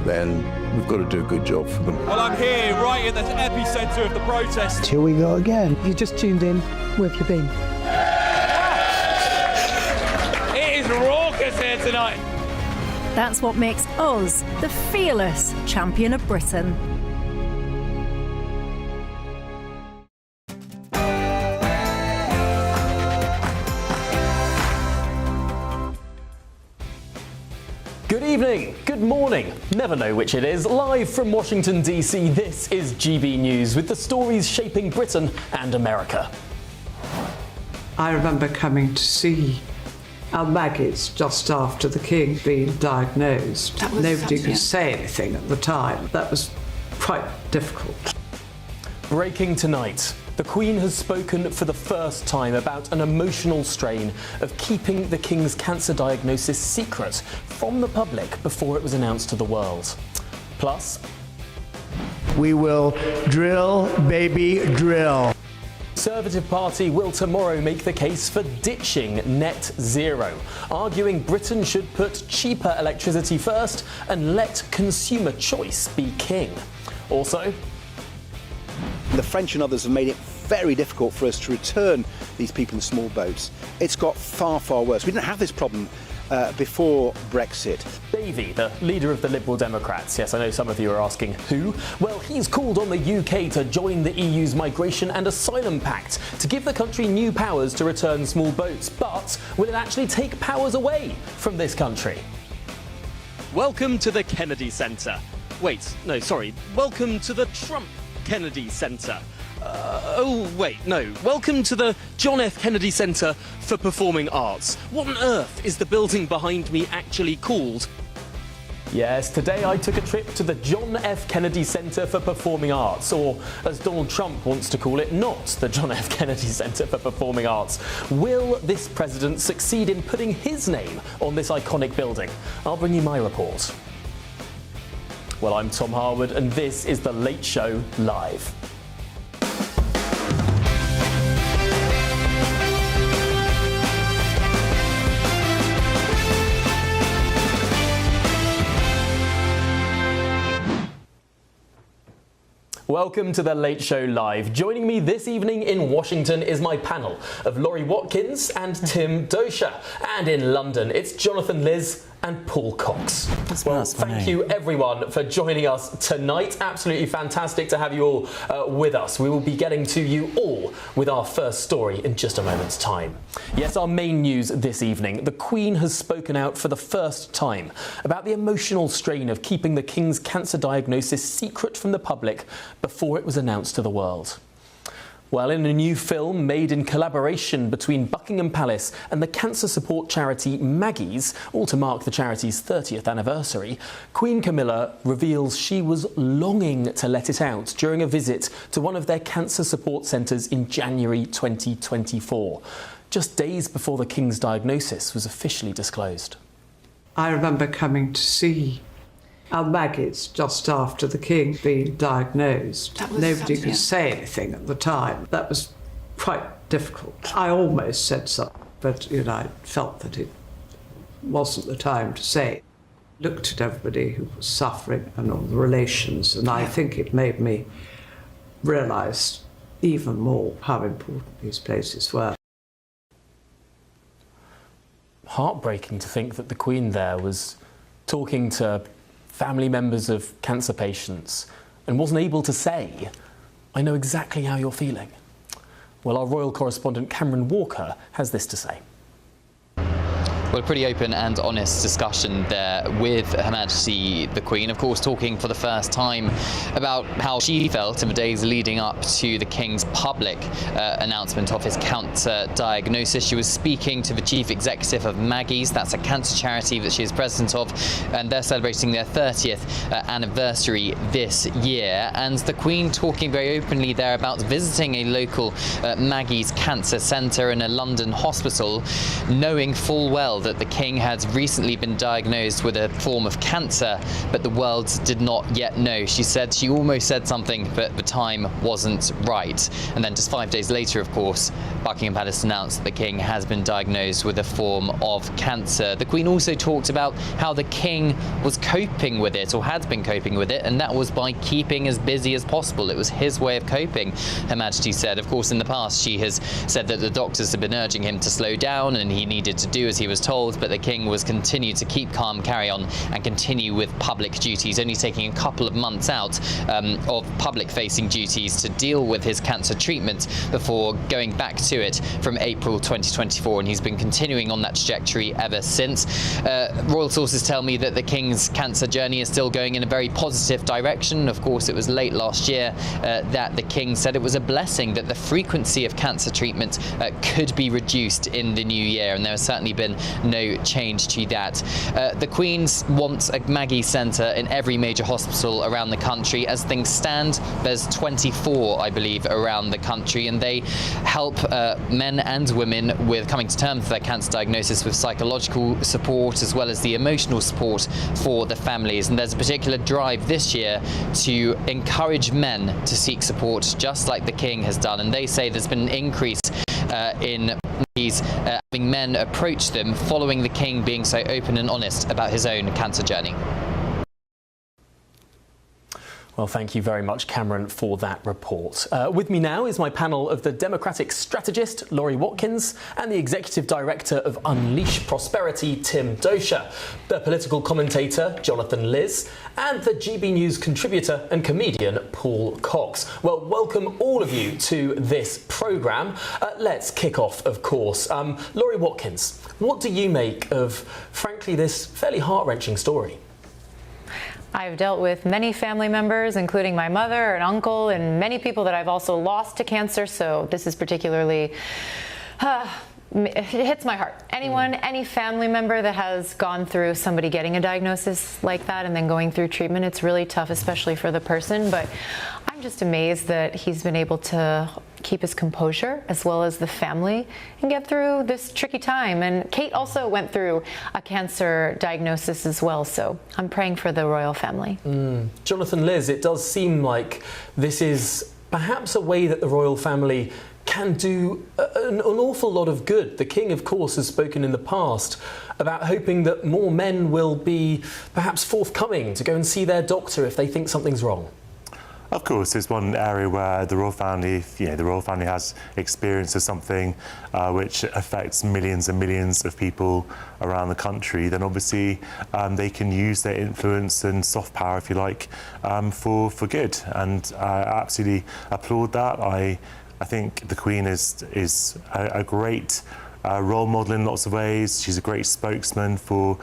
then we've got to do a good job for them. Well, I'm here right in the epicentre of the protest. Here we go again. You just tuned in. Where have you been? It is raucous here tonight. That's what makes us the fearless champion of Britain. Good evening, good morning, never know which it is. Live from Washington DC, this is GB News with the stories shaping Britain and America. I remember coming to see our Maggies just after the King being diagnosed. Nobody could say anything at the time. That was quite difficult. Breaking tonight. The Queen has spoken for the first time about an emotional strain of keeping the King's cancer diagnosis secret from the public before it was announced to the world. Plus, We will drill, baby, drill. Conservative Party will tomorrow make the case for ditching net zero, arguing Britain should put cheaper electricity first and let consumer choice be king. Also, the French and others have made it very difficult for us to return these people in small boats. It's got far, far worse. We didn't have this problem before Brexit. Davey, the leader of the Liberal Democrats. Yes, I know some of you are asking who. Well, he's called on the UK to join the EU's Migration and Asylum Pact to give the country new powers to return small boats. But will it actually take powers away from this country? Welcome to the Kennedy Center. Wait, no, sorry. Welcome to the Trump Kennedy Center. Welcome to the John F. Kennedy Center for Performing Arts. What on earth is the building behind me actually called? Yes, today I took a trip to the John F. Kennedy Center for Performing Arts, or as Donald Trump wants to call it, not the John F. Kennedy Center for Performing Arts. Will this president succeed in putting his name on this iconic building? I'll bring you my report. Well, I'm Tom Harwood, and this is The Late Show Live. Welcome to The Late Show Live. Joining me this evening in Washington is my panel of Laurie Watkins and Tim Dosha. And in London, it's Jonathan Liz and Paul Cox. Well, thank you everyone for joining us tonight. Absolutely fantastic to have you all with us. We will be getting to you all with our first story in just a moment's time. Yes, our main news this evening. The Queen has spoken out for the first time about the emotional strain of keeping the King's cancer diagnosis secret from the public before it was announced to the world. Well, in a new film made in collaboration between Buckingham Palace and the cancer support charity Maggie's, all to mark the charity's 30th anniversary, Queen Camilla reveals she was longing to let it out during a visit to one of their cancer support centres in January 2024, just days before the King's diagnosis was officially disclosed. I remember coming to see our Maggies just after the King being diagnosed. Nobody could say anything at the time. That was quite difficult. I almost said something, but I felt that it wasn't the time to say. Looked at everybody who was suffering and all the relations, and I think it made me realise even more how important these places were. Heartbreaking to think that the Queen there was talking to family members of cancer patients and wasn't able to say, I know exactly how you're feeling. Well, our royal correspondent Cameron Walker has this to say. Well, a pretty open and honest discussion there with Her Majesty the Queen, of course, talking for the first time about how she felt in the days leading up to the King's public announcement of his cancer diagnosis. She was speaking to the chief executive of Maggie's, that's a cancer charity that she is president of, and they're celebrating their 30th anniversary this year. And the Queen talking very openly there about visiting a local Maggie's cancer centre in a London hospital, knowing full well that the King had recently been diagnosed with a form of cancer, but the world did not yet know. She said she almost said something, but the time wasn't right. And then just 5 days later, of course, Buckingham Palace announced that the King has been diagnosed with a form of cancer. The Queen also talked about how the King was coping with it, or had been coping with it, and that was by keeping as busy as possible. It was his way of coping, Her Majesty said. Of course, in the past, she has said that the doctors had been urging him to slow down and he needed to do as he was told, but the King was continued to keep calm, carry on, and continue with public duties, only taking a couple of months out of public-facing duties to deal with his cancer treatment before going back to it from April 2024, and he's been continuing on that trajectory ever since. Royal sources tell me that the King's cancer journey is still going in a very positive direction. Of course, it was late last year that the King said it was a blessing that the frequency of cancer treatment could be reduced in the new year, and there has certainly been no change to that. The Queen wants a Maggie Centre in every major hospital around the country. As things stand, there's 24, I believe, around the country, and they help men and women with coming to terms with their cancer diagnosis with psychological support as well as the emotional support for the families. And there's a particular drive this year to encourage men to seek support, just like the King has done. And they say there's been an increase in having men approach them following the King being so open and honest about his own cancer journey. Well, thank you very much, Cameron, for that report. With me now is my panel of the Democratic strategist, Laurie Watkins, and the Executive Director of Unleash Prosperity, Tim Dosha, the political commentator, Jonathan Liz, and the GBNews contributor and comedian, Paul Cox. Well, welcome all of you to this programme. Let's kick off, of course. Laurie Watkins, what do you make of, frankly, this fairly heart-wrenching story? I've dealt with many family members, including my mother and uncle, and many people that I've also lost to cancer, so this is particularly, it hits my heart. Anyone, any family member that has gone through somebody getting a diagnosis like that and then going through treatment, it's really tough, especially for the person, but I'm just amazed that he's been able to keep his composure as well as the family and get through this tricky time. And Kate also went through a cancer diagnosis as well, so I'm praying for the royal family. Jonathan, Liz, it does seem like this is perhaps a way that the royal family can do an awful lot of good. The King, of course, has spoken in the past about hoping that more men will be perhaps forthcoming to go and see their doctor if they think something's wrong. Of course, it's one area where the royal family, the royal family has experience of something which affects millions and millions of people around the country. Then obviously they can use their influence and soft power, if you like, for good. And I absolutely applaud that. I think the Queen is a great role model in lots of ways. She's a great spokesman for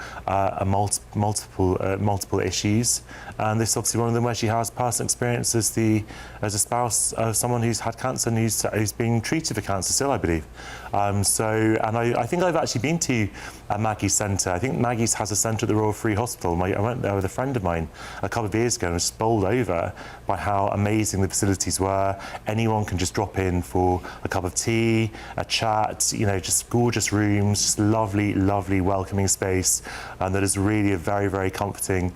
multiple issues, and this is obviously one of them where she has personal experience as a spouse of someone who's had cancer and who's being treated for cancer still, I believe. I think I've actually been to Maggie's Centre. I think Maggie's has a centre at the Royal Free Hospital. I went there with a friend of mine a couple of years ago and was bowled over by how amazing the facilities were. Anyone can just drop in for a cup of tea, a chat, just gorgeous rooms, just lovely, lovely, welcoming space, and that is really a very, very comforting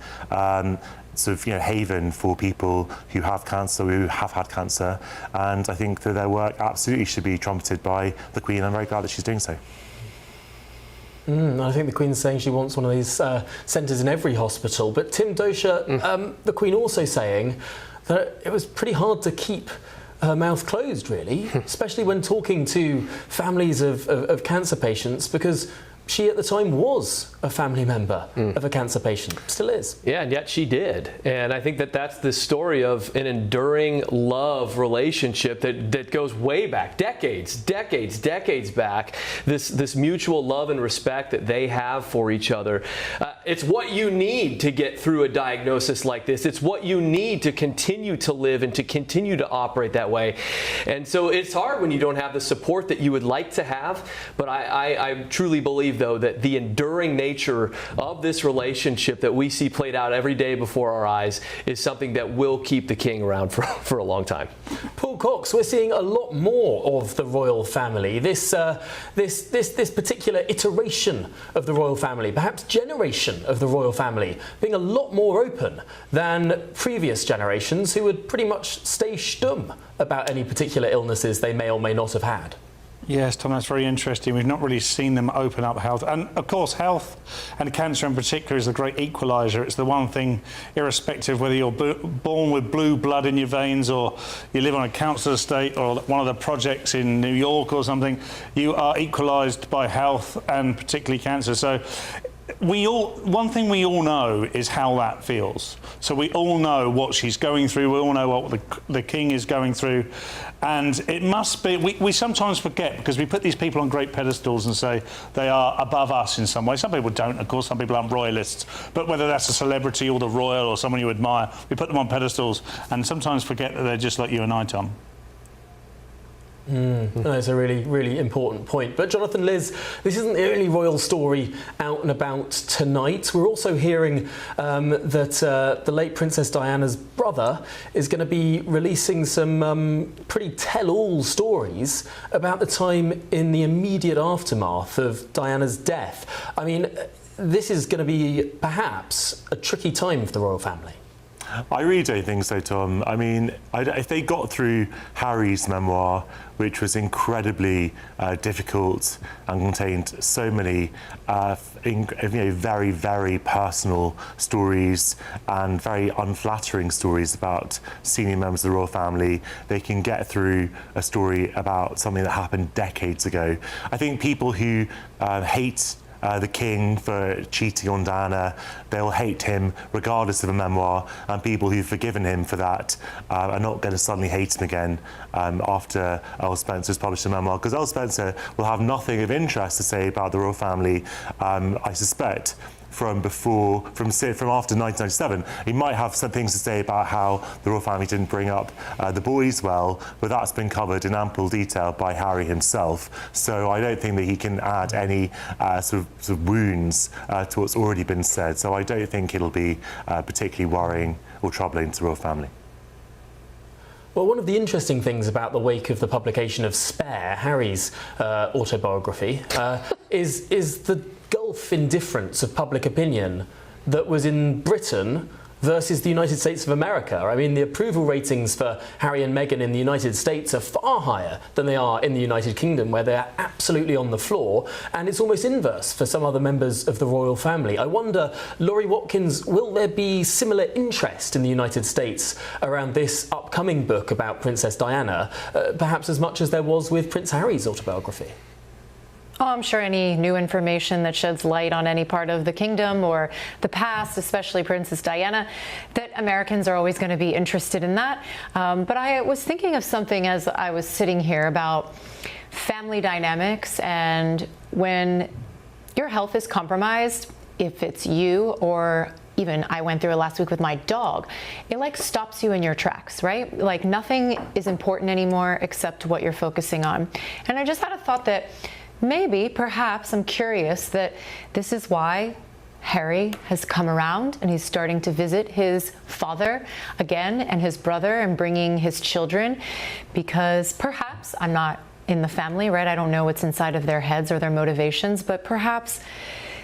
haven for people who have cancer, who have had cancer. And I think that their work absolutely should be trumpeted by the Queen. I'm very glad that she's doing so. I think the Queen's saying she wants one of these centres in every hospital. But Tim Dosha, the Queen also saying that it was pretty hard to keep her mouth closed, really, especially when talking to families of cancer patients, because she at the time was a family member of a cancer patient, still is. Yeah, and yet she did. And I think that that's the story of an enduring love relationship that goes way back, decades back, this mutual love and respect that they have for each other. It's what you need to get through a diagnosis like this. It's what you need to continue to live and to continue to operate that way. And so it's hard when you don't have the support that you would like to have, but I truly believe believe, though, that the enduring nature of this relationship that we see played out every day before our eyes is something that will keep the king around for a long time. Paul Cox, we're seeing a lot more of the royal family. This particular iteration of the royal family, perhaps generation of the royal family, being a lot more open than previous generations who would pretty much stay stum about any particular illnesses they may or may not have had. Yes, Tom, that's very interesting. We've not really seen them open up health. And, of course, health and cancer in particular is the great equaliser. It's the one thing, irrespective of whether you're born with blue blood in your veins or you live on a council estate or one of the projects in New York or something, you are equalised by health and particularly cancer. So one thing we all know is how that feels. So we all know what she's going through. We all know what the king is going through. And it must be, we sometimes forget because we put these people on great pedestals and say they are above us in some way. Some people don't, of course, some people aren't royalists. But whether that's a celebrity or the royal or someone you admire, we put them on pedestals and sometimes forget that they're just like you and I, Tom. That's a really, really important point. But Jonathan, Liz, this isn't the only royal story out and about tonight. We're also hearing that the late Princess Diana's brother is going to be releasing some pretty tell-all stories about the time in the immediate aftermath of Diana's death. I mean, this is going to be perhaps a tricky time for the royal family. I really don't think so, Tom. I mean, if they got through Harry's memoir, which was incredibly difficult and contained so many very, very personal stories and very unflattering stories about senior members of the royal family, they can get through a story about something that happened decades ago. I think people who hate the king for cheating on Diana, they'll hate him regardless of a memoir, and people who've forgiven him for that are not going to suddenly hate him again after Earl Spencer's published a memoir, because Earl Spencer will have nothing of interest to say about the royal family, I suspect, from after 1997. He might have some things to say about how the royal family didn't bring up the boys well, but that's been covered in ample detail by Harry himself. So I don't think that he can add any sort of wounds to what's already been said. So I don't think it'll be particularly worrying or troubling to the royal family. Well, one of the interesting things about the wake of the publication of Spare, Harry's autobiography, is the gulf in difference of public opinion that was in Britain versus the United States of America. I mean, the approval ratings for Harry and Meghan in the United States are far higher than they are in the United Kingdom, where they're absolutely on the floor, and it's almost inverse for some other members of the royal family. I wonder, Laurie Watkins, will there be similar interest in the United States around this upcoming book about Princess Diana, perhaps as much as there was with Prince Harry's autobiography? Oh, I'm sure any new information that sheds light on any part of the kingdom or the past, especially Princess Diana, that Americans are always going to be interested in that. But I was thinking of something as I was sitting here about family dynamics, and when your health is compromised, if it's you or even I went through it last week with my dog, it like stops you in your tracks, right? Like nothing is important anymore except what you're focusing on. And I just had a thought that maybe, perhaps, I'm curious that this is why Harry has come around and he's starting to visit his father again and his brother and bringing his children, because perhaps, I'm not in the family, right? I don't know what's inside of their heads or their motivations, but perhaps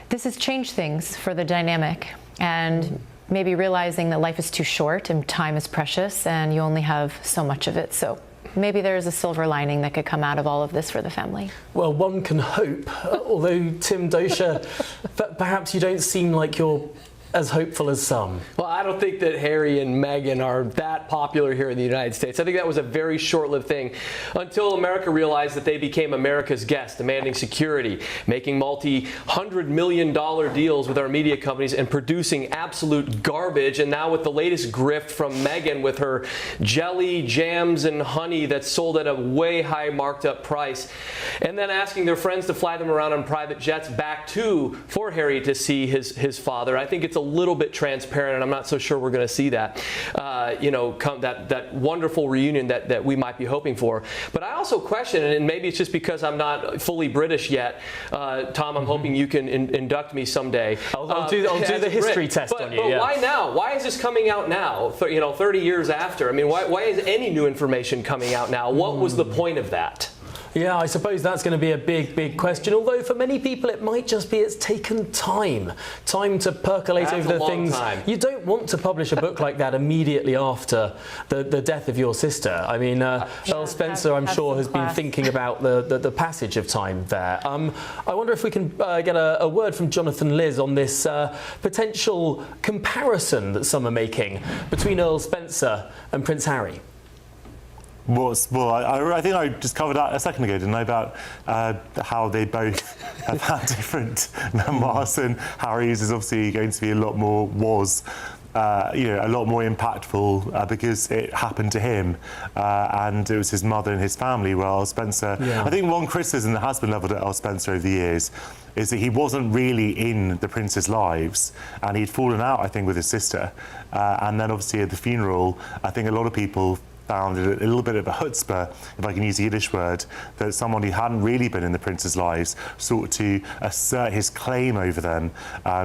this has changed things for the dynamic, and maybe realizing that life is too short and time is precious and you only have so much of it. So maybe there's a silver lining that could come out of all of this for the family. Well, one can hope, although Tim Dosha, perhaps you don't seem like you're as hopeful as some. Well, I don't think that Harry and Meghan are that popular here in the United States. I think that was a very short-lived thing until America realized that they became America's guest, demanding security, making multi-hundred-million-dollar deals with our media companies and producing absolute garbage. And now with the latest grift from Meghan with her jelly, jams, and honey that's sold at a way high marked up price, and then asking their friends to fly them around on private jets back for Harry to see his father. I think it's a little bit transparent, and I'm not so sure we're going to see that, that wonderful reunion that we might be hoping for. But I also question, and maybe it's just because I'm not fully British yet, Tom, I'm hoping you can induct me someday. I'll do the history test on you. But why now? Why is this coming out now? 30 years after. I mean, why is any new information coming out now? What was the point of that? Yeah, I suppose that's going to be a big question. Although for many people it might just be it's taken time to percolate over the things. You don't want to publish a book like that immediately after the death of your sister. I mean, Earl Spencer, I'm sure, has been thinking about the passage of time there. I wonder if we can get a word from Jonathan Liz on this potential comparison that some are making between Earl Spencer and Prince Harry. Well, I think I just covered that a second ago, didn't I, about how they both have had different memoirs, and Harry's is obviously going to be a lot more impactful because it happened to him, and it was his mother and his family. Well, Spencer, I think one criticism that has been levelled at Earl Spencer over the years is that he wasn't really in the prince's lives, and he'd fallen out, I think, with his sister, and then obviously at the funeral, I think a lot of people found it a little bit of a chutzpah, if I can use a Yiddish word, that someone who hadn't really been in the prince's lives sought to assert his claim over them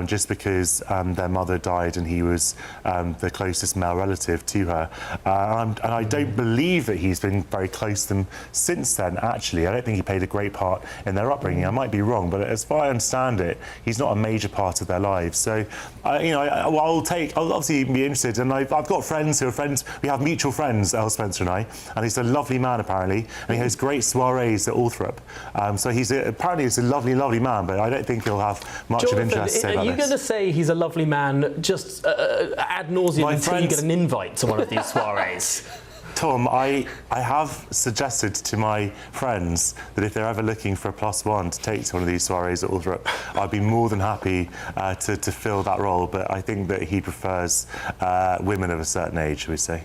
just because their mother died and he was the closest male relative to her. And I don't believe that he's been very close to them since then, actually. I don't think he played a great part in their upbringing. I might be wrong, but as far as I understand it, he's not a major part of their lives. So, I'll obviously be interested, and I've got friends who are friends, we have mutual friends, Earl Spencer and I, and he's a lovely man apparently, and he has great soirees at Althorp. So apparently he's a lovely man, but I don't think he'll have much of interest to say about this. Are you going to say he's a lovely man just ad nauseum until you get an invite to one of these soirees? Tom, I have suggested to my friends that if they're ever looking for a +1 to take to one of these soirees at Althorp, I'd be more than happy to fill that role, but I think that he prefers women of a certain age, shall we say.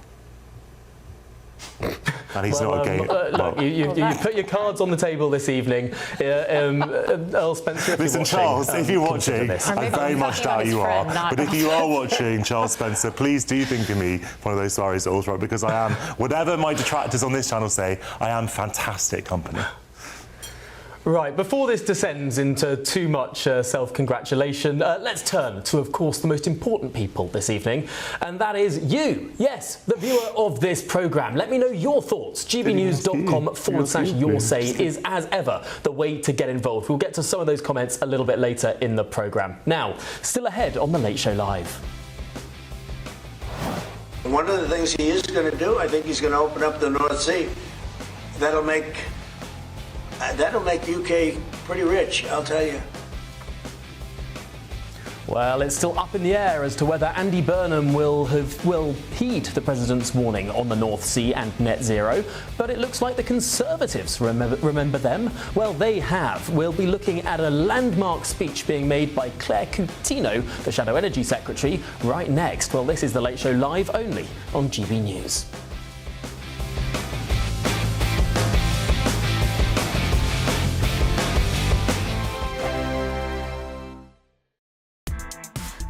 And he's not a gay. Look, you put your cards on the table this evening. Earl Spencer, listen, Charles, if you're watching, I very much doubt you are. But if you are watching, Charles Spencer, please do think of me for one of those soirees at Althorp, because I am, whatever my detractors on this channel say, I am fantastic company. Right, before this descends into too much self-congratulation, let's turn to, of course, the most important people this evening, and that is you. Yes, the viewer of this programme. Let me know your thoughts. gbnews.com/your say is, as ever, the way to get involved. We'll get to some of those comments a little bit later in the programme. Now, still ahead on The Late Show Live. One of the things he is going to do, I think he's going to open up the North Sea. That'll make UK pretty rich, I'll tell you. Well, it's still up in the air as to whether Andy Burnham will heed the president's warning on the North Sea and net zero, but it looks like the Conservatives remember them. Well, they have. We'll be looking at a landmark speech being made by Claire Coutinho, the Shadow Energy Secretary, right next. Well, this is The Late Show Live, only on GB News.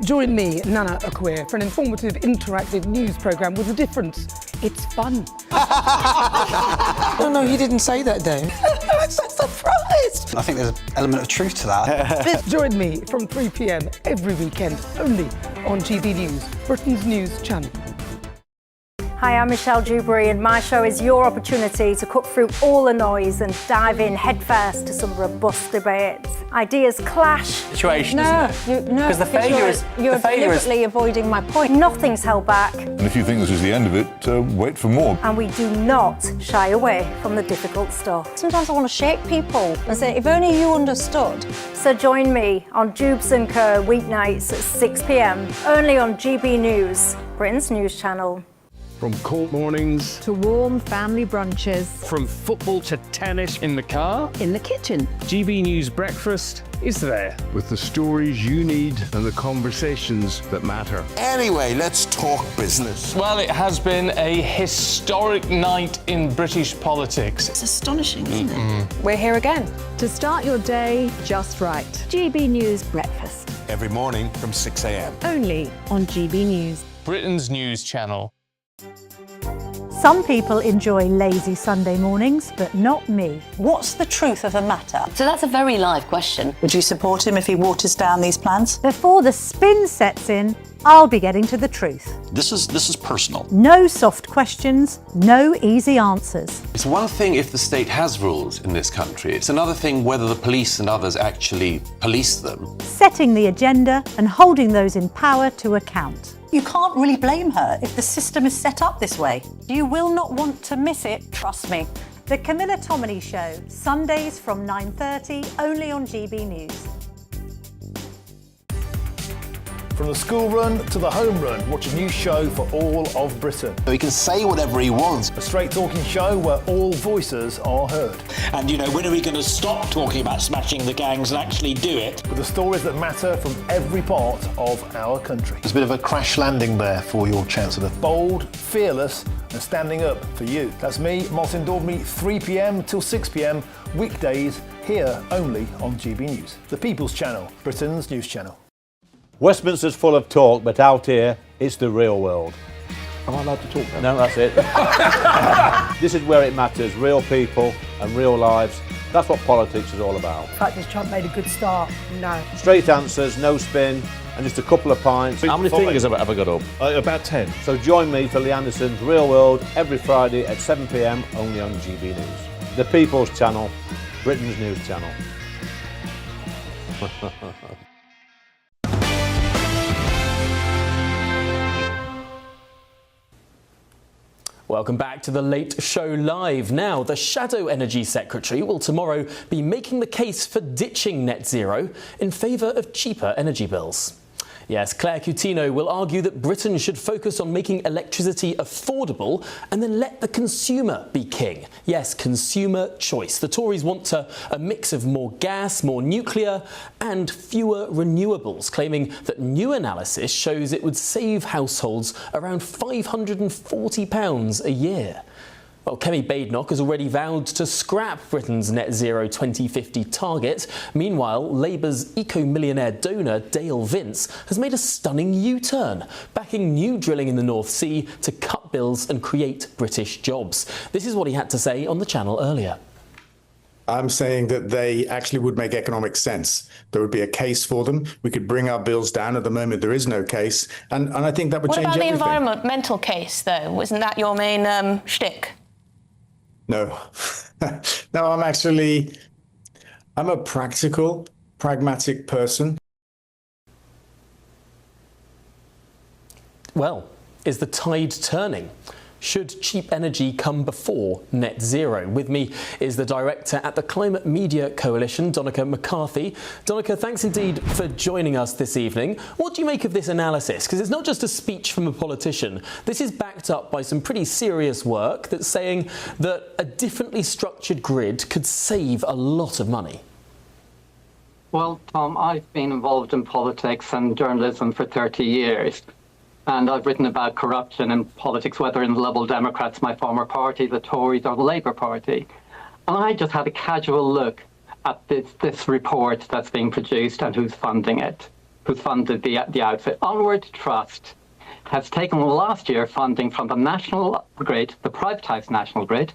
Join me, Nana Akwe, for an informative, interactive news programme with a difference. It's fun. No, he didn't say that, Dave. I'm so surprised. I think there's an element of truth to that. Join me from 3 p.m. every weekend, only on GB News, Britain's news channel. Hi, I'm Michelle Dewberry, and my show is your opportunity to cut through all the noise and dive in headfirst to some robust debates. Ideas clash. Situation, isn't it? Because the failure is you're deliberately avoiding my point. Nothing's held back. And if you think this is the end of it, wait for more. And we do not shy away from the difficult stuff. Sometimes I want to shake people and say, if only you understood. So join me on Jubes & Co. weeknights at 6 p.m. only on GB News, Britain's news channel. From court mornings to warm family brunches, from football to tennis, in the car, in the kitchen, GB News Breakfast is there. With the stories you need and the conversations that matter. Anyway, let's talk business. Well, it has been a historic night in British politics. It's astonishing, isn't it? We're here again to start your day just right. GB News Breakfast. every morning from 6 a.m. Only on GB News. Britain's news channel. Some people enjoy lazy Sunday mornings, but not me. What's the truth of the matter? So that's a very live question. Would you support him if he waters down these plans? Before the spin sets in, I'll be getting to the truth. This is personal. No soft questions, no easy answers. It's one thing if the state has rules in this country. It's another thing whether the police and others actually police them. Setting the agenda and holding those in power to account. You can't really blame her if the system is set up this way. You will not want to miss it, trust me. The Camilla Tominey Show, Sundays from 9:30, only on GB News. From the school run to the home run, watch a new show for all of Britain. He can say whatever he wants. A straight talking show where all voices are heard. And, you know, when are we going to stop talking about smashing the gangs and actually do it? With the stories that matter from every part of our country. There's a bit of a crash landing there for your Chancellor. Bold, fearless and standing up for you. That's me, Martin Daubney, 3 p.m. till 6 p.m, weekdays, here only on GB News. The People's Channel, Britain's news channel. Westminster's full of talk, but out here, it's the real world. Am I allowed to talk now? No, that's it. This is where it matters, real people and real lives. That's what politics is all about. The fact that Trump made a good start, no. Straight answers, no spin, and just a couple of pints. How many fingers have I got up? About 10. So join me for Lee Anderson's Real World every Friday at 7 p.m, only on GB News. The People's Channel, Britain's news channel. Welcome back to the Late Show Live. Now, the Shadow Energy Secretary will tomorrow be making the case for ditching net zero in favour of cheaper energy bills. Yes, Claire Coutinho will argue that Britain should focus on making electricity affordable and then let the consumer be king. Yes, consumer choice. The Tories want a mix of more gas, more nuclear and fewer renewables, claiming that new analysis shows it would save households around £540 a year. Well, Kemi Badenoch has already vowed to scrap Britain's net zero 2050 target. Meanwhile, Labour's eco-millionaire donor Dale Vince has made a stunning U-turn, backing new drilling in the North Sea to cut bills and create British jobs. This is what he had to say on the channel earlier. I'm saying that they actually would make economic sense. There would be a case for them. We could bring our bills down. At the moment, there is no case. And I think that would change everything. What about the environmental case, though? Wasn't that your main shtick? No. No, I'm a practical, pragmatic person. Well, is the tide turning? Should cheap energy come before net zero? With me is the director at the Climate Media Coalition, Donica McCarthy. Donica, thanks indeed for joining us this evening. What do you make of this analysis? Because it's not just a speech from a politician. This is backed up by some pretty serious work that's saying that a differently structured grid could save a lot of money. Well, Tom, I've been involved in politics and journalism for 30 years. And I've written about corruption in politics, whether in the Liberal Democrats, my former party, the Tories, or the Labour Party. And I just had a casual look at this report that's being produced and who's funding it, who's funded the outfit. Onward Trust has taken last year funding from the national grid, the privatised national grid,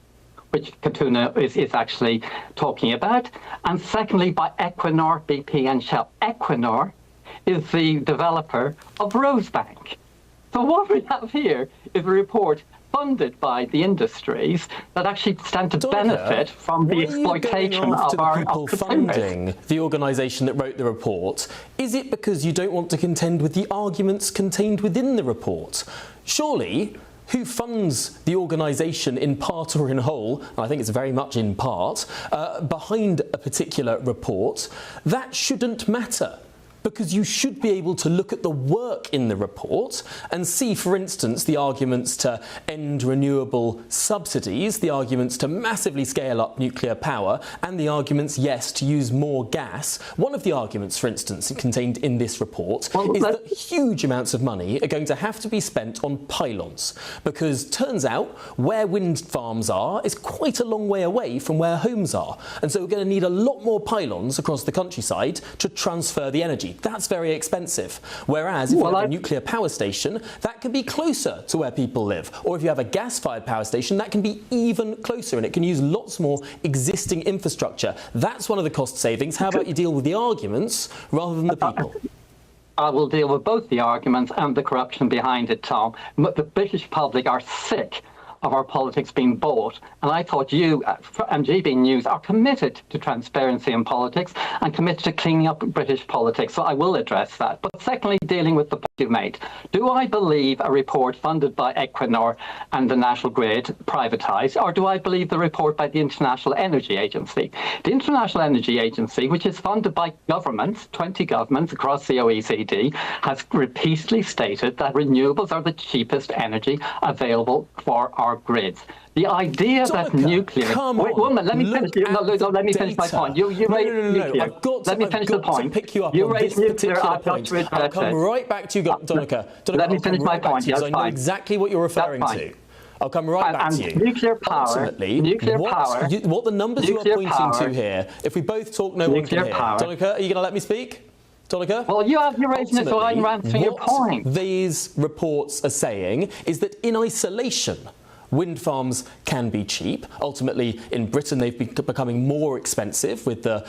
which Coutinho is actually talking about, and secondly by Equinor, BP and Shell. Equinor is the developer of Rosebank. So what we have here is a report funded by the industries that actually stand to benefit from the exploitation of our people funding the organisation that wrote the report. Is it because you don't want to contend with the arguments contained within the report? Surely, who funds the organisation in part or in whole, and I think it's very much in part, behind a particular report, that shouldn't matter. Because you should be able to look at the work in the report and see, for instance, the arguments to end renewable subsidies, the arguments to massively scale up nuclear power, and the arguments, yes, to use more gas. One of the arguments, for instance, contained in this report is that huge amounts of money are going to have to be spent on pylons, because turns out where wind farms are is quite a long way away from where homes are. And so we're going to need a lot more pylons across the countryside to transfer the energy. cheap. That's very expensive. Whereas if you have a nuclear power station, that can be closer to where people live. Or if you have a gas-fired power station, that can be even closer, and it can use lots more existing infrastructure. That's one of the cost savings. How about you deal with the arguments rather than the people? I will deal with both the arguments and the corruption behind it, Tom. The British public are sick of our politics being bought. And I thought you and GBNews are committed to transparency in politics and committed to cleaning up British politics. So I will address that. But secondly, dealing with the point you made. Do I believe a report funded by Equinor and the National Grid privatised, or do I believe the report by the International Energy Agency? The International Energy Agency, which is funded by governments, 20 governments across the OECD, has repeatedly stated that renewables are the cheapest energy available for our grids. The idea that nuclear... Wait, one minute, let me finish. Let me finish my point. You raised nuclear. Let me finish the point. You raised nuclear. I've got to address it. I'll come right back to you, Donica. Let me finish my point. Because I know exactly what you're referring to. I'll come right back to you. Nuclear power. Ultimately, what the numbers you are pointing to here, if we both talk, no one can hear. Donica, are you going to let me speak? Donica? Well, you're raising it, so I'm answering your point. What these reports are saying is that in isolation, wind farms can be cheap. Ultimately, in Britain, they've been becoming more expensive with the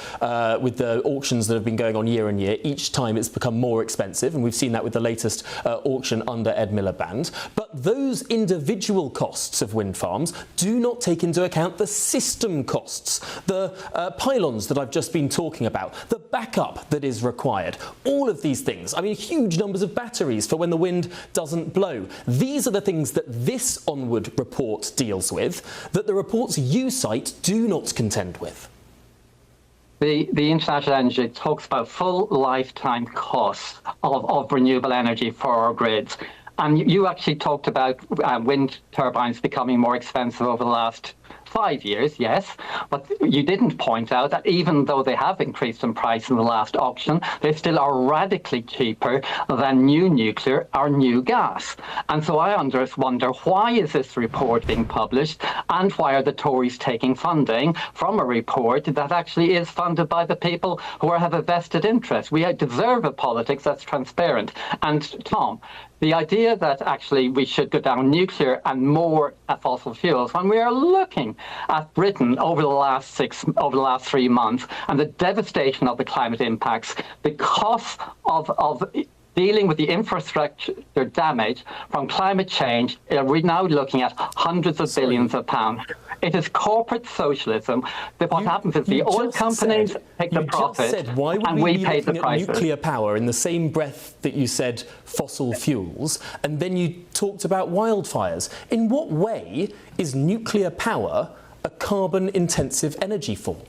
auctions that have been going on year on year. Each time it's become more expensive, and we've seen that with the latest auction under Ed Miliband. But those individual costs of wind farms do not take into account the system costs, the pylons that I've just been talking about, the backup that is required, all of these things. I mean, huge numbers of batteries for when the wind doesn't blow. These are the things that this Onward report deals with, that the reports you cite do not contend with. The International Energy talks about full lifetime costs of renewable energy for our grids. And you actually talked about wind turbines becoming more expensive over the last 5 years, yes, but you didn't point out that even though they have increased in price in the last auction, they still are radically cheaper than new nuclear or new gas. And so I wonder, why is this report being published, and why are the Tories taking funding from a report that actually is funded by the people who have a vested interest? We deserve a politics that's transparent. And Tom, the idea that actually we should go down nuclear and more fossil fuels, when we are looking at Britain over the last 3 months and the devastation of the climate impacts, the cost of dealing with the infrastructure damage from climate change, we're now looking at hundreds of billions of pounds. It is corporate socialism. What happens is the oil companies take the profit, and we pay the prices. Nuclear power in the same breath that you said fossil fuels, and then you talked about wildfires. In what way is nuclear power a carbon-intensive energy form?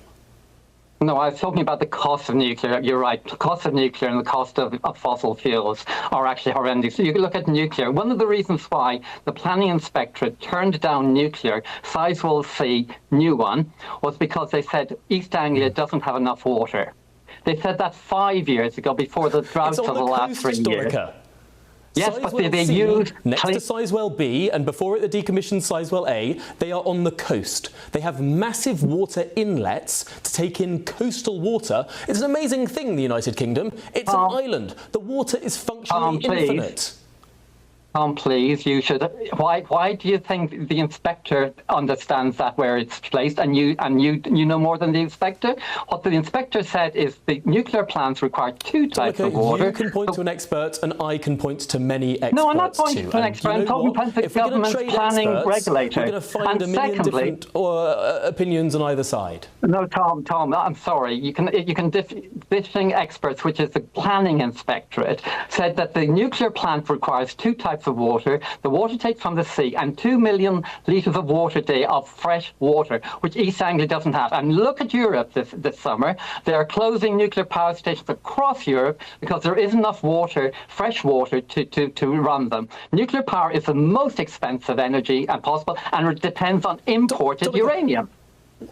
No, I was talking about the cost of nuclear. You're right. The cost of nuclear and the cost of fossil fuels are actually horrendous. So you can look at nuclear. One of the reasons why the Planning Inspectorate turned down nuclear, Sizewell C, new one, was because they said East Anglia doesn't have enough water. They said that 5 years ago, before the drought of the last 3 years. Yes, but they use... Next to Sizewell B, and before it the decommissioned Sizewell A, they are on the coast. They have massive water inlets to take in coastal water. It's an amazing thing, the United Kingdom. It's an island. The water is functionally infinite. Tom, please, you should. Why do you think the inspector understands that where it's placed, and you know more than the inspector? What the inspector said is the nuclear plants require 2 types of water. You can point to an expert, and I can point to many experts. No, I'm not pointing to an expert. I'm talking to the government planning regulator. We're going to find a million different opinions on either side. No, Tom, I'm sorry. You can differing experts, which is the planning inspectorate, said that the nuclear plant requires 2 types of water, the water take from the sea, and 2 million litres of water a day of fresh water, which East Anglia doesn't have. And look at Europe this summer. They are closing nuclear power stations across Europe because there isn't enough water, fresh water, to run them. Nuclear power is the most expensive energy possible, and it depends on imported uranium.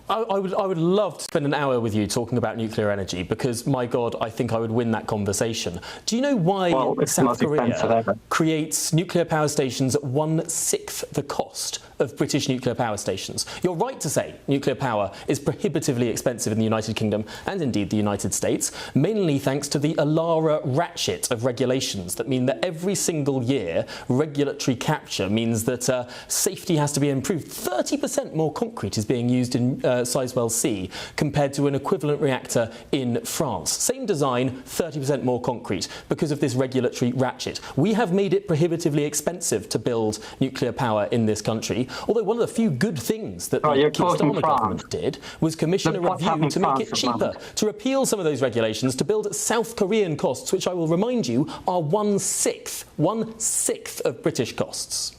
I would love to spend an hour with you talking about nuclear energy because, my God, I think I would win that conversation. Do you know why South Korea creates nuclear power stations at 1/6 the cost of British nuclear power stations? You're right to say nuclear power is prohibitively expensive in the United Kingdom and indeed the United States, mainly thanks to the Alara ratchet of regulations that mean that every single year regulatory capture means that safety has to be improved. 30% more concrete is being used in Sizewell C compared to an equivalent reactor in France. Same design, 30% more concrete because of this regulatory ratchet. We have made it prohibitively expensive to build nuclear power in this country, although one of the few good things that the Keir Starmer government did was commission a review to make it cheaper, to repeal some of those regulations, to build at South Korean costs, which I will remind you are 1/6 of British costs.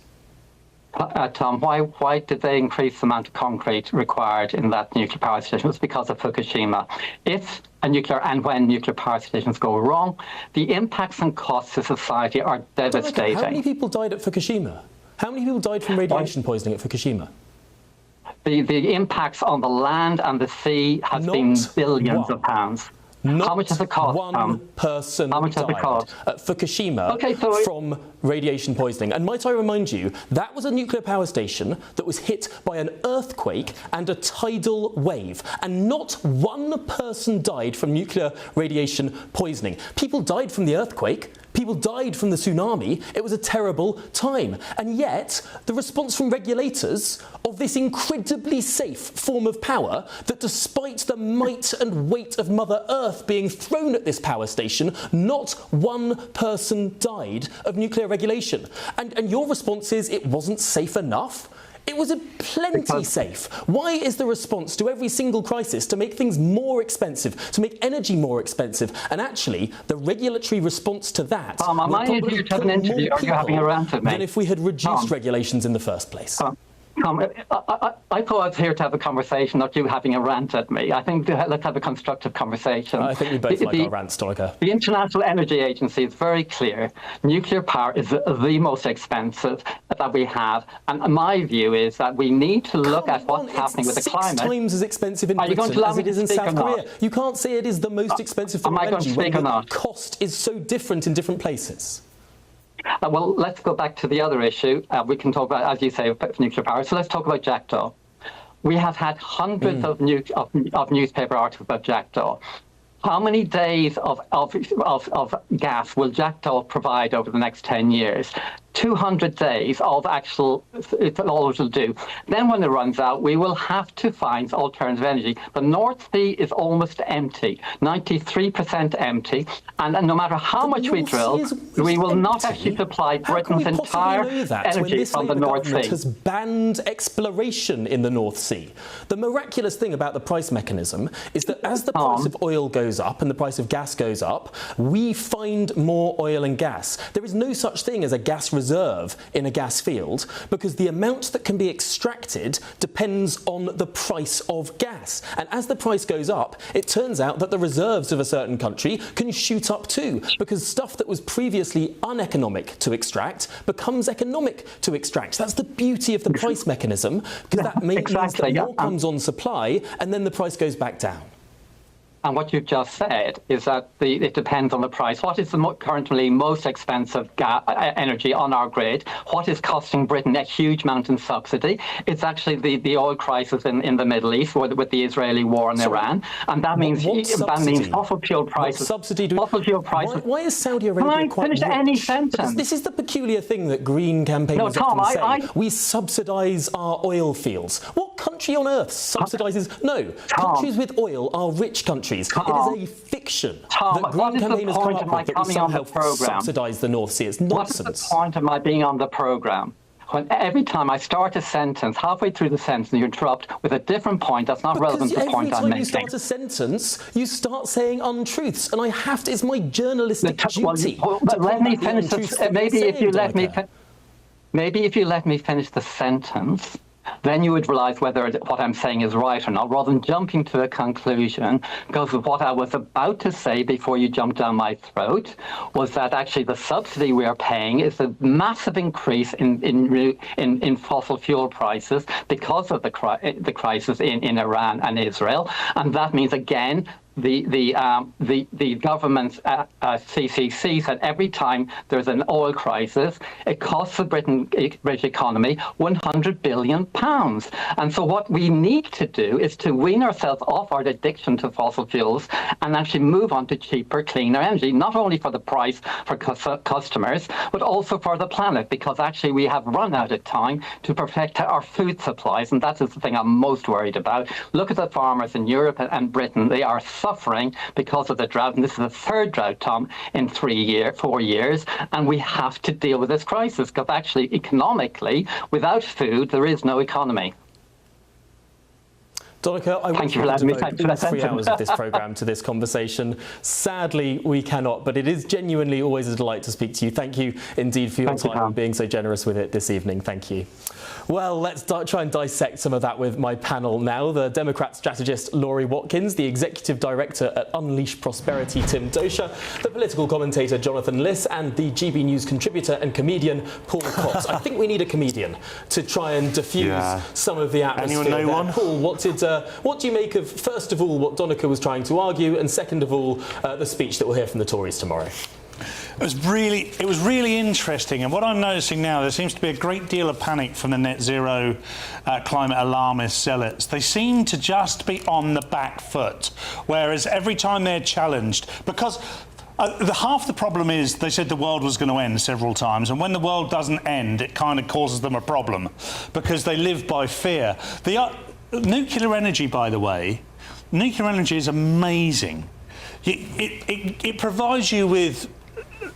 Tom, why did they increase the amount of concrete required in that nuclear power station? It was because of Fukushima. If a nuclear and when nuclear power stations go wrong, the impacts and costs to society are devastating. How many people died at Fukushima? How many people died from radiation poisoning at Fukushima? The impacts on the land and the sea has been billions of pounds. How much has it cost? One person died at Fukushima from radiation poisoning. And might I remind you, that was a nuclear power station that was hit by an earthquake and a tidal wave. And not one person died from nuclear radiation poisoning. People died from the earthquake. People died from the tsunami. It was a terrible time. And yet, the response from regulators of this incredibly safe form of power, that despite the might and weight of Mother Earth being thrown at this power station, not one person died of nuclear regulation. And your response is it wasn't safe enough? It was plenty safe. Why is the response to every single crisis to make things more expensive, to make energy more expensive? And actually, the regulatory response to that Tom, am I here to have an interview, or are you having a rant at me? than if we had reduced regulations in the first place. Tom, I thought I was here to have a conversation, not you having a rant at me. I think let's have a constructive conversation. I think we both like our rants, Stoica. The International Energy Agency is very clear. Nuclear power is the most expensive that we have. And my view is that we need to look at what's happening with the climate. It's 6 times as expensive in Britain as it is in South Korea. You can't say it is the most expensive form of energy when the cost is so different in different places. Well, let's go back to the other issue. We can talk about, as you say, nuclear power. So let's talk about Jackdaw. We have had hundreds of newspaper articles about Jackdaw. How many days of gas will Jackdaw provide over the next 10 years? 200 days of actual, it's all it will do. Then when it runs out, we will have to find alternative energy. The North Sea is almost empty, 93% empty. And no matter how much we drill, we will not actually supply Britain's entire energy from the North Sea. Has banned exploration in the North Sea. The miraculous thing about the price mechanism is that as the price of oil goes up and the price of gas goes up, we find more oil and gas. There is no such thing as a gas reserve in a gas field because the amount that can be extracted depends on the price of gas. And as the price goes up, it turns out that the reserves of a certain country can shoot up too, because stuff that was previously uneconomic to extract becomes economic to extract. That's the beauty of the price mechanism, because that means that more comes on supply and then the price goes back down. And what you've just said is that it depends on the price. What is the currently most expensive energy on our grid? What is costing Britain a huge amount in subsidy? It's actually the oil crisis in the Middle East with the Israeli war in Iran. And that means fossil fuel prices. What subsidy fossil fuel prices. Why is Saudi Arabia quite rich? Can I finish any sentence? Because this is the peculiar thing that Green campaigners often say. We subsidise our oil fields. What country on earth subsidises? No, countries with oil are rich countries. It is a fiction that Green campaigners come up with that we somehow subsidise the North Sea. It's nonsense. What is the point of my being on the programme? When every time I start a sentence, halfway through the sentence, you interrupt with a different point that's not relevant to the point I'm making. Every time you start a sentence, you start saying untruths, and I have to. It's my journalistic duty. Let me finish this. Maybe if you let me finish the sentence. then you would realise whether what I'm saying is right or not, rather than jumping to a conclusion. Because what I was about to say before you jumped down my throat was that actually the subsidy we are paying is a massive increase in fossil fuel prices because of the crisis in Iran and Israel, and that means again. The government's CCC said every time there's an oil crisis, it costs the British economy £100 billion. And so what we need to do is to wean ourselves off our addiction to fossil fuels and actually move on to cheaper, cleaner energy, not only for the price for customers, but also for the planet, because actually we have run out of time to protect our food supplies, and that is the thing I'm most worried about. Look at the farmers in Europe and Britain. They are suffering because of the drought, and this is the third drought, Tom, in 4 years, and we have to deal with this crisis, because actually economically, without food, there is no economy. Donica, I want you to devote all 3 hours of this programme to this conversation. Sadly, we cannot, but it is genuinely always a delight to speak to you. Thank you indeed for your time and being so generous with it this evening. Thank you. Well, let's try and dissect some of that with my panel now. The Democrat strategist Laurie Watkins, the executive director at Unleash Prosperity Tim Dosha, the political commentator Jonathan Liss, and the GB News contributor and comedian Paul Cox. I think we need a comedian to try and diffuse some of the atmosphere. Anyone know one? Paul, what do you make of, first of all, what Donica was trying to argue, and second of all, the speech that we'll hear from the Tories tomorrow? It was really interesting, and what I'm noticing now, there seems to be a great deal of panic from the net zero climate alarmist zealots. They seem to just be on the back foot, whereas every time they're challenged, because half the problem is they said the world was going to end several times, and when the world doesn't end, it kind of causes them a problem because they live by fear. Nuclear energy, by the way, nuclear energy is amazing. It provides you with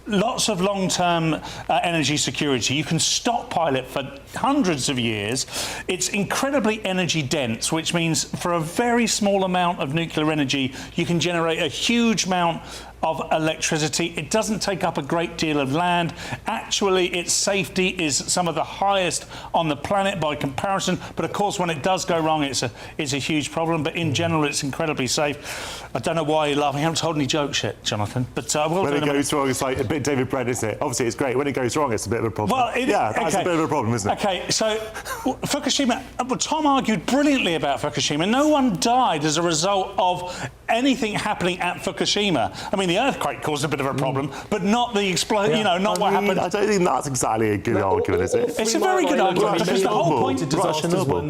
lots of long-term energy security. You can stockpile it for hundreds of years. It's incredibly energy dense, which means for a very small amount of nuclear energy, you can generate a huge amount of electricity. It doesn't take up a great deal of land. Actually, its safety is some of the highest on the planet by comparison. But of course, when it does go wrong, it's a huge problem. But in general, it's incredibly safe. I don't know why you're laughing. I haven't told any jokes yet, Jonathan. But I will. When it goes wrong, it's like a bit David Brent, isn't it? Obviously, it's great. When it goes wrong, it's a bit of a problem. Well, that's a bit of a problem, isn't it? Okay, so Fukushima. Tom argued brilliantly about Fukushima. No one died as a result of anything happening at Fukushima. I mean, the earthquake caused a bit of a problem, but not the explosion. You know, not what happened. I don't think that's exactly a good argument, is it? It's a very good argument because the whole point of disasters were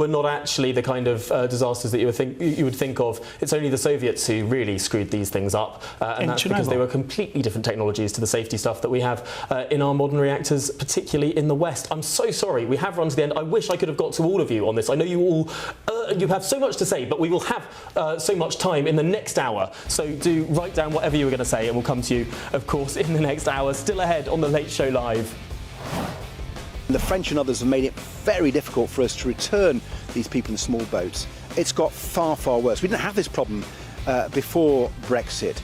not actually the kind of disasters that you would think of. It's only the Soviets who really screwed these things up, and that's because they were completely different technologies to the safety stuff that we have in our modern reactors, particularly in the West. I'm so sorry. We have run to the end. I wish I could have got to all of you on this. I know you all you have so much to say, but we will have so much time in the next hour. So do write down whatever you were going to say, and we'll come to you, of course, in the next hour. Still ahead on The Late Show Live. The French and others have made it very difficult for us to return these people in small boats. It's got far, far worse. We didn't have this problem before Brexit.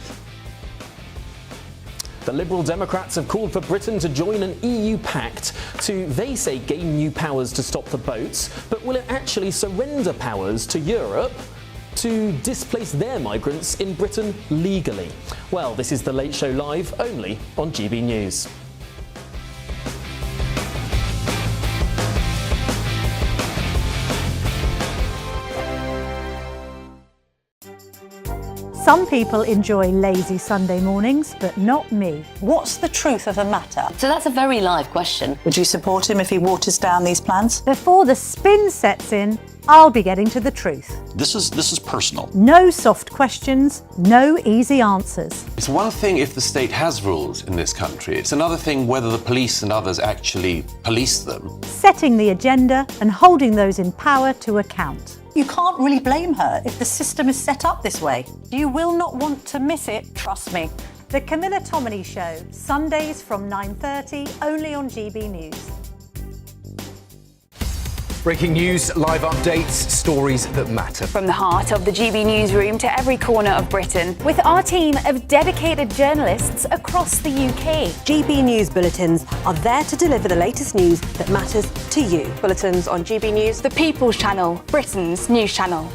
The Liberal Democrats have called for Britain to join an EU pact to, they say, gain new powers to stop the boats. But will it actually surrender powers to Europe to displace their migrants in Britain legally? Well, this is The Late Show Live, only on GB News. Some people enjoy lazy Sunday mornings, but not me. What's the truth of the matter? So that's a very live question. Would you support him if he waters down these plans? Before the spin sets in, I'll be getting to the truth. This is personal. No soft questions, no easy answers. It's one thing if the state has rules in this country. It's another thing whether the police and others actually police them. Setting the agenda and holding those in power to account. You can't really blame her if the system is set up this way. You will not want to miss it, trust me. The Camilla Tominey Show, Sundays from 9:30, only on GB News. Breaking news, live updates, stories that matter. From the heart of the GB newsroom to every corner of Britain. With our team of dedicated journalists across the UK. GB News bulletins are there to deliver the latest news that matters to you. Bulletins on GB News, the People's Channel, Britain's news channel.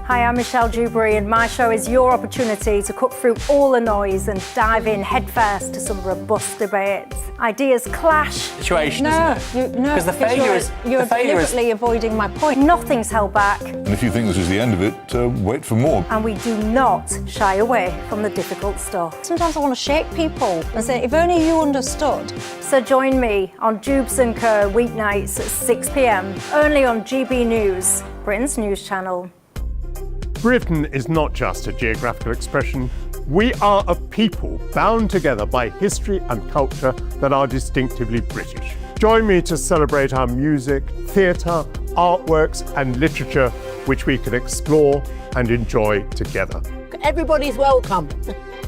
Hi, I'm Michelle Dewberry, and my show is your opportunity to cut through all the noise and dive in headfirst to some robust debates. Ideas clash. Situation, isn't it? Because the failure is you're deliberately avoiding my point. Nothing's held back. And if you think this is the end of it, wait for more. And we do not shy away from the difficult stuff. Sometimes I want to shake people and say, if only you understood. So join me on Jubes & Co weeknights at 6 p.m, only on GB News, Britain's news channel. Britain is not just a geographical expression. We are a people bound together by history and culture that are distinctively British. Join me to celebrate our music, theatre, artworks and literature, which we can explore and enjoy together. Everybody's welcome.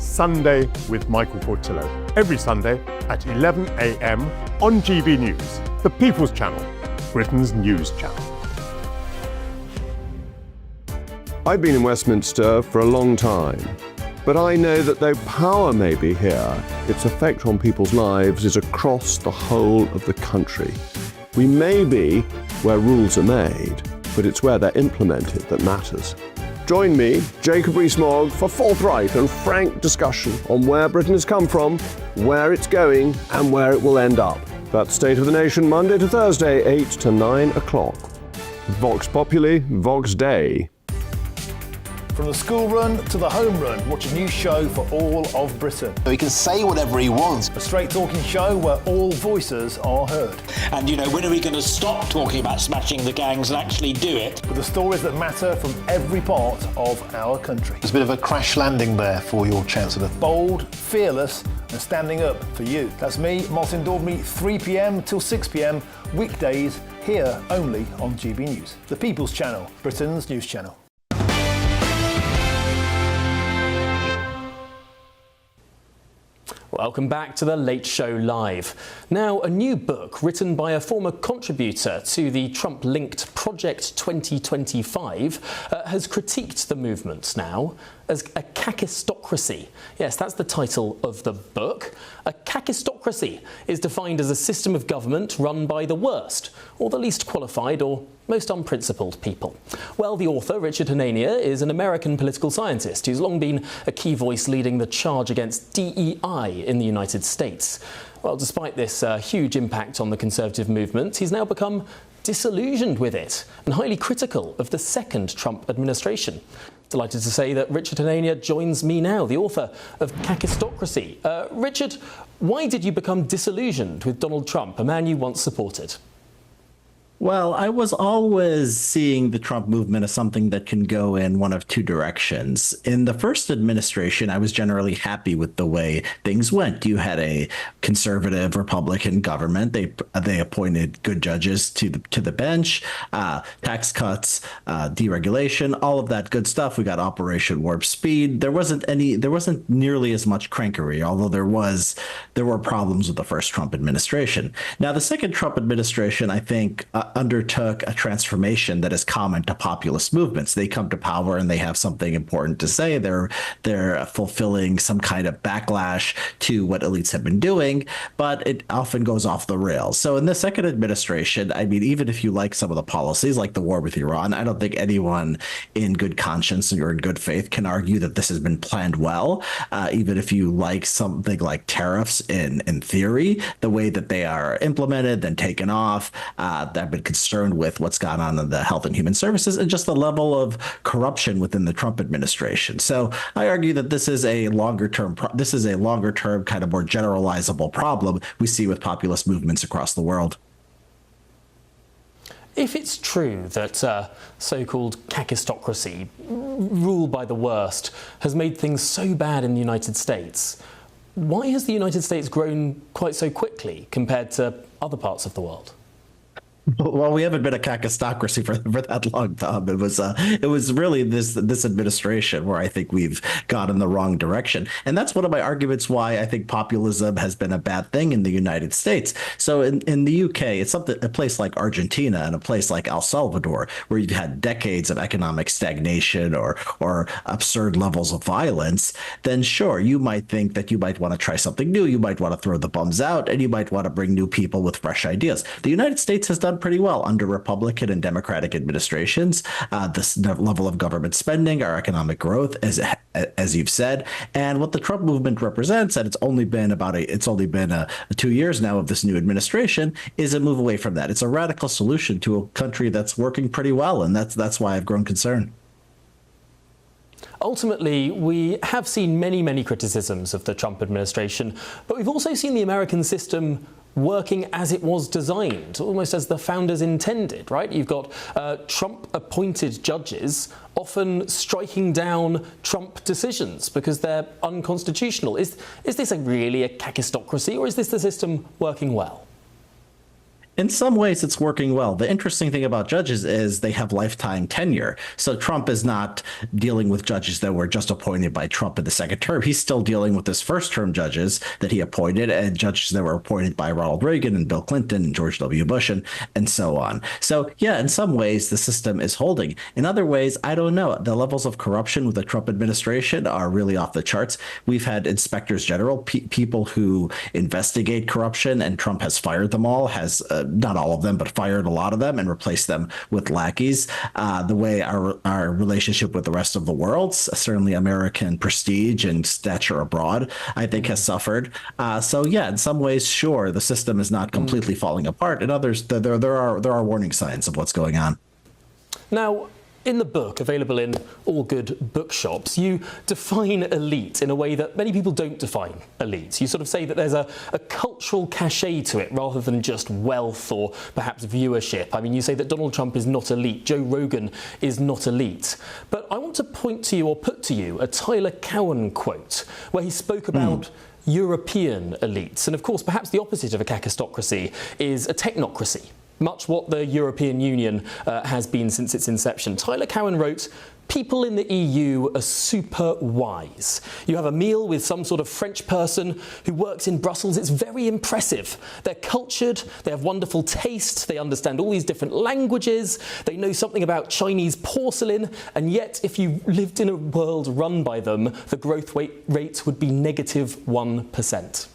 Sunday with Michael Portillo. Every Sunday at 11 a.m. on GB News, the People's Channel, Britain's news channel. I've been in Westminster for a long time, but I know that though power may be here, its effect on people's lives is across the whole of the country. We may be where rules are made, but it's where they're implemented that matters. Join me, Jacob Rees-Mogg, for forthright and frank discussion on where Britain has come from, where it's going, and where it will end up. That's State of the Nation, Monday to Thursday, 8 to 9 o'clock. Vox Populi, Vox Dei. From the school run to the home run, watch a new show for all of Britain. He can say whatever he wants. A straight talking show where all voices are heard. And, when are we going to stop talking about smashing the gangs and actually do it? With the stories that matter from every part of our country. There's a bit of a crash landing there for your Chancellor. Bold, fearless and standing up for you. That's me, Martin Daubney, 3 p.m. till 6 p.m, weekdays, here only on GB News. The People's Channel, Britain's news channel. Welcome back to The Late Show Live. Now, a new book written by a former contributor to the Trump-linked Project 2025 has critiqued the movement now as a kakistocracy. Yes, that's the title of the book. A kakistocracy is defined as a system of government run by the worst, or the least qualified, or most unprincipled people. Well, the author, Richard Hanania, is an American political scientist who's long been a key voice leading the charge against DEI in the United States. Well, despite this huge impact on the Conservative movement, he's now become disillusioned with it and highly critical of the second Trump administration. Delighted to say that Richard Hanania joins me now, the author of Kakistocracy. Richard, why did you become disillusioned with Donald Trump, a man you once supported? Well, I was always seeing the Trump movement as something that can go in one of two directions. In the first administration, I was generally happy with the way things went. You had a conservative Republican government. They appointed good judges to the bench, tax cuts, deregulation, all of that good stuff. We got Operation Warp Speed. There wasn't nearly as much crankery, although there were problems with the first Trump administration. Now, the second Trump administration, I think, undertook a transformation that is common to populist movements. They come to power and they have something important to say. They're fulfilling some kind of backlash to what elites have been doing, but it often goes off the rails. So in the second administration, I mean, even if you like some of the policies, like the war with Iran, I don't think anyone in good conscience or in good faith can argue that this has been planned well. Even if you like something like tariffs in theory, the way that they are implemented, then taken off, I've been concerned with what's gone on in the Health and Human Services and just the level of corruption within the Trump administration. So I argue that this is a longer term kind of more generalizable problem we see with populist movements across the world. If it's true that so-called kakistocracy, rule by the worst, has made things so bad in the United States, why has the United States grown quite so quickly compared to other parts of the world? Well, we haven't been a kakistocracy for that long, Tom. It was really this administration where I think we've gone in the wrong direction, and that's one of my arguments why I think populism has been a bad thing in the United States. So in the UK, it's a place like Argentina and a place like El Salvador where you've had decades of economic stagnation or absurd levels of violence. Then sure, you might think that you might want to try something new. You might want to throw the bums out, and you might want to bring new people with fresh ideas. The United States has done pretty well under Republican and Democratic administrations. This level of government spending, our economic growth, as you've said, and what the Trump movement represents, and it's only been 2 years now of this new administration, is a move away from that. It's a radical solution to a country that's working pretty well, and that's why I've grown concerned. Ultimately, we have seen many criticisms of the Trump administration, but we've also seen the American system working as it was designed, almost as the founders intended, right? You've got Trump-appointed judges often striking down Trump decisions because they're unconstitutional. Is this really a kakistocracy, or is this the system working well? In some ways, it's working well. The interesting thing about judges is they have lifetime tenure. So Trump is not dealing with judges that were just appointed by Trump in the second term. He's still dealing with his first-term judges that he appointed and judges that were appointed by Ronald Reagan and Bill Clinton and George W. Bush and so on. So yeah, in some ways, the system is holding. In other ways, I don't know. The levels of corruption with the Trump administration are really off the charts. We've had inspectors general, people who investigate corruption, and Trump has fired them all, not all of them, but fired a lot of them and replaced them with lackeys. The way our relationship with the rest of the world, certainly American prestige and stature abroad, I think has suffered. So yeah, in some ways, sure, the system is not completely falling apart. In others, there are warning signs of what's going on. Now, in the book, available in all good bookshops, you define elite in a way that many people don't define elite. You sort of say that there's a cultural cachet to it rather than just wealth or perhaps viewership. I mean, you say that Donald Trump is not elite, Joe Rogan is not elite. But I want to put to you a Tyler Cowen quote where he spoke about European elites. And of course, perhaps the opposite of a kakistocracy is a technocracy. Much what the European Union has been since its inception. Tyler Cowen wrote, "People in the EU are super wise. You have a meal with some sort of French person who works in Brussels. It's very impressive. They're cultured, they have wonderful taste, they understand all these different languages, they know something about Chinese porcelain, and yet if you lived in a world run by them, the growth rate would be -1%.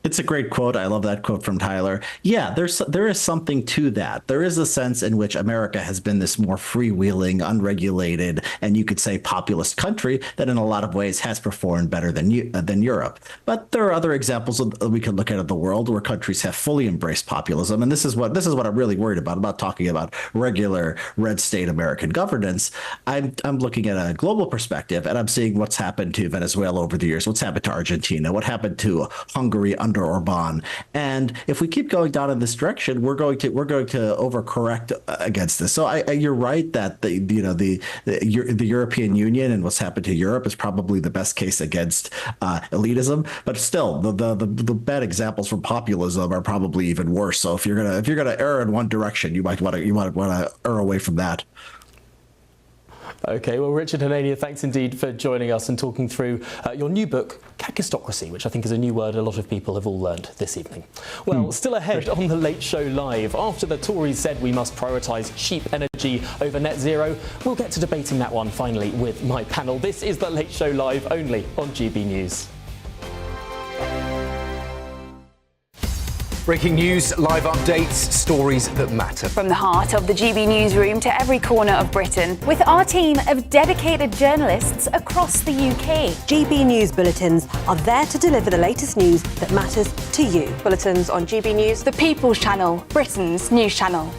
It's a great quote. I love that quote from Tyler. Yeah, there is something to that. There is a sense in which America has been this more freewheeling, unregulated, and you could say populist country that in a lot of ways has performed better than Europe. But there are other examples we could look at in the world where countries have fully embraced populism, and this is what I'm really worried about. I'm not talking about regular red state American governance. I'm looking at a global perspective, and I'm seeing what's happened to Venezuela over the years, what's happened to Argentina, what happened to Hungary under Orban, and if we keep going down in this direction, we're going to overcorrect against this. So you're right that the European Union and what's happened to Europe is probably the best case against elitism, but still the bad examples from populism are probably even worse. So if you're gonna err in one direction, you might want to err away from that. OK, well, Richard Hanania, thanks indeed for joining us and talking through your new book, Kakistocracy, which I think is a new word a lot of people have all learned this evening. Well, still ahead on The Late Show Live, after the Tories said we must prioritise cheap energy over net zero, we'll get to debating that one finally with my panel. This is The Late Show Live, only on GB News. Breaking news, live updates, stories that matter. From the heart of the GB newsroom to every corner of Britain, with our team of dedicated journalists across the UK. GB News bulletins are there to deliver the latest news that matters to you. Bulletins on GB News, the People's Channel, Britain's news channel.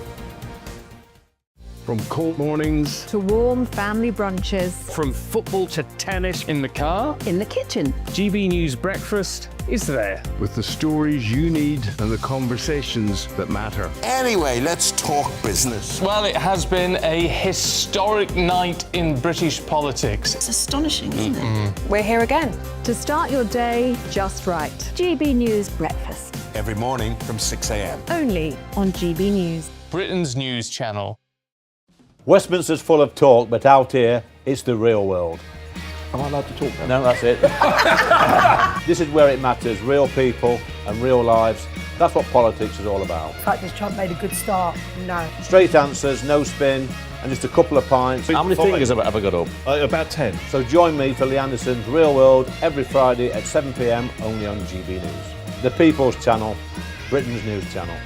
From cold mornings to warm family brunches. From football to tennis in the car. In the kitchen. GB News Breakfast is there. With the stories you need and the conversations that matter. Anyway, let's talk business. Well, it has been a historic night in British politics. It's astonishing, isn't it? We're here again. To start your day just right. GB News Breakfast. every morning from 6 a.m. Only on GB News. Britain's news channel. Westminster's full of talk, but out here, it's the real world. Am I allowed to talk now? No, that's it. This is where it matters, real people and real lives. That's what politics is all about. The fact that Trump made a good start, no. Straight answers, no spin, and just a couple of pints. How many fingers have I got up? About 10. So join me for Lee Anderson's Real World every Friday at 7 p.m. only on GB News. The People's Channel, Britain's news channel.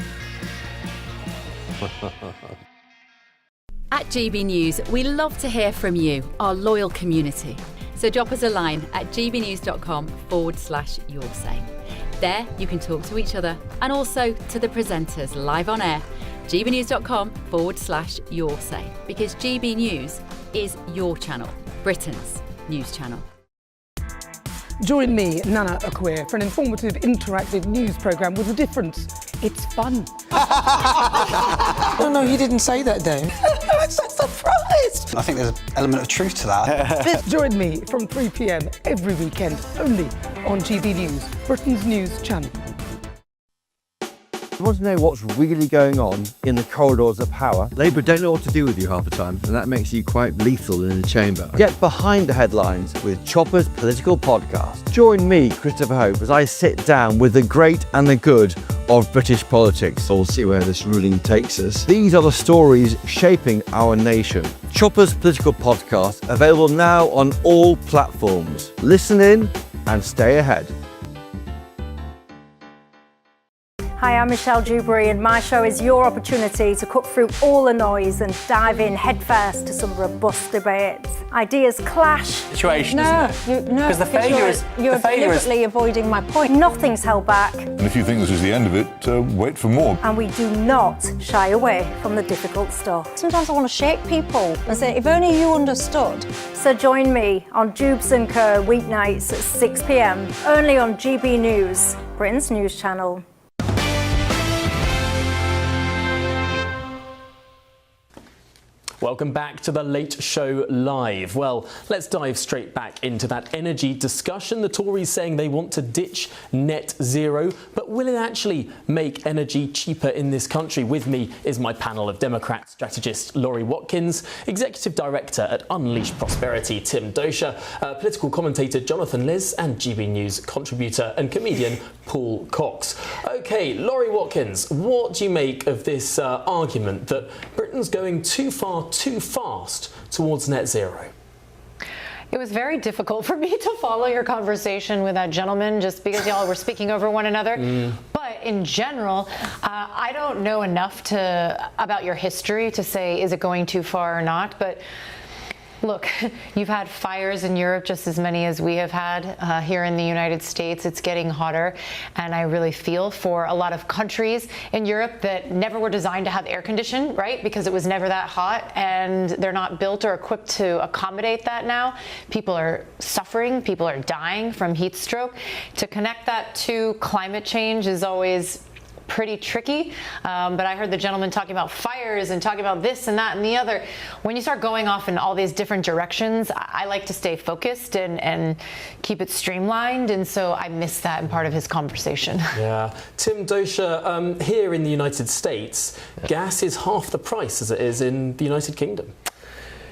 At GB News, we love to hear from you, our loyal community. So drop us a line at gbnews.com/yoursay. There you can talk to each other and also to the presenters live on air. gbnews.com/yoursay, because GB News is your channel, Britain's news channel. Join me, Nana Akwe, for an informative, interactive news programme with a difference. It's fun. No, you didn't say that, Dave. I'm so surprised. I think there's an element of truth to that. Join me from 3 p.m. every weekend, only on GB News, Britain's news channel. You want to know what's really going on in the corridors of power? Labour don't know what to do with you half the time, and that makes you quite lethal in the chamber. Get behind the headlines with Chopper's Political Podcast. Join me, Christopher Hope, as I sit down with the great and the good of British politics. We'll see where this ruling takes us. These are the stories shaping our nation. Chopper's Political Podcast, available now on all platforms. Listen in and stay ahead. Hi, I'm Michelle Dewberry, and my show is your opportunity to cut through all the noise and dive in headfirst to some robust debates. Ideas clash. Situation, No, because the failure is you're deliberately avoiding my point. Nothing's held back. And if you think this is the end of it, wait for more. And we do not shy away from the difficult stuff. Sometimes I want to shake people and say, if only you understood. So join me on Dubes & Co. weeknights at 6 p.m. only on GB News, Britain's news channel. Welcome back to the Late Show Live. Well, let's dive straight back into that energy discussion. The Tories saying they want to ditch net zero, but will it actually make energy cheaper in this country? With me is my panel of Democrat strategist Laurie Watkins, Executive Director at Unleash Prosperity Tim Dosha, political commentator Jonathan Liz, and GB News contributor and comedian Paul Cox. OK, Laurie Watkins, what do you make of this argument that Britain's going too far too fast towards net zero? It was very difficult for me to follow your conversation with that gentleman just because y'all were speaking over one another. But in general, I don't know enough about your history to say, is it going too far or not? But look, you've had fires in Europe just as many as we have had here in the United States. It's getting hotter, and I really feel for a lot of countries in Europe that never were designed to have air conditioning, right? Because it was never that hot, and they're not built or equipped to accommodate that now. People are suffering, people are dying from heat stroke. To connect that to climate change is always pretty tricky, but I heard the gentleman talking about fires and talking about this and that and the other. When you start going off in all these different directions, I like to stay focused and keep it streamlined, and so I missed that in part of his conversation. Yeah. Tim Dosha, here in the United States, gas is half the price as it is in the United Kingdom.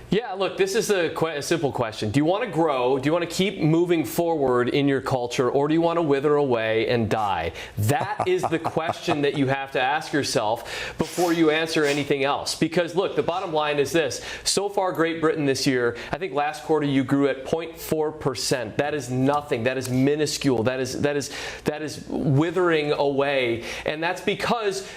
Yeah, look, this is a simple question. Do you want to grow? Do you want to keep moving forward in your culture, or do you want to wither away and die? That is the question that you have to ask yourself before you answer anything else. Because look, the bottom line is this. So far, Great Britain this year, I think last quarter you grew at 0.4%. That is nothing. That is minuscule. That is withering away. And that's because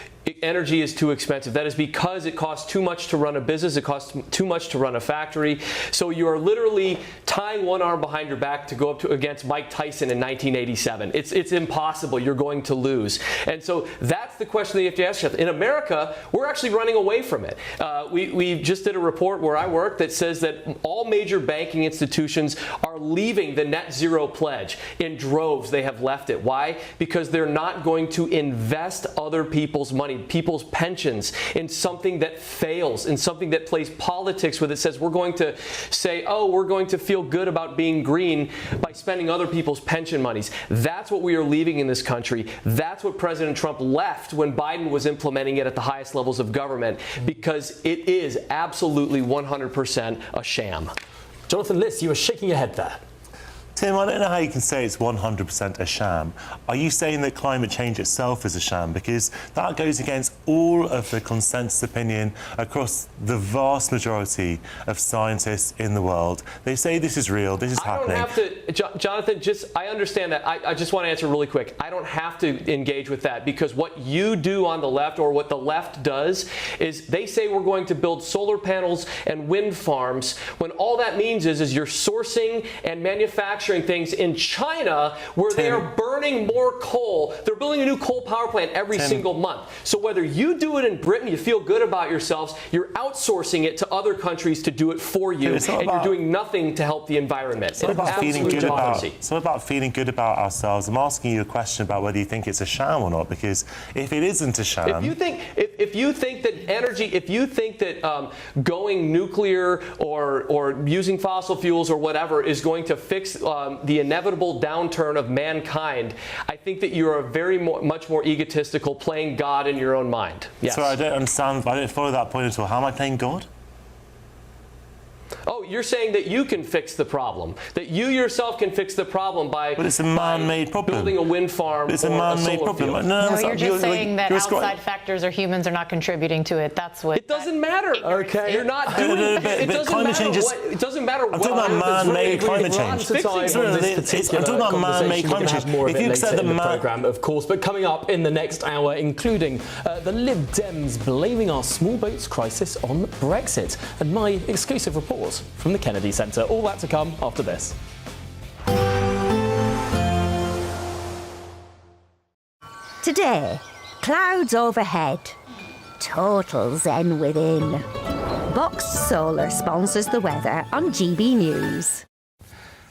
energy is too expensive. That is because it costs too much to run a business. It costs too much to run a factory. So you are literally tying one arm behind your back to go up against Mike Tyson in 1987. It's impossible. You're going to lose. And so that's the question that you have to ask yourself. In America, we're actually running away from it. We just did a report where I work that says that all major banking institutions are are leaving the net zero pledge in droves. They have left it. Why? Because they're not going to invest other people's money, people's pensions, in something that fails, in something that plays politics with it, says we're going to say, oh, we're going to feel good about being green by spending other people's pension monies. That's what we are leaving in this country. That's what President Trump left when Biden was implementing it at the highest levels of government, because it is absolutely 100% a sham. Jonathan Liss, you were shaking your head there. Tim, I don't know how you can say it's 100% a sham. Are you saying that climate change itself is a sham? Because that goes against all of the consensus opinion across the vast majority of scientists in the world. They say this is real, this is happening. I don't have to, Jonathan, I understand that. I just want to answer really quick. I don't have to engage with that, because what you do on the left, or what the left does, is they say we're going to build solar panels and wind farms, when all that means is you're sourcing and manufacturing things in China, where they are burning more coal. They're building a new coal power plant every single month. So whether you do it in Britain, you feel good about yourselves, you're outsourcing it to other countries to do it for you, and you're doing nothing to help the environment. It's not about feeling good about ourselves. I'm asking you a question about whether you think it's a sham or not, because if it isn't a sham, if you think that energy, if you think that going nuclear or using fossil fuels or whatever is going to fix the inevitable downturn of mankind, I think that you are much more egotistical, playing God in your own mind. Yes. So I don't understand. I don't follow that point at all. How am I playing God? Oh, you're saying that you can fix the problem, that you yourself can fix the problem by, but it's a man-made problem. Building a wind farm. But it's a man-made problem. No, you're just saying that outside factors or humans are not contributing to it. That's what. It doesn't matter. Okay, you're not doing it. It doesn't matter what. I'm talking about man-made climate change. I'm talking about man-made climate change. If you accept the program, of course, but coming up in the next hour, including the Lib Dems blaming our small boats crisis on Brexit, and my exclusive report from the Kennedy Centre. All that to come after this. Today, clouds overhead, total zen within. Boxed Solar sponsors the weather on GB News.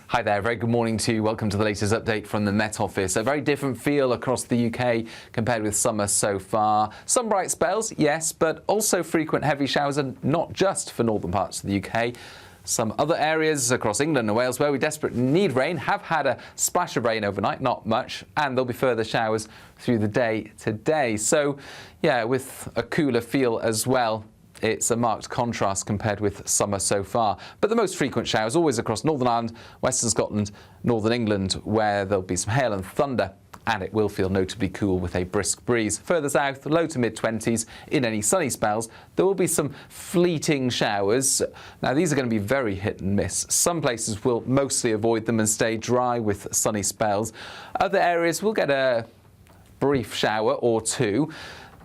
Hi there, very good morning to you. Welcome to the latest update from the Met Office. A very different feel across the UK compared with summer so far. Some bright spells, yes, but also frequent heavy showers, and not just for northern parts of the UK. Some other areas across England and Wales where we desperately need rain have had a splash of rain overnight, not much, and there'll be further showers through the day today. So, yeah, with a cooler feel as well. It's a marked contrast compared with summer so far. But the most frequent showers always across Northern Ireland, Western Scotland, Northern England, where there'll be some hail and thunder, and it will feel notably cool with a brisk breeze. Further south, low to mid-20s in any sunny spells. There will be some fleeting showers. Now, these are going to be very hit and miss. Some places will mostly avoid them and stay dry with sunny spells. Other areas will get a brief shower or two.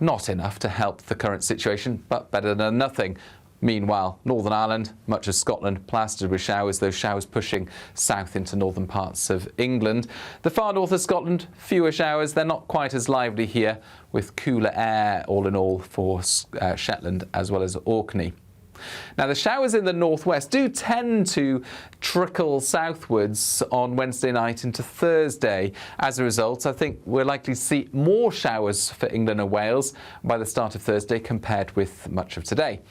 Not enough to help the current situation, but better than nothing. Meanwhile, Northern Ireland, much of Scotland, plastered with showers, those showers pushing south into northern parts of England. The far north of Scotland, fewer showers. They're not quite as lively here, with cooler air all in all for Shetland as well as Orkney. Now, the showers in the northwest do tend to trickle southwards on Wednesday night into Thursday. As a result, I think we're likely to see more showers for England and Wales by the start of Thursday compared with much of today.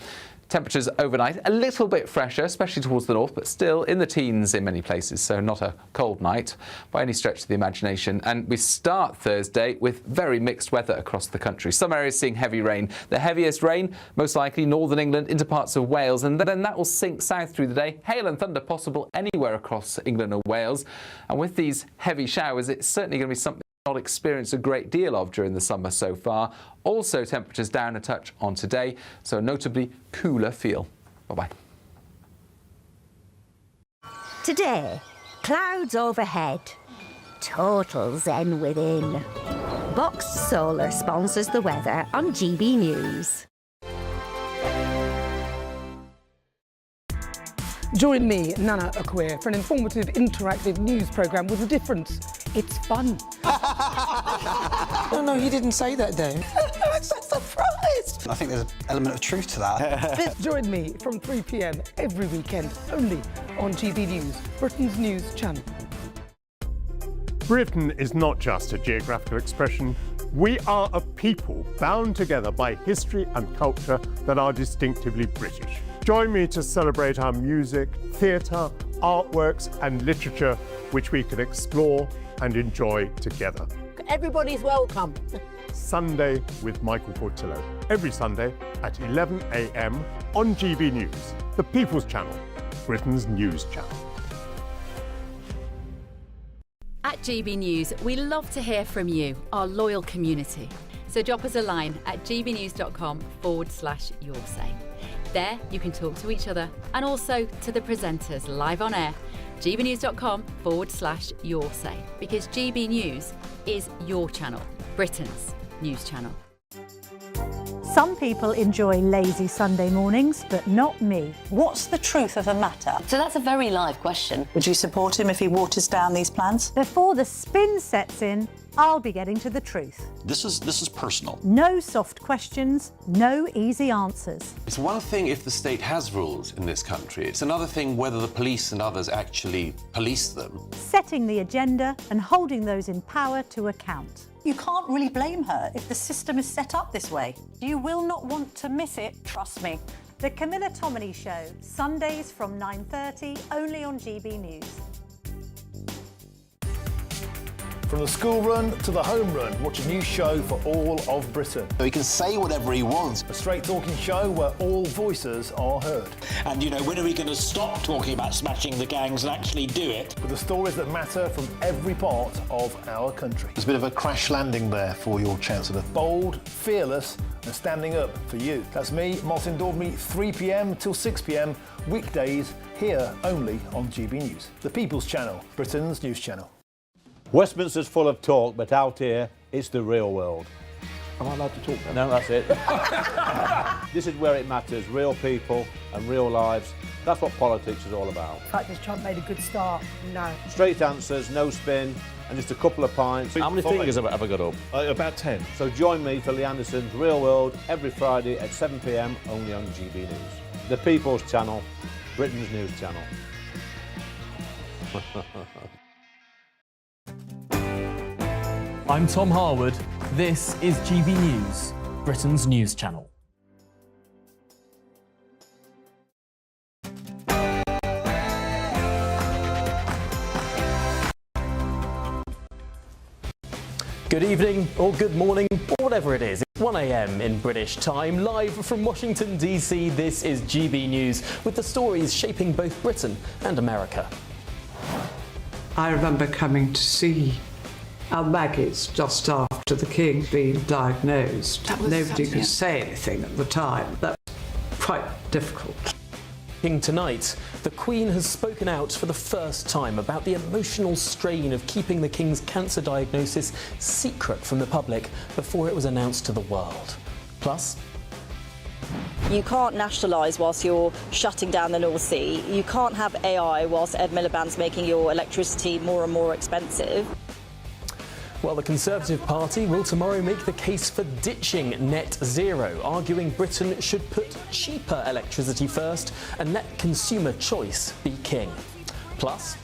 Temperatures overnight a little bit fresher, especially towards the north, but still in the teens in many places, so not a cold night by any stretch of the imagination. And we start Thursday with very mixed weather across the country. Some areas seeing heavy rain. The heaviest rain, most likely northern England into parts of Wales, and then that will sink south through the day. Hail and thunder possible anywhere across England and Wales. And with these heavy showers, it's certainly going to be something not experienced a great deal of during the summer so far. Also, temperatures down a touch on today, so a notably cooler feel. Bye-bye. Today, clouds overhead, total zen within. Boxed Solar sponsors the weather on GB News. Join me, Nana Akwe, for an informative, interactive news programme with a difference. It's fun. No, he didn't say that, Dave. I'm so surprised. I think there's an element of truth to that. Join me from 3 p.m. every weekend, only on GB News, Britain's news channel. Britain is not just a geographical expression. We are a people bound together by history and culture that are distinctively British. Join me to celebrate our music, theatre, artworks and literature, which we can explore and enjoy together. Everybody's welcome. Sunday with Michael Portillo, every Sunday at 11 a.m. on GB News, the People's Channel, Britain's news channel. At GB News, we love to hear from you, our loyal community. So drop us a line at gbnews.com/your say. There, you can talk to each other and also to the presenters live on air. gbnews.com/your say, because GB News is your channel, Britain's news channel. Some people enjoy lazy Sunday mornings, but not me. What's the truth of the matter? So that's a very live question. Would you support him if he waters down these plans? Before the spin sets in, I'll be getting to the truth. This is personal. No soft questions, no easy answers. It's one thing if the state has rules in this country. It's another thing whether the police and others actually police them. Setting the agenda and holding those in power to account. You can't really blame her if the system is set up this way. You will not want to miss it, trust me. The Camilla Tominey Show, Sundays from 9:30, only on GB News. From the school run to the home run, watch a new show for all of Britain. So he can say whatever he wants. A straight talking show where all voices are heard. And, you know, when are we going to stop talking about smashing the gangs and actually do it? With the stories that matter from every part of our country. There's a bit of a crash landing there for your Chancellor. Bold, fearless and standing up for you. That's me, Martin Daubney, 3 p.m. till 6 p.m, weekdays, here only on GB News. The People's Channel, Britain's news channel. Westminster's full of talk, but out here, it's the real world. Am I allowed to talk now? No, that's it. This is where it matters, real people and real lives. That's what politics is all about. The fact that Trump made a good start, no. Straight answers, no spin, and just a couple of pints. How many fingers have I got up? About 10. So join me for Lee Anderson's Real World every Friday at 7 p.m, only on GB News. The People's Channel, Britain's news channel. I'm Tom Harwood. This is GB News, Britain's news channel. Good evening or good morning, or whatever it is. It's 1 a.m. in British time. Live from Washington, D.C., this is GB News with the stories shaping both Britain and America. I remember coming to see our Maggie's just after the King being diagnosed. Nobody could say anything at the time. That was quite difficult. Tonight, the Queen has spoken out for the first time about the emotional strain of keeping the King's cancer diagnosis secret from the public before it was announced to the world. Plus, you can't nationalise whilst you're shutting down the North Sea. You can't have AI whilst Ed Miliband's making your electricity more and more expensive. well, the Conservative Party will tomorrow make the case for ditching net zero, arguing Britain should put cheaper electricity first and let consumer choice be king. Plus,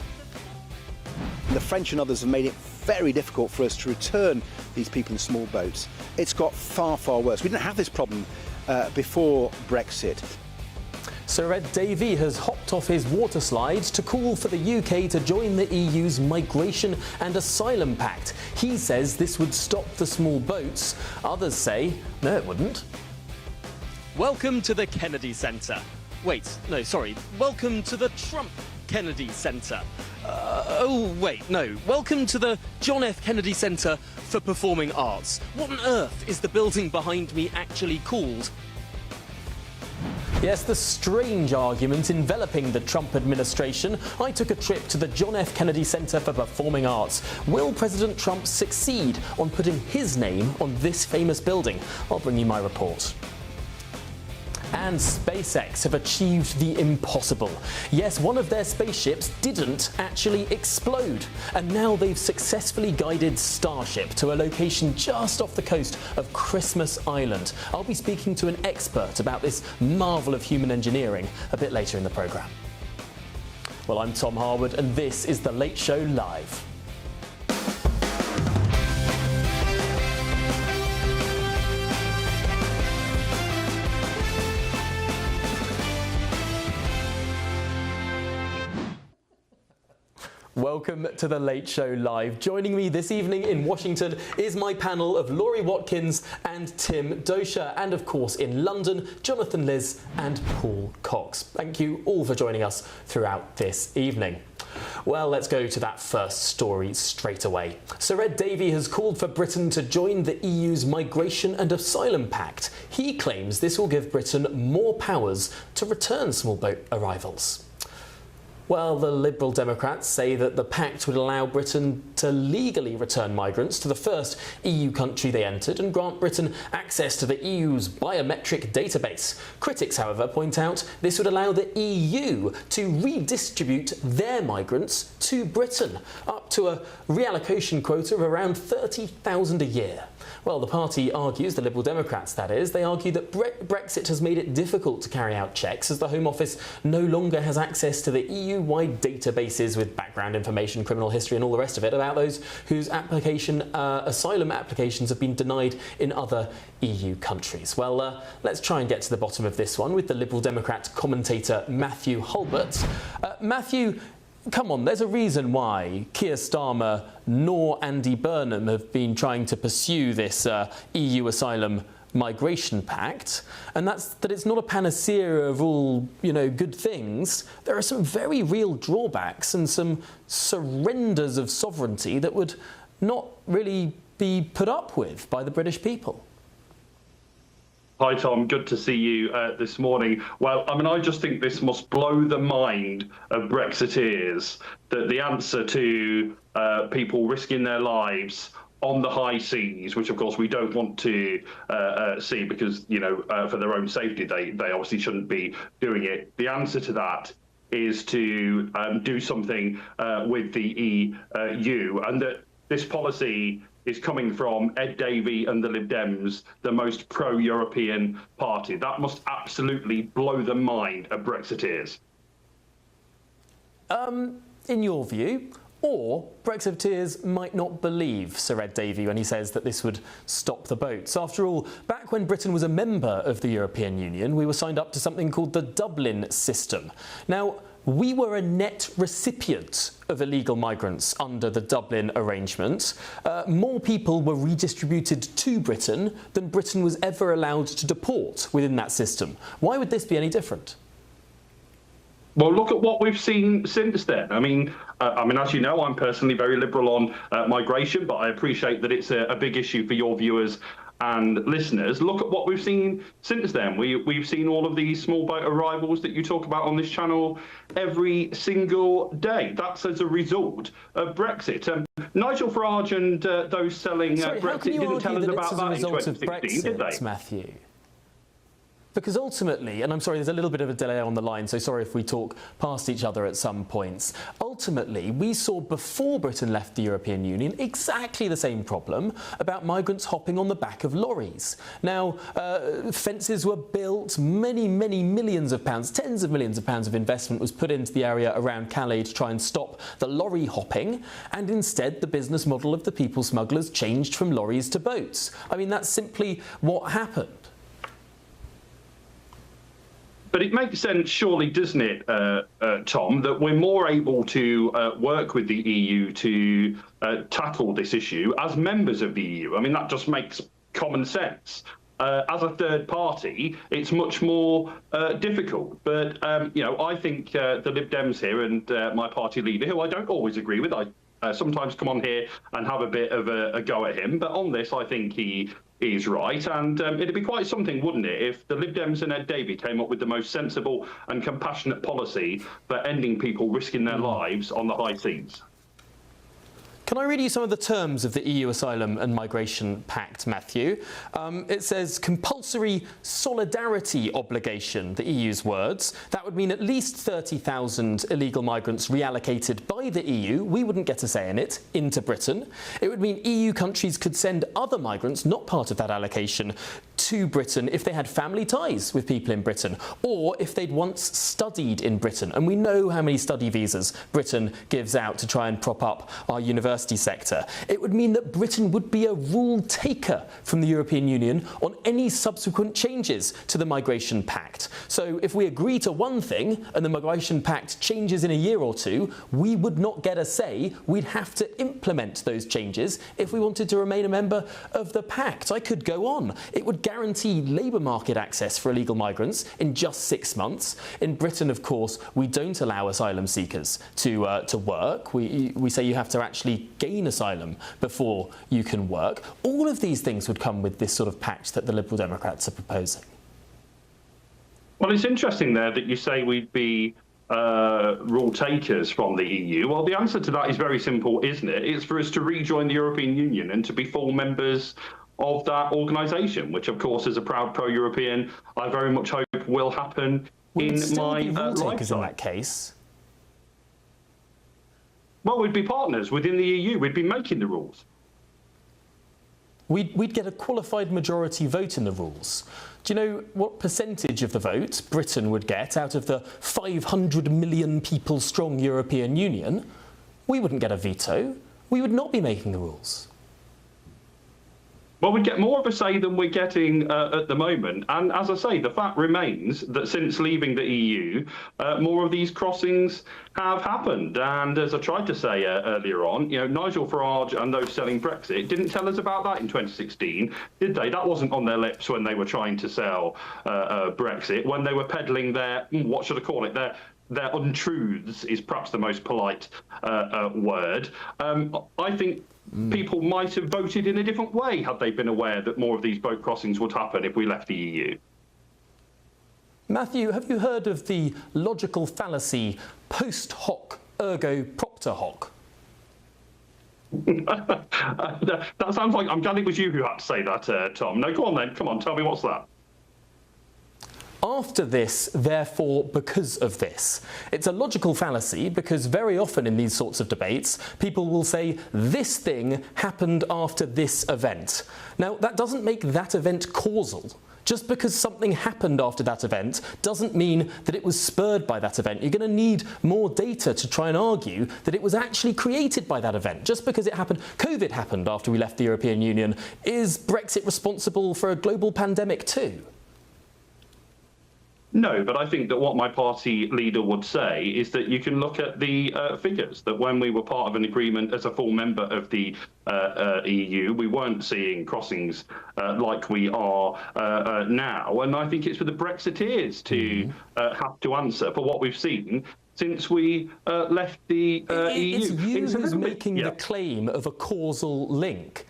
the French and others have made it very difficult for us to return these people in small boats. It's got far, far worse. We didn't have this problem before Brexit. Sir Ed Davey has hopped off his water slide to call for the UK to join the EU's Migration and Asylum Pact. He says this would stop the small boats. Others say, no, it wouldn't. Welcome to the Kennedy Centre. Wait, no, sorry. Welcome to the Trump Kennedy Centre. Welcome to the John F. Kennedy Centre for Performing Arts. What on earth is the building behind me actually called? Yes, the strange argument enveloping the Trump administration. I took a trip to the John F. Kennedy Center for Performing Arts. Will President Trump succeed on putting his name on this famous building? I'll bring you my report. and SpaceX have achieved the impossible. Yes, one of their spaceships didn't actually explode, and now they've successfully guided Starship to a location just off the coast of Christmas Island. I'll be speaking to an expert about this marvel of human engineering a bit later in the programme. Well, I'm Tom Harwood, and this is The Late Show Live. Welcome to The Late Show Live. Joining me this evening in Washington is my panel of Laurie Watkins and Tim Dosha, and of course in London, Jonathan Liz and Paul Cox. Thank you all for joining us throughout this evening. Well, let's go to that first story straight away. Sir Ed Davey has called for Britain to join the EU's Migration and Asylum Pact. He claims this will give Britain more powers to return small boat arrivals. Well, the Liberal Democrats say that the pact would allow Britain to legally return migrants to the first EU country they entered and grant Britain access to the EU's biometric database. Critics, however, point out this would allow the EU to redistribute their migrants to Britain, up to a reallocation quota of around 30,000 a year. Well, the party argues, the Liberal Democrats that is, they argue that Brexit has made it difficult to carry out checks as the Home Office no longer has access to the EU-wide databases with background information, criminal history and all the rest of it about those whose asylum applications have been denied in other EU countries. Well, let's try and get to the bottom of this one with the Liberal Democrat commentator Matthew Hulbert. Matthew, come on, there's a reason why Keir Starmer nor Andy Burnham have been trying to pursue this EU asylum migration pact, and that's that it's not a panacea of all, good things. There are some very real drawbacks and some surrenders of sovereignty that would not really be put up with by the British people. Hi, Tom. Good to see you this morning. Well, I just think this must blow the mind of Brexiteers that the answer to people risking their lives on the high seas, which of course we don't want to see because, for their own safety, they obviously shouldn't be doing it. The answer to that is to do something with the EU, and that this policy is coming from Ed Davey and the Lib Dems, the most pro-European party. That must absolutely blow the mind of Brexiteers. In your view, or Brexiteers might not believe Sir Ed Davey when he says that this would stop the boats. After all, back when Britain was a member of the European Union, we were signed up to something called the Dublin system. Now, we were a net recipient of illegal migrants under the Dublin arrangement. More people were redistributed to Britain than Britain was ever allowed to deport within that system. Why would this be any different? Well, look at what we've seen since then. As you know, I'm personally very liberal on migration, but I appreciate that it's a big issue for your viewers and listeners. Look at what we've seen since then. We've seen all of these small boat arrivals that you talk about on this channel every single day. That's as a result of Brexit. Nigel Farage and those selling Brexit didn't tell us about that in 2016, did they? Matthew? Because ultimately, and I'm sorry, there's a little bit of a delay on the line, so sorry if we talk past each other at some points. Ultimately, we saw before Britain left the European Union exactly the same problem about migrants hopping on the back of lorries. Now, fences were built, many millions of pounds, tens of millions of pounds of investment was put into the area around Calais to try and stop the lorry hopping, and instead the business model of the people smugglers changed from lorries to boats. That's simply what happened. But it makes sense, surely, doesn't it, Tom, that we're more able to work with the EU to tackle this issue as members of the EU? That just makes common sense. As a third party, it's much more difficult. But, I think the Lib Dems here and my party leader, who I don't always agree with, I sometimes come on here and have a bit of a go at him. But on this, I think he is right, and it'd be quite something, wouldn't it, if the Lib Dems and Ed Davey came up with the most sensible and compassionate policy for ending people risking their lives on the high seas. Can I read you some of the terms of the EU Asylum and Migration Pact, Matthew? It says compulsory solidarity obligation, the EU's words. That would mean at least 30,000 illegal migrants reallocated by the EU, we wouldn't get a say in it, into Britain. It would mean EU countries could send other migrants, not part of that allocation, to Britain if they had family ties with people in Britain, or if they'd once studied in Britain. And we know how many study visas Britain gives out to try and prop up our university sector. It would mean that Britain would be a rule taker from the European Union on any subsequent changes to the Migration Pact. So if we agree to one thing and the Migration Pact changes in a year or two, we would not get a say. We'd have to implement those changes if we wanted to remain a member of the Pact. I could go on. It would guarantee labour market access for illegal migrants in just 6 months. In Britain, of course, we don't allow asylum seekers to work. We say you have to actually gain asylum before you can work. All of these things would come with this sort of pact that the Liberal Democrats are proposing. Well, it's interesting there that you say we'd be rule takers from the EU. Well, the answer to that is very simple, isn't it? It's for us to rejoin the European Union and to be full members of that organisation, which, of course, as a proud pro-European, I very much hope will happen in my lifetime. In that case. Well, we'd be partners within the EU. We'd be making the rules. We'd get a qualified majority vote in the rules. Do you know what percentage of the vote Britain would get out of the 500 million people strong European Union? We wouldn't get a veto. We would not be making the rules. Well, we'd get more of a say than we're getting at the moment. And as I say, the fact remains that since leaving the EU, more of these crossings have happened. And as I tried to say earlier on, Nigel Farage and those selling Brexit didn't tell us about that in 2016, did they? That wasn't on their lips when they were trying to sell Brexit, when they were peddling their, what should I call it, their untruths is perhaps the most polite word. I think people might have voted in a different way had they been aware that more of these boat crossings would happen if we left the EU. Matthew, have you heard of the logical fallacy post hoc ergo propter hoc? That sounds like, I'm glad it was you who had to say that, Tom. No, go on then. Come on, tell me what's that. After this, therefore, because of this. It's a logical fallacy because very often in these sorts of debates, people will say, this thing happened after this event. Now, that doesn't make that event causal. Just because something happened after that event doesn't mean that it was spurred by that event. You're going to need more data to try and argue that it was actually created by that event. Just because it happened, COVID happened after we left the European Union, is Brexit responsible for a global pandemic too? No, but I think that what my party leader would say is that you can look at the figures, that when we were part of an agreement as a full member of the EU, we weren't seeing crossings like we are now. And I think it's for the Brexiteers to have to answer for what we've seen since we left the EU. It's you who's making the claim of a causal link.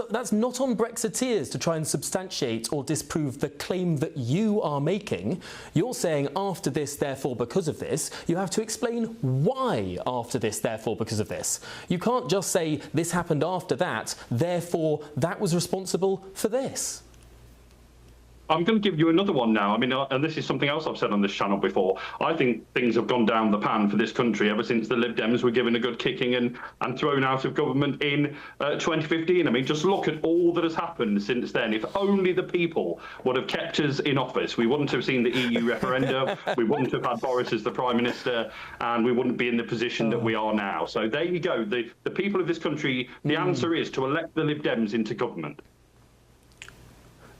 That's not on Brexiteers to try and substantiate or disprove the claim that you are making. You're saying after this, therefore because of this. You have to explain why after this, therefore because of this. You can't just say this happened after that, therefore that was responsible for this. I'm going to give you another one now. I mean, and this is something else I've said on this channel before. I think things have gone down the pan for this country ever since the Lib Dems were given a good kicking and thrown out of government in 2015. I mean, just look at all that has happened since then. If only the people would have kept us in office, we wouldn't have seen the EU referendum, we wouldn't have had Boris as the Prime Minister, and we wouldn't be in the position that we are now. So there you go. The people of this country, the answer is to elect the Lib Dems into government.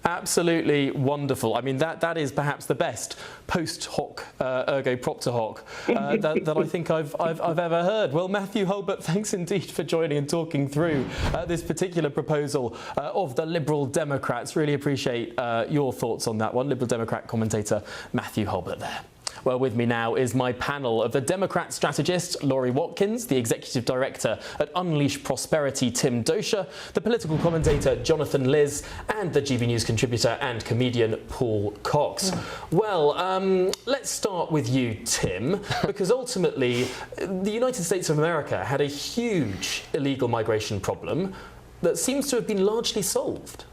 Absolutely wonderful. I mean, that is perhaps the best post hoc ergo propter hoc that I think I've ever heard. Well, Matthew Hulbert, thanks indeed for joining and talking through this particular proposal of the Liberal Democrats. Really appreciate your thoughts on that one. Liberal Democrat commentator Matthew Hulbert there. Well, with me now is my panel of the Democrat strategist, Laurie Watkins, the executive director at Unleash Prosperity, Tim Dosha, the political commentator, Jonathan Liz, and the GB News contributor and comedian, Paul Cox. Well, let's start with you, Tim, because ultimately the United States of America had a huge illegal migration problem that seems to have been largely solved.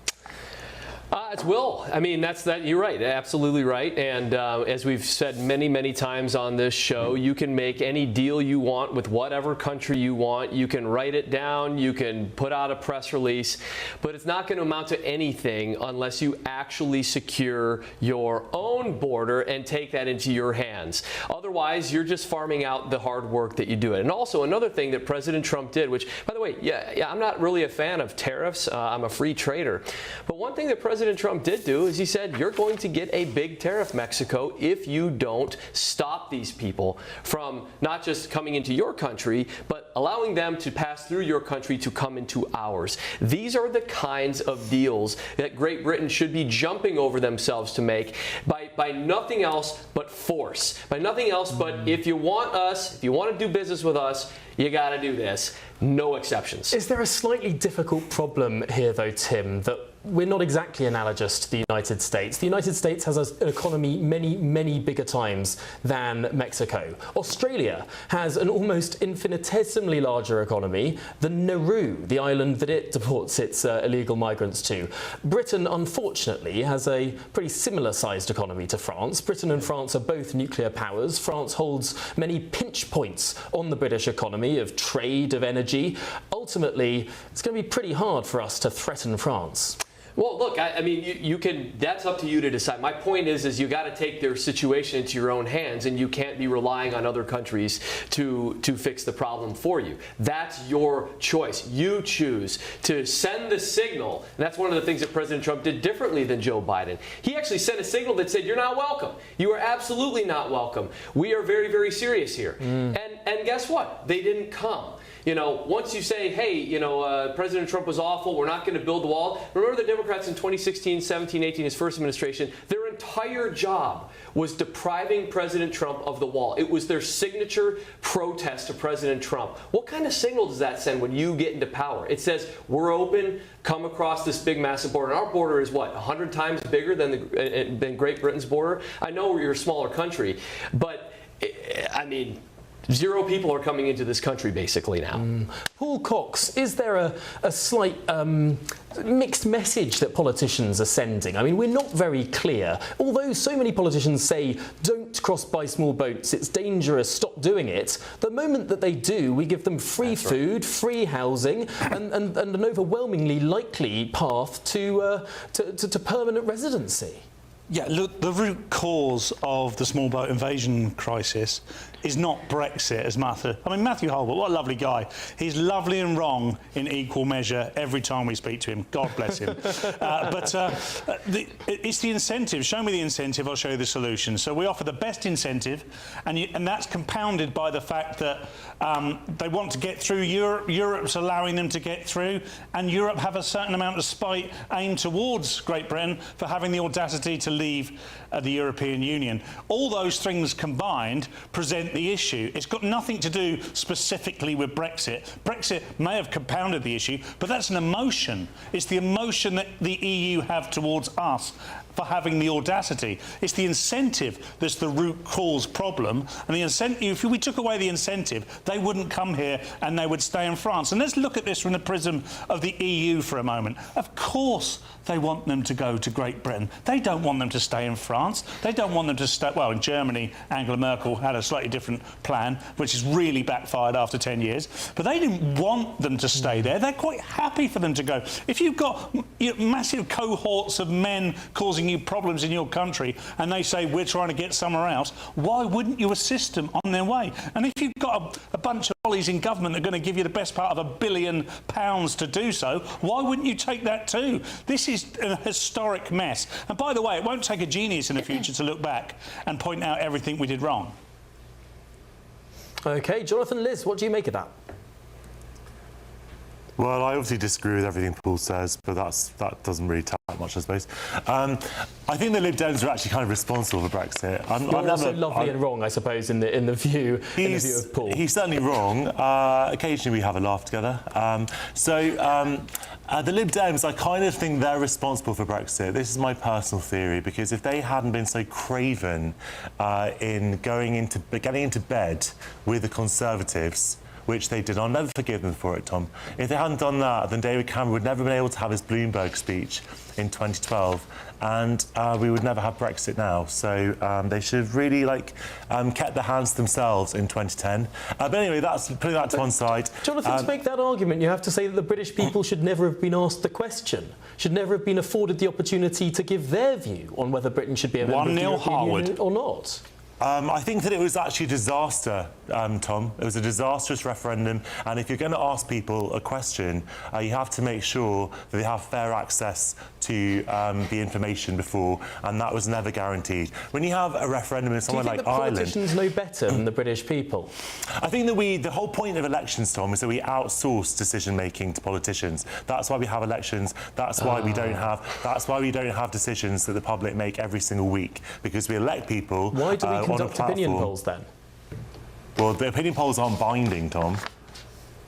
It's Will. I mean, you're right, absolutely right. And as we've said many, many times on this show, you can make any deal you want with whatever country you want. You can write it down, you can put out a press release, but it's not going to amount to anything unless you actually secure your own border and take that into your hands. Otherwise, you're just farming out the hard work that you do it. And also another thing that President Trump did, which, by the way, yeah, I'm not really a fan of tariffs. I'm a free trader. But one thing that President Trump did do is he said, you're going to get a big tariff, Mexico, if you don't stop these people from not just coming into your country, but allowing them to pass through your country to come into ours. These are the kinds of deals that Great Britain should be jumping over themselves to make by nothing else but force. By nothing else but if you want us, if you want to do business with us, you got to do this. No exceptions. Is there a slightly difficult problem here, though, Tim, that we're not exactly analogous to the United States? The United States has an economy many, many bigger times than Mexico. Australia has an almost infinitesimally larger economy than Nauru, the island that it deports its illegal migrants to. Britain, unfortunately, has a pretty similar-sized economy to France. Britain and France are both nuclear powers. France holds many pinch points on the British economy of trade, of energy. Ultimately, it's going to be pretty hard for us to threaten France. Well, look, I mean, you can, that's up to you to decide. My point is you got to take their situation into your own hands, and you can't be relying on other countries to fix the problem for you. That's your choice. You choose to send the signal. And that's one of the things that President Trump did differently than Joe Biden. He actually sent a signal that said, you're not welcome. You are absolutely not welcome. We are very, very serious here. And guess what? They didn't come. You know, once you say, hey, you know, President Trump was awful, we're not going to build the wall. Remember the Democrats in 2016, 17, 18, his first administration, their entire job was depriving President Trump of the wall. It was their signature protest to President Trump. What kind of signal does that send when you get into power? It says, we're open, come across this big, massive border. And our border is, what, 100 times bigger than Great Britain's border? I know we're a smaller country, but, I mean, 0 people are coming into this country basically now. Paul Cox, is there a slight mixed message that politicians are sending? I mean, we're not very clear. Although so many politicians say, don't cross by small boats, it's dangerous, stop doing it. The moment that they do, we give them free food, free housing, and an overwhelmingly likely path to permanent residency. Yeah, look, the root cause of the small boat invasion crisis is not Brexit as Matthew. I mean, Matthew Holbert, what a lovely guy. He's lovely and wrong in equal measure every time we speak to him. God bless him. It's the incentive. Show me the incentive, I'll show you the solution. So we offer the best incentive, and that's compounded by the fact that they want to get through Europe. Europe's allowing them to get through, and Europe have a certain amount of spite aimed towards Great Britain for having the audacity to leave the European Union. All those things combined present the issue. It's got nothing to do specifically with Brexit. Brexit may have compounded the issue, but that's an emotion. It's the emotion that the EU have towards us for having the audacity. It's the incentive that's the root cause problem, and the incentive, if we took away the incentive, they wouldn't come here and they would stay in France. And let's look at this from the prism of the EU for a moment. Of course they want them to go to Great Britain. They don't want them to stay in France. They don't want them to stay, well, in Germany, Angela Merkel had a slightly different plan, which has really backfired after 10 years. But they didn't want them to stay there. They're quite happy for them to go. If you've got massive cohorts of men causing you problems in your country and they say, we're trying to get somewhere else, why wouldn't you assist them on their way? And if you've got a bunch of ollies in government that are going to give you the best part of £1 billion to do so, why wouldn't you take that too? This is a historic mess. And by the way, it won't take a genius in the future to look back and point out everything we did wrong. OK, Jonathan, Liz, what do you make of that? Well, I obviously disagree with everything Paul says, but that doesn't really tell that much, I suppose. I think the Lib Dems are actually kind of responsible for Brexit. You're also lovely and wrong, I suppose, in the view of Paul. He's certainly wrong. Occasionally we have a laugh together. The Lib Dems, I kind of think they're responsible for Brexit. This is my personal theory, because if they hadn't been so craven in getting into bed with the Conservatives, which they did. I'll never forgive them for it, Tom. If they hadn't done that, then David Cameron would never have been able to have his Bloomberg speech in 2012, and we would never have Brexit now. So they should have really kept their hands to themselves in 2010. But anyway, putting that to one side. Jonathan, to make that argument, you have to say that the British people should never have been asked the question, should never have been afforded the opportunity to give their view on whether Britain should be a member of the European Union or not. I think that it was actually a disaster, Tom. It was a disastrous referendum, and if you're going to ask people a question, you have to make sure that they have fair access to the information before, and that was never guaranteed. When you have a referendum in somewhere like Ireland... Do you think that politicians know better than the British people? I think that the whole point of elections, Tom, is that we outsource decision-making to politicians. That's why we have elections. That's why we don't have decisions that the public make every single week, because we elect people. Why do we conduct opinion polls then? Well, the opinion polls aren't binding, Tom.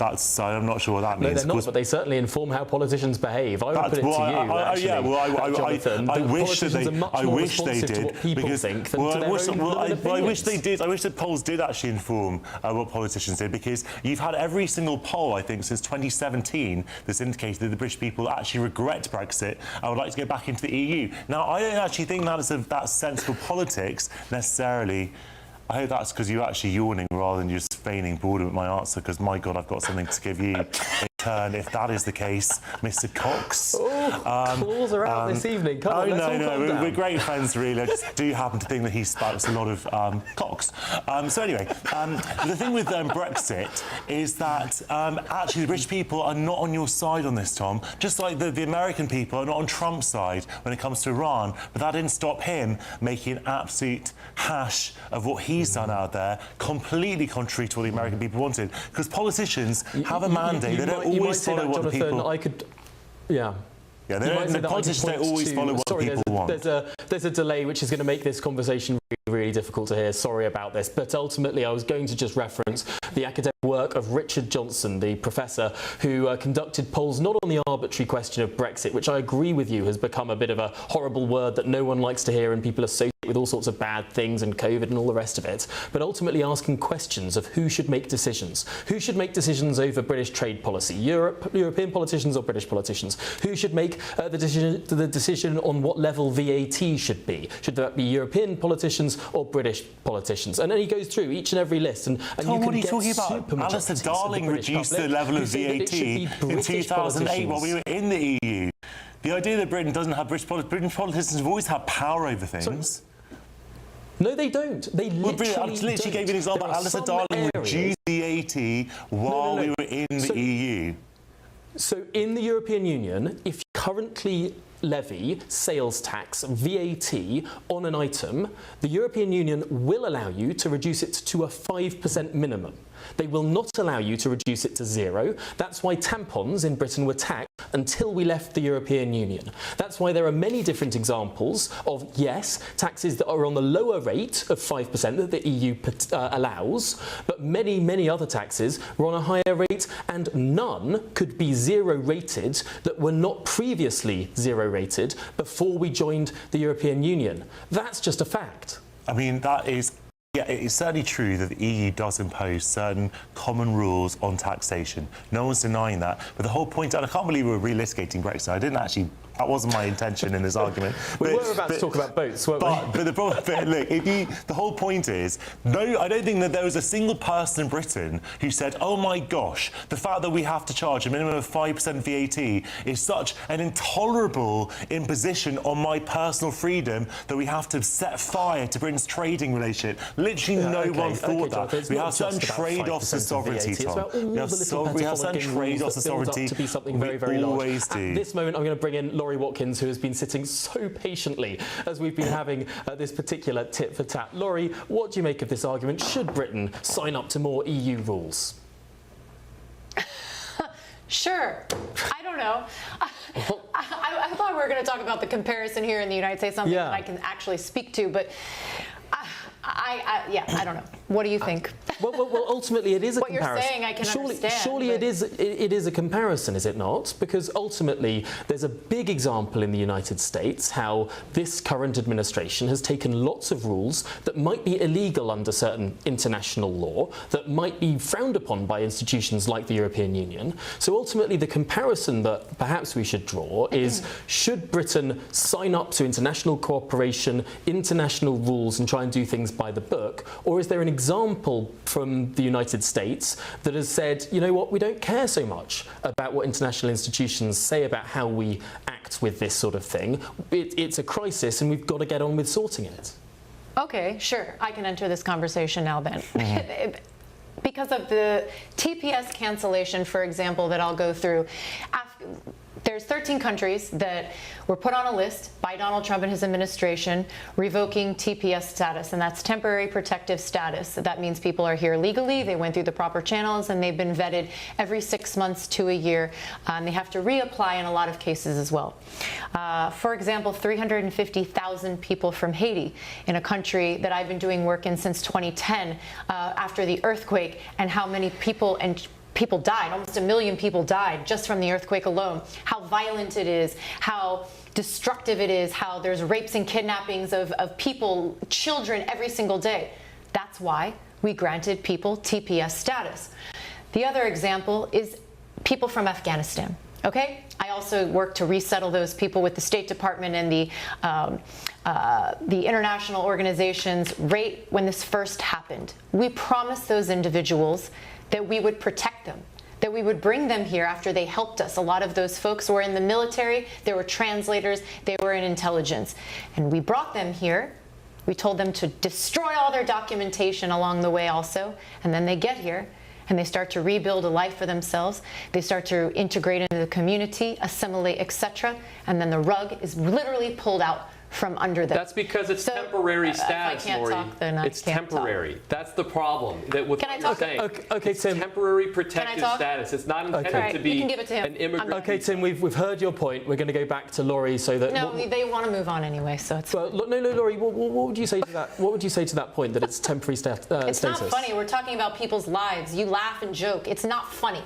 I'm not sure what that means. No, they're not, but they certainly inform how politicians behave. I would put it to you, Jonathan, I wish that they did. I wish they did. I wish that polls did actually inform what politicians did, because you've had every single poll, I think, since 2017 that's indicated that the British people actually regret Brexit and would like to go back into the EU. Now, I don't actually think that's sensible politics necessarily. I hope that's because you're actually yawning rather than just feigning boredom at my answer, because, my God, I've got something to give you in turn, if that is the case, Mr. Cox. Claws are out this evening. Come on, let's all calm down. We're great friends, really. I just do happen to think that he spouts a lot of cocks. So anyway, the thing with Brexit is that actually the British people are not on your side on this, Tom. Just like the American people are not on Trump's side when it comes to Iran. But that didn't stop him making an absolute hash of what he's done out there, completely contrary to what the American people wanted. Because politicians have a mandate. They don't always follow what the people... Yeah, the politicians don't always follow what people want. There's a delay which is going to make this conversation really difficult to hear. Sorry about this. But ultimately, I was going to just reference the academic work of Richard Johnson, the professor who conducted polls not on the arbitrary question of Brexit, which I agree with you has become a bit of a horrible word that no one likes to hear and people associate with all sorts of bad things and COVID and all the rest of it, but ultimately asking questions of who should make decisions. Who should make decisions over British trade policy? European politicians or British politicians? Who should make the decision on what level VAT should be? Should that be European politicians or British politicians? And then he goes through each and every list, and Tom, you can what are you talking about? Alistair Darling reduced the level of VAT in 2008 while we were in the EU. The idea that Britain doesn't have British politicians have always had power over things. No, they don't. They literally I literally gave you an example. Alistair Darling reduced VAT while we were in the EU. So in the European Union, if you currently levy sales tax, VAT, on an item, the European Union will allow you to reduce it to a 5% minimum. They will not allow you to reduce it to 0. That's why tampons in Britain were taxed until we left the European Union. That's why there are many different examples of, yes, taxes that are on the lower rate of 5% that the EU allows, but many, many other taxes were on a higher rate, and none could be 0 rated that were not previously 0 rated before we joined the European Union. That's just a fact. I mean, that is... Yeah, it's certainly true that the EU does impose certain common rules on taxation. No one's denying that. But the whole point, and I can't believe we're relitigating Brexit. I didn't actually... That wasn't my intention in this argument. We were about to talk about boats, weren't we? But the problem, look, the whole point is, no, I don't think that there was a single person in Britain who said, oh my gosh, the fact that we have to charge a minimum of 5% VAT is such an intolerable imposition on my personal freedom that we have to set fire to Britain's trading relationship. Literally no one thought that. We have certain trade-offs of sovereignty, Tom. We have certain trade-offs of sovereignty. To be something very, very large. Always do. At this moment, I'm going to bring in Laurie Watkins, who has been sitting so patiently as we've been having this particular tit for tat. Laurie, what do you make of this argument? Should Britain sign up to more EU rules? Sure. I don't know. I thought we were going to talk about the comparison here in the United States, something that I can actually speak to, but I don't know. What do you think? Well, ultimately it is a what comparison. What you're saying I can understand. Surely it is a comparison, is it not? Because ultimately there's a big example in the United States how this current administration has taken lots of rules that might be illegal under certain international law, that might be frowned upon by institutions like the European Union. So ultimately the comparison that perhaps we should draw is, should Britain sign up to international cooperation, international rules and try and do things by the book, or is there an example from the United States that has said, you know what, we don't care so much about what international institutions say about how we act with this sort of thing. It's a crisis and we've got to get on with sorting it. Okay, sure. I can enter this conversation now then. Because of the TPS cancellation, for example, that I'll go through, there's 13 countries that were put on a list by Donald Trump and his administration revoking TPS status, and that's temporary protective status. That means people are here legally, they went through the proper channels, and they've been vetted every 6 months to a year, and they have to reapply in a lot of cases as well. For example, 350,000 people from Haiti, in a country that I've been doing work in since 2010 after the earthquake, and how many people died, almost 1 million people died just from the earthquake alone, how violent it is, how destructive it is, how there's rapes and kidnappings of people, children every single day. That's why we granted people TPS status. The other example is people from Afghanistan. Okay? I also work to resettle those people with the State Department and the international organizations right when this first happened. We promised those individuals that we would protect them, that we would bring them here after they helped us. A lot of those folks were in the military, they were translators, they were in intelligence. And we brought them here. We told them to destroy all their documentation along the way also, and then they get here and they start to rebuild a life for themselves. They start to integrate into the community, assimilate, etc. And then the rug is literally pulled out from under them. That's because it's temporary status, Lori. It's temporary. That's the problem. That with what you're saying. Okay, Tim. Temporary protective status. It's not intended to be an immigrant. Okay, Tim, we've heard your point. We're going to go back to Lori so that. No, they want to move on anyway, so it's. Well, no, Lori. What would you say to that? What would you say to that point that it's temporary status? It's not funny. We're talking about people's lives. You laugh and joke. It's not funny.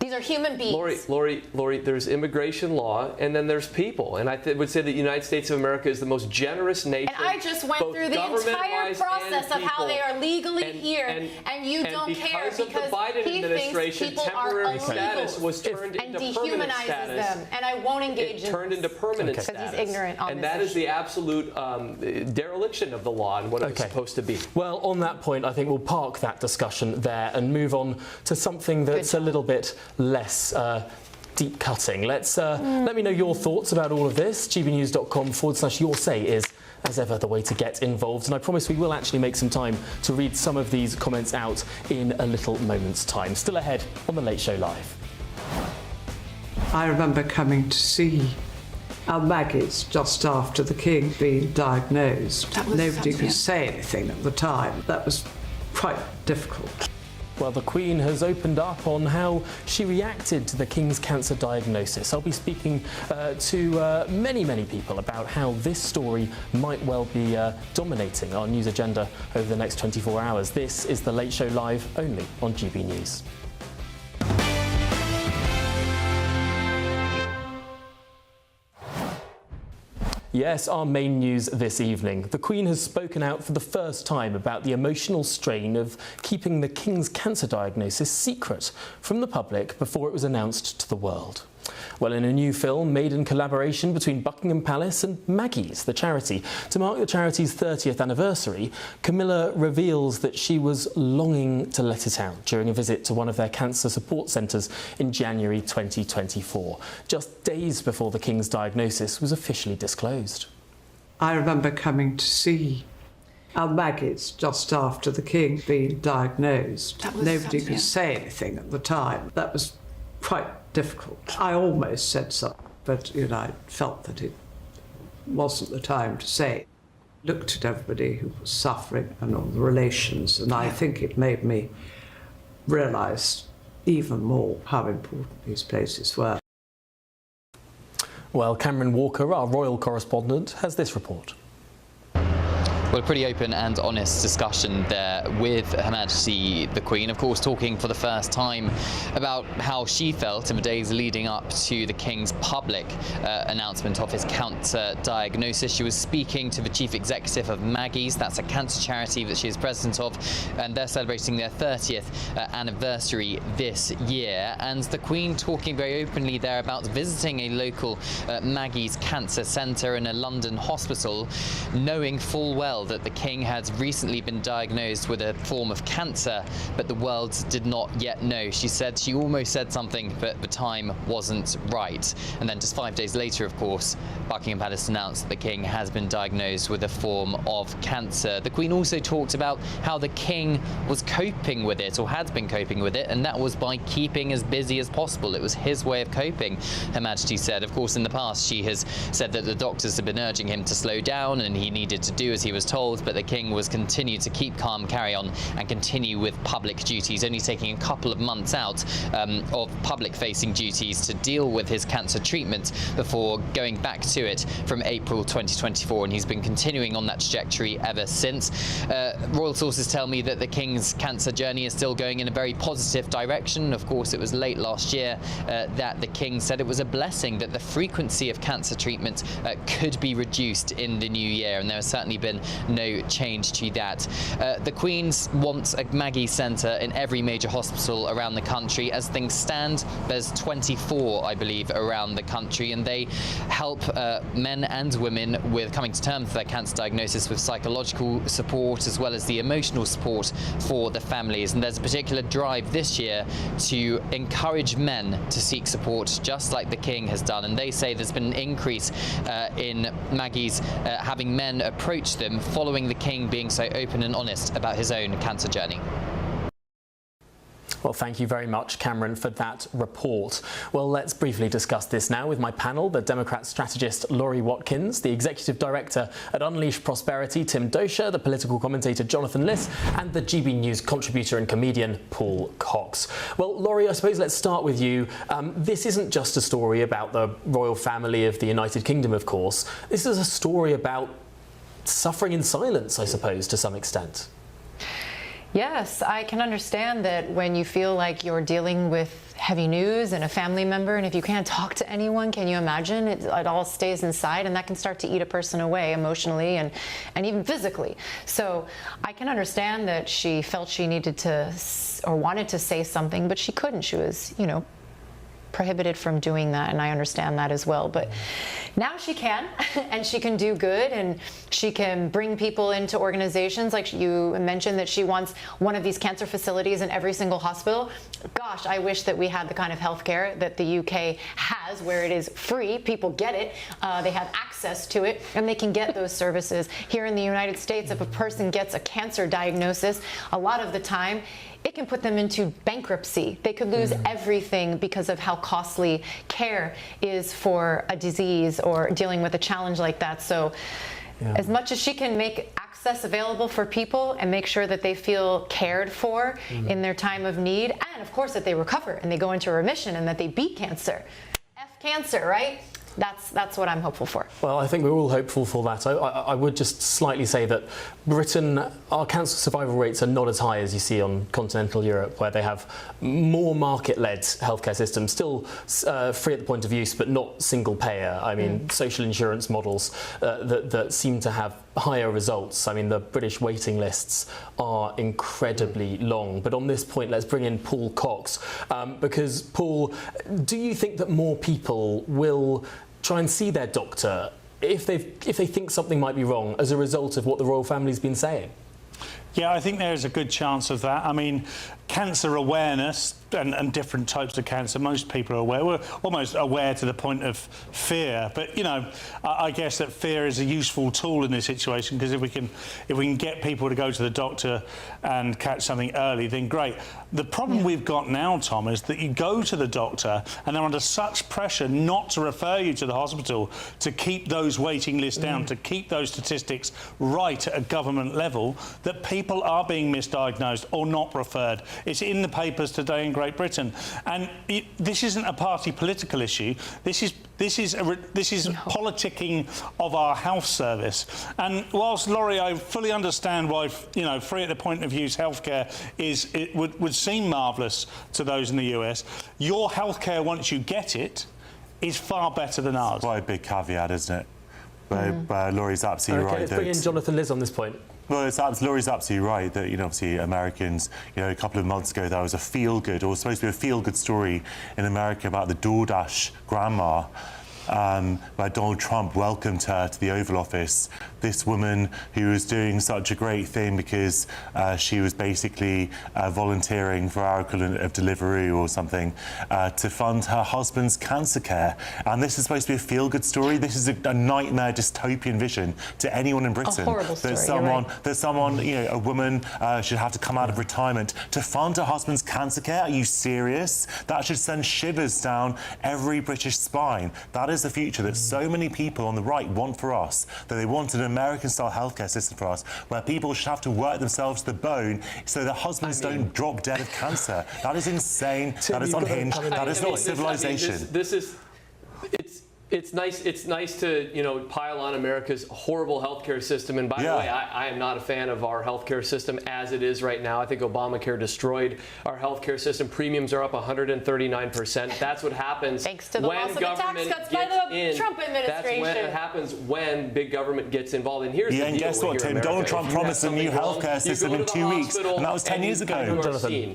These are human beings. Lori, there's immigration law, and then there's people. And I would say that the United States of America is the most generous nation. And I just went through the entire process of how they are legally here, and you don't care because of the Biden administration, temporary status was turned into permanent status. Them, and I won't engage in turned into permanent status. He's ignorant on and this that is the absolute dereliction of the law and what it was supposed to be. Well, on that point, I think we'll park that discussion there and move on to something that's a little bit less deep cutting. Let me know your thoughts about all of this. gbnews.com/your say is, as ever, the way to get involved. And I promise we will actually make some time to read some of these comments out in a little moment's time. Still ahead on The Late Show Live. I remember coming to see our Maggies just after the King being diagnosed. Nobody could say anything at the time. That was quite difficult. Well, the Queen has opened up on how she reacted to the King's cancer diagnosis. I'll be speaking to many people about how this story might well be dominating our news agenda over the next 24 hours. This is The Late Show Live, only on GB News. Yes, our main news this evening. The Queen has spoken out for the first time about the emotional strain of keeping the King's cancer diagnosis secret from the public before it was announced to the world. Well, in a new film made in collaboration between Buckingham Palace and Maggie's, the charity, to mark the charity's 30th anniversary, Camilla reveals that she was longing to let it out during a visit to one of their cancer support centres in January 2024, just days before the King's diagnosis was officially disclosed. I remember coming to see our Maggies just after the King being diagnosed. Nobody could say anything at the time. That was quite difficult. I almost said something, but I felt that it wasn't the time to say it. Looked at everybody who was suffering and all the relations, and I think it made me realise, even more how important these places were. Well, Cameron Walker, our royal correspondent, has this report. Well, a pretty open and honest discussion there with Her Majesty the Queen, of course, talking for the first time about how she felt in the days leading up to the King's public announcement of his cancer diagnosis. She was speaking to the Chief Executive of Maggie's, that's a cancer charity that she is president of, and they're celebrating their 30th anniversary this year. And the Queen talking very openly there about visiting a local Maggie's Cancer Centre in a London hospital, knowing full well that the King had recently been diagnosed with a form of cancer, but the world did not yet know. She said she almost said something, but the time wasn't right. And then just 5 days later, of course, Buckingham Palace announced that the King has been diagnosed with a form of cancer. The Queen also talked about how the King was coping with it, or had been coping with it, and that was by keeping as busy as possible. It was his way of coping, Her Majesty said. Of course, in the past, she has said that the doctors had been urging him to slow down and he needed to do as he was told, but the King was continued to keep calm, carry on, and continue with public duties, only taking a couple of months out of public-facing duties to deal with his cancer treatment before going back to it from April 2024, and he's been continuing on that trajectory ever since. Royal sources tell me that the King's cancer journey is still going in a very positive direction. Of course, it was late last year that the King said it was a blessing that the frequency of cancer treatment could be reduced in the new year, and there has certainly been no change to that. The Queen wants a Maggie's Centre in every major hospital around the country. As things stand, there's 24, I believe, around the country, and they help men and women with coming to terms with their cancer diagnosis with psychological support as well as the emotional support for the families. And there's a particular drive this year to encourage men to seek support, just like the King has done. And they say there's been an increase in Maggie's having men approach them following the King being so open and honest about his own cancer journey. Well, thank you very much, Cameron, for that report. Well, let's briefly discuss this now with my panel, the Democrat strategist Laurie Watkins, the Executive Director at Unleash Prosperity, Tim Dosher, the political commentator Jonathan Liss, and the GB News contributor and comedian Paul Cox. Well, Laurie, I suppose let's start with you. This isn't just a story about the royal family of the United Kingdom, of course. This is a story about suffering in silence, I suppose, to some extent. Yes, I can understand that when you feel like you're dealing with heavy news and a family member, and if you can't talk to anyone, can you imagine? It all stays inside, and that can start to eat a person away emotionally and even physically. So I can understand that she felt she needed to or wanted to say something, but she couldn't. She was, prohibited from doing that, and I understand that as well. But now she can, and she can do good, and she can bring people into organizations. Like you mentioned that she wants one of these cancer facilities in every single hospital. Gosh, I wish that we had the kind of healthcare that the UK has, where it is free. People get it, they have access to it, and they can get those services. Here in the United States, if a person gets a cancer diagnosis, a lot of the time it can put them into bankruptcy. They could lose everything because of how costly care is for a disease or dealing with a challenge like that. So as much as she can make access available for people and make sure that they feel cared for in their time of need, and of course that they recover and they go into remission and that they beat cancer. F cancer, right? That's what I'm hopeful for. Well, I think we're all hopeful for that. I would just slightly say that Britain, our cancer survival rates are not as high as you see on continental Europe, where they have more market-led healthcare systems, still free at the point of use, but not single payer. I mean, social insurance models that seem to have higher results. I mean, the British waiting lists are incredibly long. But on this point, let's bring in Paul Cox, because Paul, do you think that more people will try and see their doctor if they think something might be wrong as a result of what the royal family's been saying? Yeah, I think there's a good chance of that. I mean, cancer awareness and different types of cancer, most people are aware. We're almost aware to the point of fear. But, I guess that fear is a useful tool in this situation, because if we can get people to go to the doctor and catch something early, then great. The problem we've got now, Tom, is that you go to the doctor and they're under such pressure not to refer you to the hospital, to keep those waiting lists down, to keep those statistics right at a government level, that people are being misdiagnosed or not referred. It's in the papers today in Great Britain. And this isn't a party political issue. This is politicking of our health service. And whilst, Laurie, I fully understand why, you know, free at the point of use healthcare would seem marvellous to those in the US, your healthcare, once you get it, is far better than ours. Quite a big caveat, isn't it? But Laurie's absolutely right. Let's bring in Jonathan Liz on this point. Well, Laurie's absolutely right that, you know, obviously Americans, you know, a couple of months ago there was a feel-good, or supposed to be a feel-good story in America about the DoorDash grandma, where Donald Trump welcomed her to the Oval Office. This woman who was doing such a great thing because she was basically volunteering for our equivalent of Deliveroo or something to fund her husband's cancer care. And this is supposed to be a feel-good story. This is a nightmare dystopian vision to anyone in Britain. A horrible story, that someone, you know, a woman should have to come out of retirement to fund her husband's cancer care. Are you serious? That should send shivers down every British spine. That is the future that so many people on the right want for us, that they want an American-style healthcare system for us, where people should have to work themselves to the bone so their husbands don't drop dead of cancer. That is insane. That is unhinged. That is not civilization. It's nice to, you know, pile on America's horrible healthcare system. And by the way, I am not a fan of our healthcare system as it is right now. I think Obamacare destroyed our healthcare system. Premiums are up 139%. That's what happens thanks to the when loss of the government tax cuts by the Trump administration. That's what happens when big government gets involved. And here's the deal. And guess what, Tim? Donald Trump promised a new healthcare system in 2 weeks, and that was 10 years ago.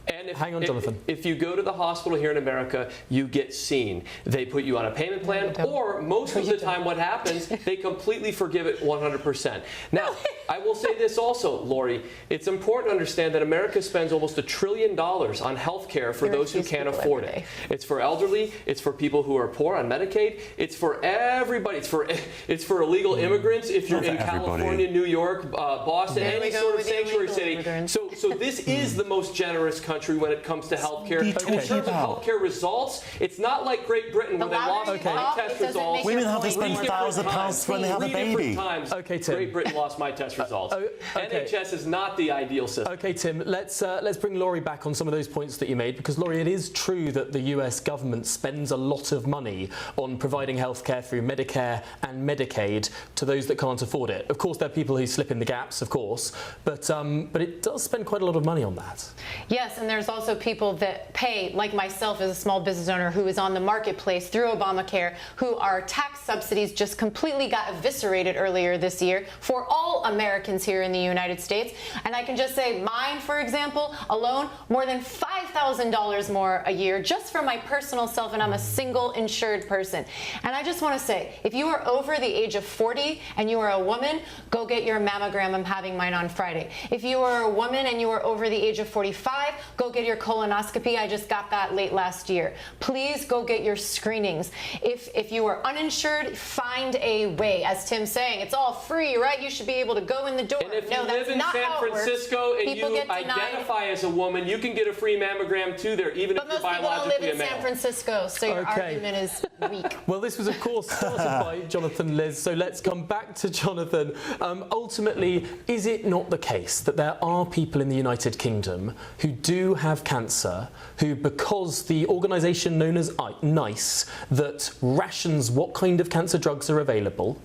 And Hang on, Jonathan. If you go to the hospital here in America, you get seen. They put you on a payment plan, or most of the time what happens, they completely forgive it 100%. Now, I will say this also, Laurie, it's important to understand that America spends almost $1 trillion on health care for those who can't afford it. It's for elderly, it's for people who are poor on Medicaid, it's for everybody, it's for illegal immigrants if you're in California, New York, Boston, any sort of sanctuary city. So this is the most generous country when it comes to healthcare. In terms of healthcare results, it's not like Great Britain where they lost my test results. Women have to spend £1,000 when they have a baby. Okay, Tim. Great Britain lost my test results. NHS is not the ideal system. Okay, Tim, let's bring Laurie back on some of those points that you made, because, Laurie, it is true that the US government spends a lot of money on providing healthcare through Medicare and Medicaid to those that can't afford it. Of course, there are people who slip in the gaps, of course, but it does spend quite a lot of money on that. Yes, and there's also people that pay, like myself as a small business owner who is on the marketplace through Obamacare, who our tax subsidies just completely got eviscerated earlier this year for all Americans here in the United States. And I can just say mine, for example, alone, more than $5,000 more a year just for my personal self, and I'm a single insured person. And I just want to say, if you are over the age of 40 and you are a woman, go get your mammogram. I'm having mine on Friday. If you are a woman and you are over the age of 45, go get your colonoscopy. I just got that late last year. Please go get your screenings. If you are uninsured, find a way. As Tim's saying, it's all free, right? You should be able to go in the door. And if you live in San Francisco and you identify as a woman, you can get a free mammogram too there, even if you're biologically a male. But most people don't live in San Francisco, so your argument is weak. Well, this was, of course, started by Jonathan Liz, so let's come back to Jonathan. Ultimately, is it not the case that there are people in the United Kingdom who do have cancer, who, because the organisation known as NICE, that rations what kind of cancer drugs are available,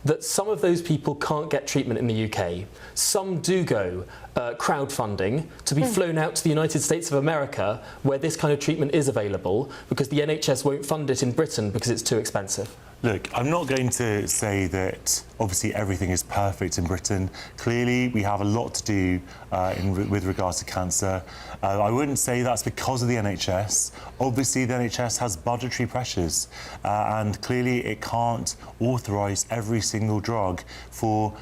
that some of those people can't get treatment in the UK. Some do go crowdfunding to be flown out to the United States of America, where this kind of treatment is available, because the NHS won't fund it in Britain because it's too expensive. Look, I'm not going to say that obviously everything is perfect in Britain. Clearly, we have a lot to do with regards to cancer. I wouldn't say that's because of the NHS. Obviously, the NHS has budgetary pressures, and clearly it can't authorise every single drug for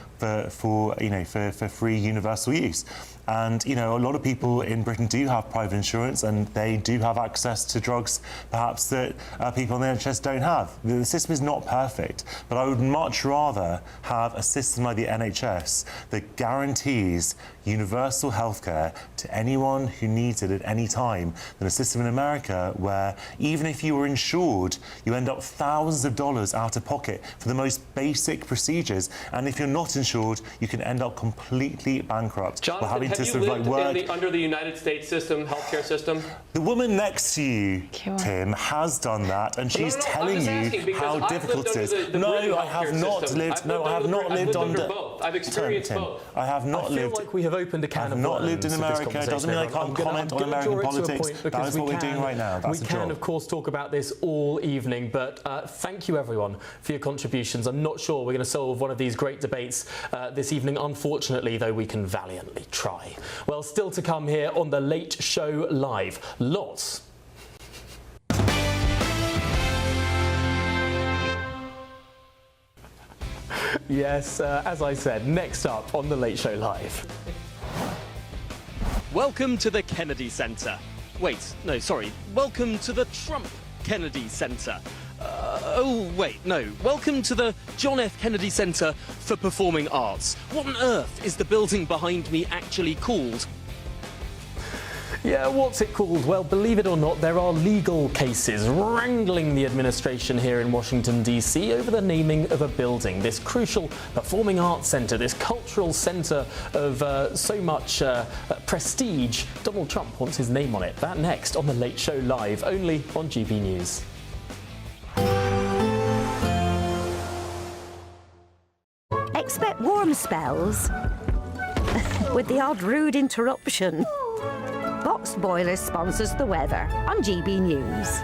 free universal use. And, you know, a lot of people in Britain do have private insurance, and they do have access to drugs, perhaps, that people in the NHS don't have. The system is not perfect, but I would much rather have a system like the NHS that guarantees universal healthcare to anyone who needs it at any time than a system in America where even if you were insured, you end up thousands of dollars out of pocket for the most basic procedures, and if you're not insured, you can end up completely bankrupt. Jonathan, having have to you sort of lived like under the United States system, healthcare system? The woman next to you, Tim, has done that, and she's telling you how difficult it is. No, I have not lived. No, I have not lived under both. I've experienced both. I have not lived. I feel like we have opened a can of worms. I've not lived in America. It doesn't mean I can't comment on American politics. That is what we're doing right now. That's we the job. can, of course, talk about this all evening, but thank you, everyone, for your contributions. I'm not sure we're going to solve one of these great debates this evening, unfortunately, though we can valiantly try. Well, still to come here on The Late Show Live. Lots. Yes, as I said, next up on The Late Show Live. Welcome to the Kennedy Center. Wait, no, sorry. Welcome to the Trump Kennedy Center. Oh, wait, no. Welcome to the John F. Kennedy Center for Performing Arts. What on earth is the building behind me actually called? Yeah, what's it called? Well, believe it or not, there are legal cases wrangling the administration here in Washington, D.C. over the naming of a building. This crucial performing arts centre, this cultural centre of so much prestige. Donald Trump wants his name on it. That next on The Late Show Live, only on GB News. Expect warm spells with the odd rude interruption. Boxed Boilers sponsors the weather on GB News.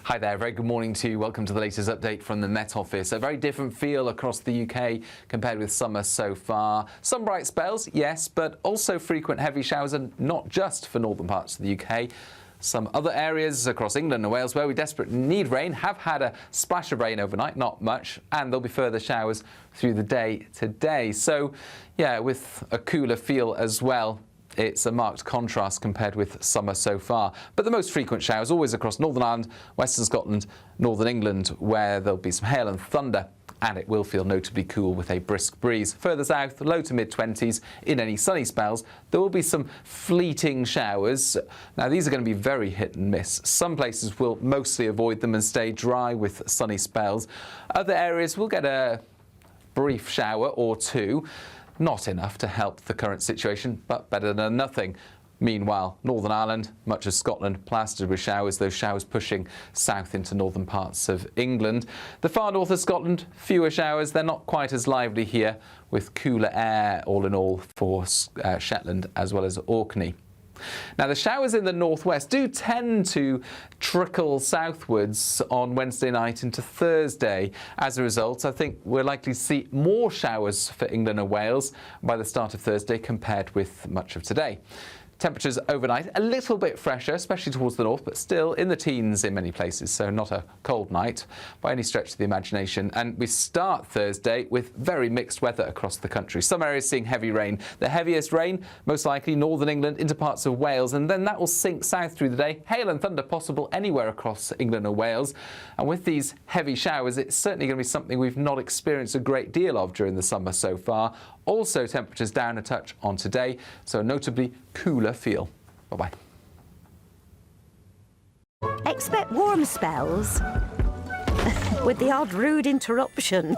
Hi there, very good morning to you. Welcome to the latest update from the Met Office. A very different feel across the UK compared with summer so far. Some bright spells, yes, but also frequent heavy showers, and not just for northern parts of the UK. Some other areas across England and Wales where we desperately need rain have had a splash of rain overnight, not much, and there'll be further showers through the day today. So, yeah, with a cooler feel as well. It's a marked contrast compared with summer so far. But the most frequent showers always across Northern Ireland, Western Scotland, Northern England, where there'll be some hail and thunder, and it will feel notably cool with a brisk breeze. Further south, low to mid-20s. In any sunny spells, there will be some fleeting showers. Now, these are going to be very hit and miss. Some places will mostly avoid them and stay dry with sunny spells. Other areas will get a brief shower or two. Not enough to help the current situation, but better than nothing. Meanwhile, Northern Ireland, much of Scotland, plastered with showers, those showers pushing south into northern parts of England. The far north of Scotland, fewer showers. They're not quite as lively here, with cooler air all in all for Shetland as well as Orkney. Now, the showers in the northwest do tend to trickle southwards on Wednesday night into Thursday. As a result, I think we're likely to see more showers for England and Wales by the start of Thursday compared with much of today. Temperatures overnight a little bit fresher, especially towards the north, but still in the teens in many places, so not a cold night by any stretch of the imagination. And we start Thursday with very mixed weather across the country. Some areas seeing heavy rain. The heaviest rain, most likely northern England into parts of Wales, and then that will sink south through the day. Hail and thunder possible anywhere across England or Wales. And with these heavy showers, it's certainly going to be something we've not experienced a great deal of during the summer so far. Also, temperatures down a touch on today, so a notably cooler feel. Bye-bye. Expect warm spells with the odd rude interruption.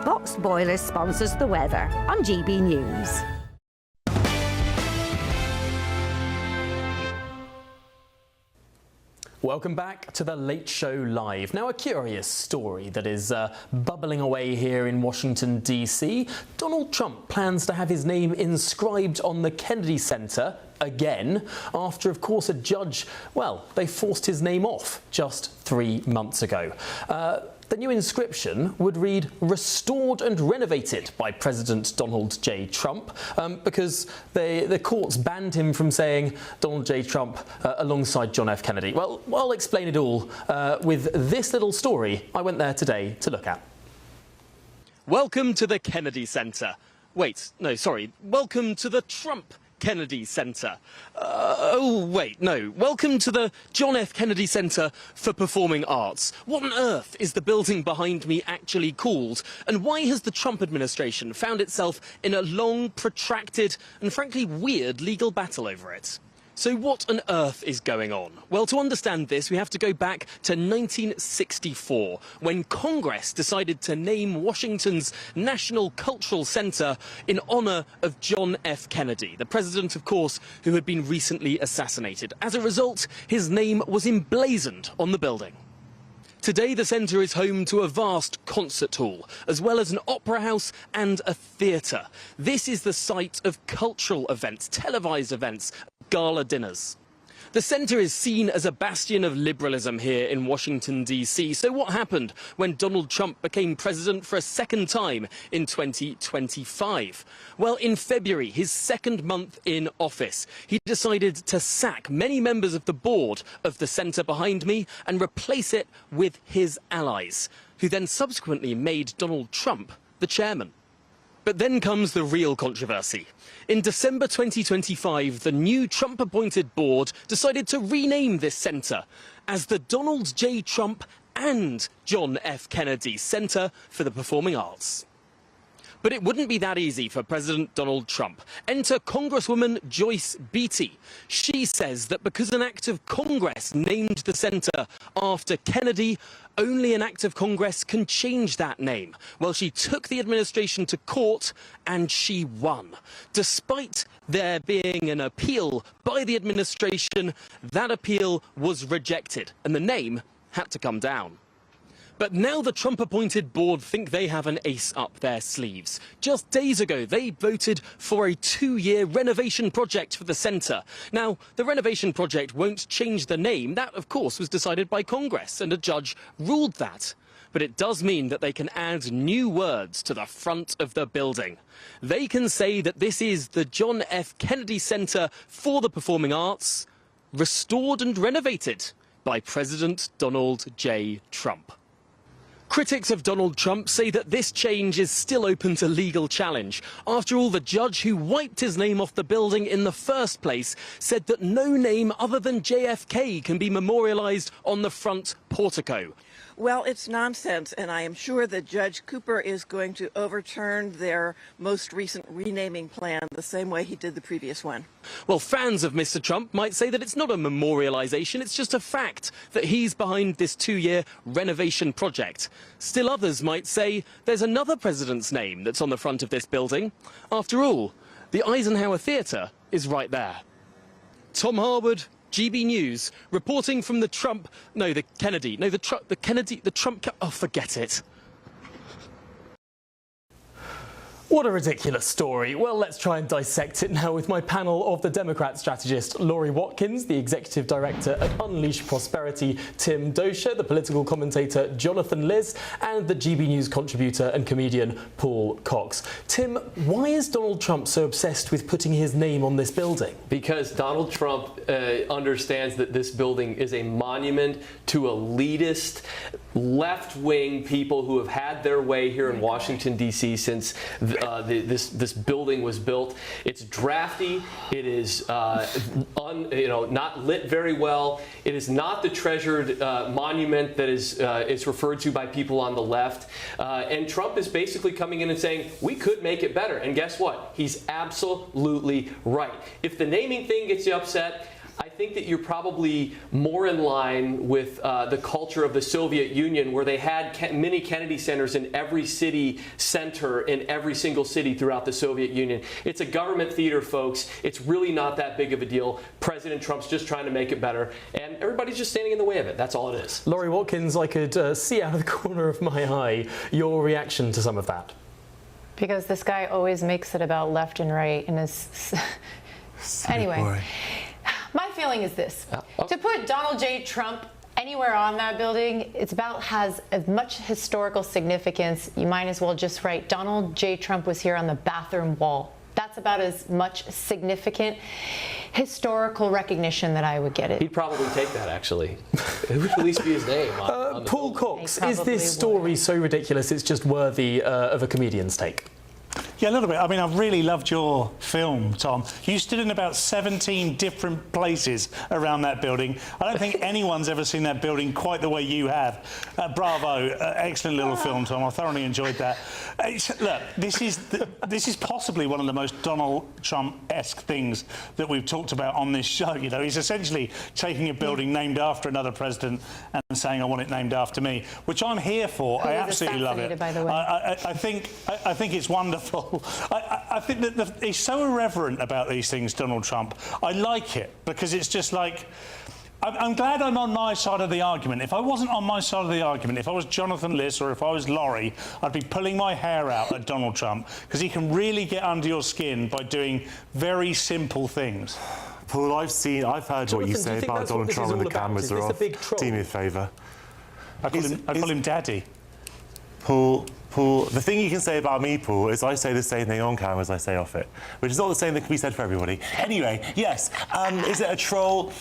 Boxed Boilers sponsors the weather on GB News. Welcome back to The Late Show Live. Now, a curious story that is bubbling away here in Washington, D.C. Donald Trump plans to have his name inscribed on the Kennedy Center again after, of course, a judge, well, they forced his name off just 3 months ago. The new inscription would read, "Restored and renovated by President Donald J. Trump," because the courts banned him from saying Donald J. Trump alongside John F. Kennedy. Well, I'll explain it all with this little story I went there today to look at. Welcome to the Kennedy Center. Wait, no, sorry. Welcome to the Trump Kennedy Center. Welcome to the John F. Kennedy Center for Performing Arts. What on earth is the building behind me actually called? And why has the Trump administration found itself in a long, protracted and frankly weird legal battle over it? So what on earth is going on? Well, to understand this, we have to go back to 1964, when Congress decided to name Washington's National Cultural Center in honor of John F. Kennedy, the president, of course, who had been recently assassinated. As a result, his name was emblazoned on the building. Today, the centre is home to a vast concert hall, as well as an opera house and a theatre. This is the site of cultural events, televised events, gala dinners. The centre is seen as a bastion of liberalism here in Washington, D.C. So what happened when Donald Trump became president for a second time in 2025? Well, in February, his second month in office, he decided to sack many members of the board of the centre behind me and replace it with his allies, who then subsequently made Donald Trump the chairman. But then comes the real controversy. In December 2025, the new Trump-appointed board decided to rename this centre as the Donald J. Trump and John F. Kennedy Center for the Performing Arts. But it wouldn't be that easy for President Donald Trump. Enter Congresswoman Joyce Beatty. She says that because an act of Congress named the centre after Kennedy, only an act of Congress can change that name. Well, she took the administration to court and she won. Despite there being an appeal by the administration, that appeal was rejected and the name had to come down. But now the Trump-appointed board think they have an ace up their sleeves. Just days ago, they voted for a 2-year renovation project for the centre. Now, the renovation project won't change the name. That, of course, was decided by Congress, and a judge ruled that. But it does mean that they can add new words to the front of the building. They can say that this is the John F. Kennedy Center for the Performing Arts, restored and renovated by President Donald J. Trump. Critics of Donald Trump say that this change is still open to legal challenge. After all, the judge who wiped his name off the building in the first place said that no name other than JFK can be memorialized on the front portico. Well, it's nonsense, and I am sure that Judge Cooper is going to overturn their most recent renaming plan the same way he did the previous one. Well, fans of Mr. Trump might say that it's not a memorialization, it's just a fact that he's behind this 2-year renovation project. Still others might say there's another president's name that's on the front of this building. After all, the Eisenhower Theatre is right there. Tom Harwood, GB News, reporting from the Trump, no, the Kennedy, no, the Trump, oh, forget it. What a ridiculous story. Well, let's try and dissect it now with my panel of the Democrat strategist Laurie Watkins, the executive director at Unleash Prosperity, Tim Dosha, the political commentator Jonathan Liz, and the GB News contributor and comedian Paul Cox. Tim, why is Donald Trump so obsessed with putting his name on this building? Because Donald Trump understands that this building is a monument to elitist, left-wing people who have had their way here in Washington, D.C. since this building was built. It's drafty. It is not lit very well. It is not the treasured monument that is referred to by people on the left. And Trump is basically coming in and saying, we could make it better. And guess what? He's absolutely right. If the naming thing gets you upset, I think that you're probably more in line with the culture of the Soviet Union, where they had many Kennedy centers in every city center in every single city throughout the Soviet Union. It's a government theater, folks. It's really not that big of a deal. President Trump's just trying to make it better, and everybody's just standing in the way of it. That's all it is. Laurie Watkins, I could see out of the corner of my eye your reaction to some of that. Because this guy always makes it about left and right in his... Anyway. My feeling is this. To put Donald J. Trump anywhere on that building, has as much historical significance. You might as well just write Donald J. Trump was here on the bathroom wall. That's about as much significant historical recognition that I would get it. He'd probably take that, actually. It would at least be his name. On Paul Cox, is this story so ridiculous it's just worthy of a comedian's take? Yeah, a little bit. I mean, I've really loved your film, Tom. You stood in about 17 different places around that building. I don't think anyone's ever seen that building quite the way you have. Bravo. Excellent little film, Tom. I thoroughly enjoyed that. Look, this is possibly one of the most Donald Trump-esque things that we've talked about on this show. You know, he's essentially taking a building named after another president and saying, I want it named after me, which I'm here for. I absolutely love it. By the way. I think it's wonderful. I think that he's so irreverent about these things, Donald Trump. I like it because it's just like, I'm glad I'm on my side of the argument. If I wasn't on my side of the argument, if I was Jonathan Liss or if I was Laurie, I'd be pulling my hair out at Donald Trump because he can really get under your skin by doing very simple things. Paul, I've heard Jonathan, what you say about Donald Trump when the cameras are off. Do me a favour. I call him Daddy. Paul, the thing you can say about me, Paul, is I say the same thing on camera as I say off it, which is not the same that can be said for everybody. Anyway, yes, is it a troll?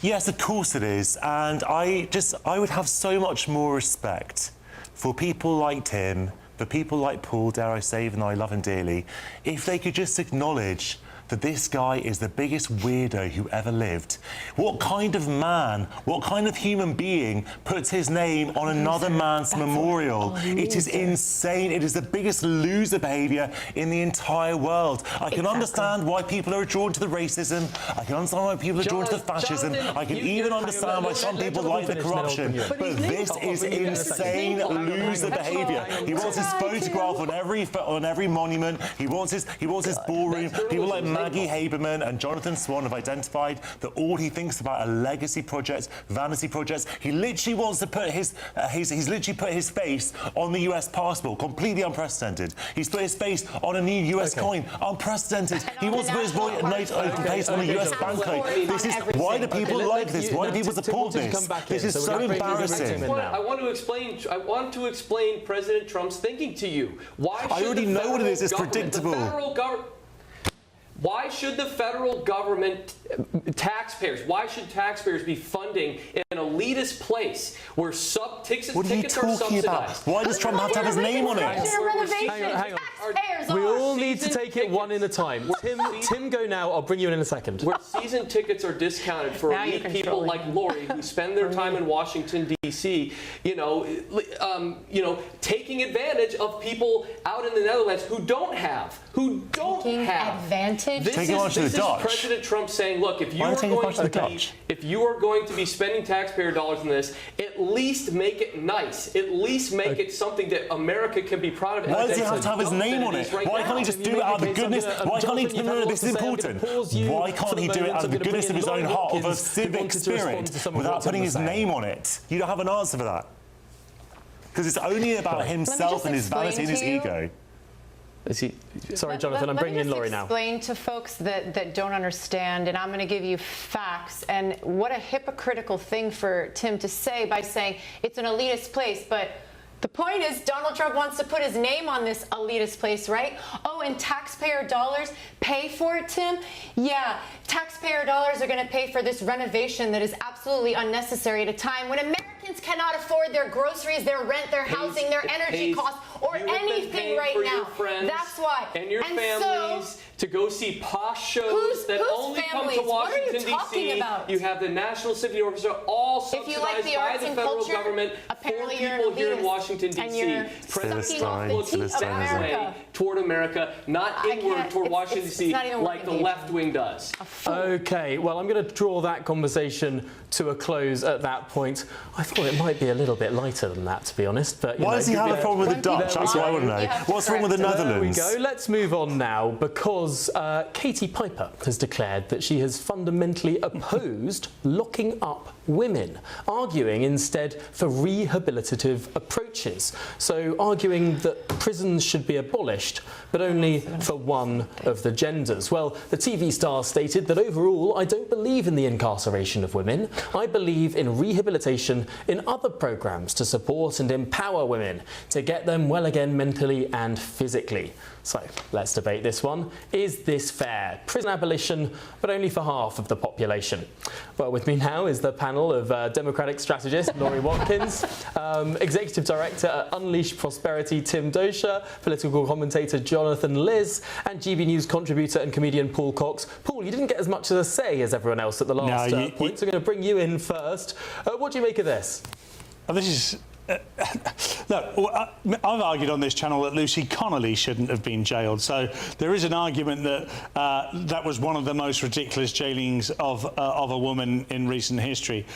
Yes, of course it is. And I would have so much more respect for people like Tim, for people like Paul, dare I say, even though I love him dearly, if they could just acknowledge that this guy is the biggest weirdo who ever lived. What kind of man, what kind of human being puts his name on another man's memorial? It is insane. It is the biggest loser behaviour in the entire world. I can understand why people are drawn to the racism. I can understand why people are drawn to the fascism. I can even understand why some people like the corruption. But this is insane loser behaviour. He wants his photograph on every monument. He wants his ballroom. People like Maggie Haberman and Jonathan Swan have identified that all he thinks about are legacy projects, vanity projects. He literally wants to put his he's literally put his face on the US passport, completely unprecedented. He's put his face on a new US coin, unprecedented. He wants to put his face on a US banknote. This is why do people like this? Why do people support this? This is so embarrassing. I want to explain President Trump's thinking to you. I already know what it is. It's predictable. Why should the federal government, why should taxpayers be funding an elitist place where tickets are subsidized? Why does Trump have to have his name on it? Hang on. We all need to take it one at a time. Tim, go now. I'll bring you in a second. Where season tickets are discounted for elite people like Laurie who spend their time in Washington, D.C., taking advantage of people out in the Netherlands who don't have. Advantage? This is President Trump saying, look, if you are going to be spending taxpayer dollars on this, at least make it nice. At least make it something that America can be proud of. Why does he have to have his name on it? Why can't he just do it out of the goodness? Why can't he? No, this is important. Why can't he do it out of the goodness of his own heart, of a civic spirit, without putting his name on it? You don't have an answer for that. Because it's only about himself and his vanity and his ego. Sorry, Jonathan, I'm bringing in Laurie now. Explain to folks that don't understand, and I'm going to give you facts. And what a hypocritical thing for Tim to say by saying it's an elitist place, but the point is Donald Trump wants to put his name on this elitist place, right? Oh, and taxpayer dollars pay for it, Tim? Yeah, taxpayer dollars are going to pay for this renovation that is absolutely unnecessary at a time when Americans cannot afford their groceries, their rent, their housing, their energy costs, or anything right now. That's why. And your families to go see posh shows that only come to Washington, D.C. You have the National Symphony Orchestra, all subsidized by the federal government for people here in Washington, D.C. President Trump looks that way toward America, not inward toward Washington, D.C. like the left wing does. Okay, well, I'm going to draw that conversation to a close at that point. I thought it might be a little bit lighter than that, to be honest. But why does he have a problem with the Dutch? That's what I want to know. What's wrong with the Netherlands? There we go. Let's move on now, because Katie Piper has declared that she has fundamentally opposed locking up women, arguing instead for rehabilitative approaches. So arguing that prisons should be abolished, but only for one of the genders. Well, the TV star stated that overall, I don't believe in the incarceration of women. I believe in rehabilitation in other programs to support and empower women, to get them well again mentally and physically. So let's debate this one. Is this fair? Prison abolition, but only for half of the population. Well, with me now is the panel panel of Democratic strategist Laurie Watkins, Executive Director at Unleash Prosperity Tim Dosha, political commentator Jonathan Liz, and GB News contributor and comedian Paul Cox. Paul, you didn't get as much of a say as everyone else at the last point, so I'm going to bring you in first. What do you make of this? This is... Look, I've argued on this channel that Lucy Connolly shouldn't have been jailed. So there is an argument that that was one of the most ridiculous jailings of a woman in recent history.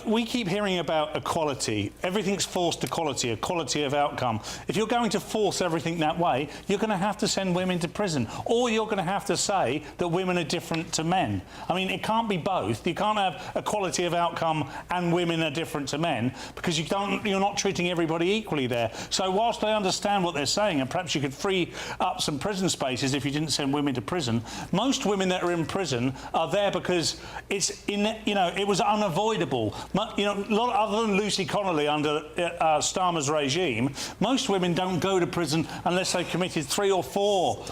We keep hearing about equality. Everything's forced equality of outcome. If you're going to force everything that way, you're going to have to send women to prison, or you're going to have to say that women are different to men. I mean, it can't be both. You can't have equality of outcome and women are different to men, because you're not treating everybody equally there. So whilst I understand what they're saying, and perhaps you could free up some prison spaces if you didn't send women to prison, most women that are in prison are there because it was unavoidable. Other than Lucy Connolly under Starmer's regime, most women don't go to prison unless they've committed 3 or 4.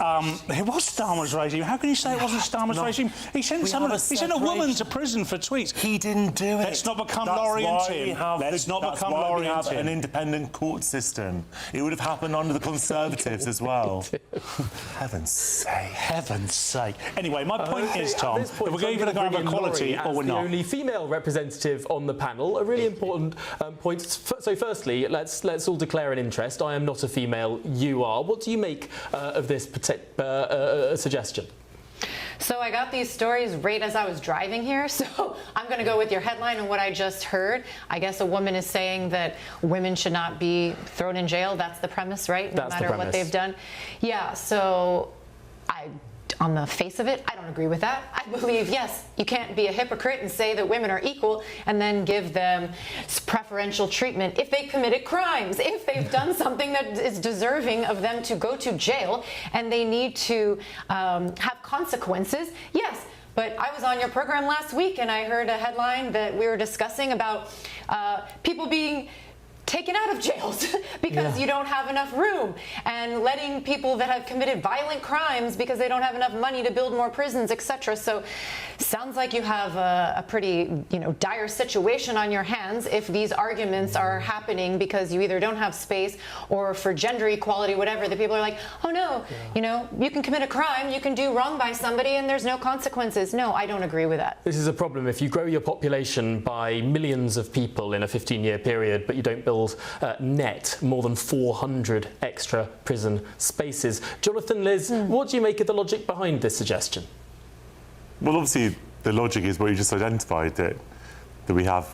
It was Starmer's regime. How can you say it wasn't Starmer's regime? He sent a woman to prison for tweets. He didn't do it. Let's not become Laurie and Tim. Let's not become Laurie and Tim. An independent court system. It would have happened under the Conservatives as well. Heaven's sake. Heaven's sake. Anyway, my point is, Tom, if we're going to have equality or we're not. The only female representative on the panel, a really important point. So firstly, let's all declare an interest. I am not a female, you are. What do you make of this suggestion? So I got these stories right as I was driving here, so I'm going to go with your headline and what I just heard. I guess a woman is saying that women should not be thrown in jail. That's the premise, right? No matter what they've done. Yeah, so on the face of it, I don't agree with that. I believe, yes, you can't be a hypocrite and say that women are equal and then give them preferential treatment if they committed crimes, if they've done something that is deserving of them to go to jail and they need to have consequences. Yes. But I was on your program last week and I heard a headline that we were discussing about people being taken out of jails because you don't have enough room, and letting people that have committed violent crimes because they don't have enough money to build more prisons, etc. So sounds like you have a pretty dire situation on your hands if these arguments are happening because you either don't have space or for gender equality, whatever. The people are like, oh no, you can commit a crime, you can do wrong by somebody and there's no consequences. No, I don't agree with that. This is a problem. If you grow your population by millions of people in a 15-year period, but you don't build net more than 400 extra prison spaces. Jonathan, Liz, what do you make of the logic behind this suggestion? Well, obviously, the logic is what you just identified, that we have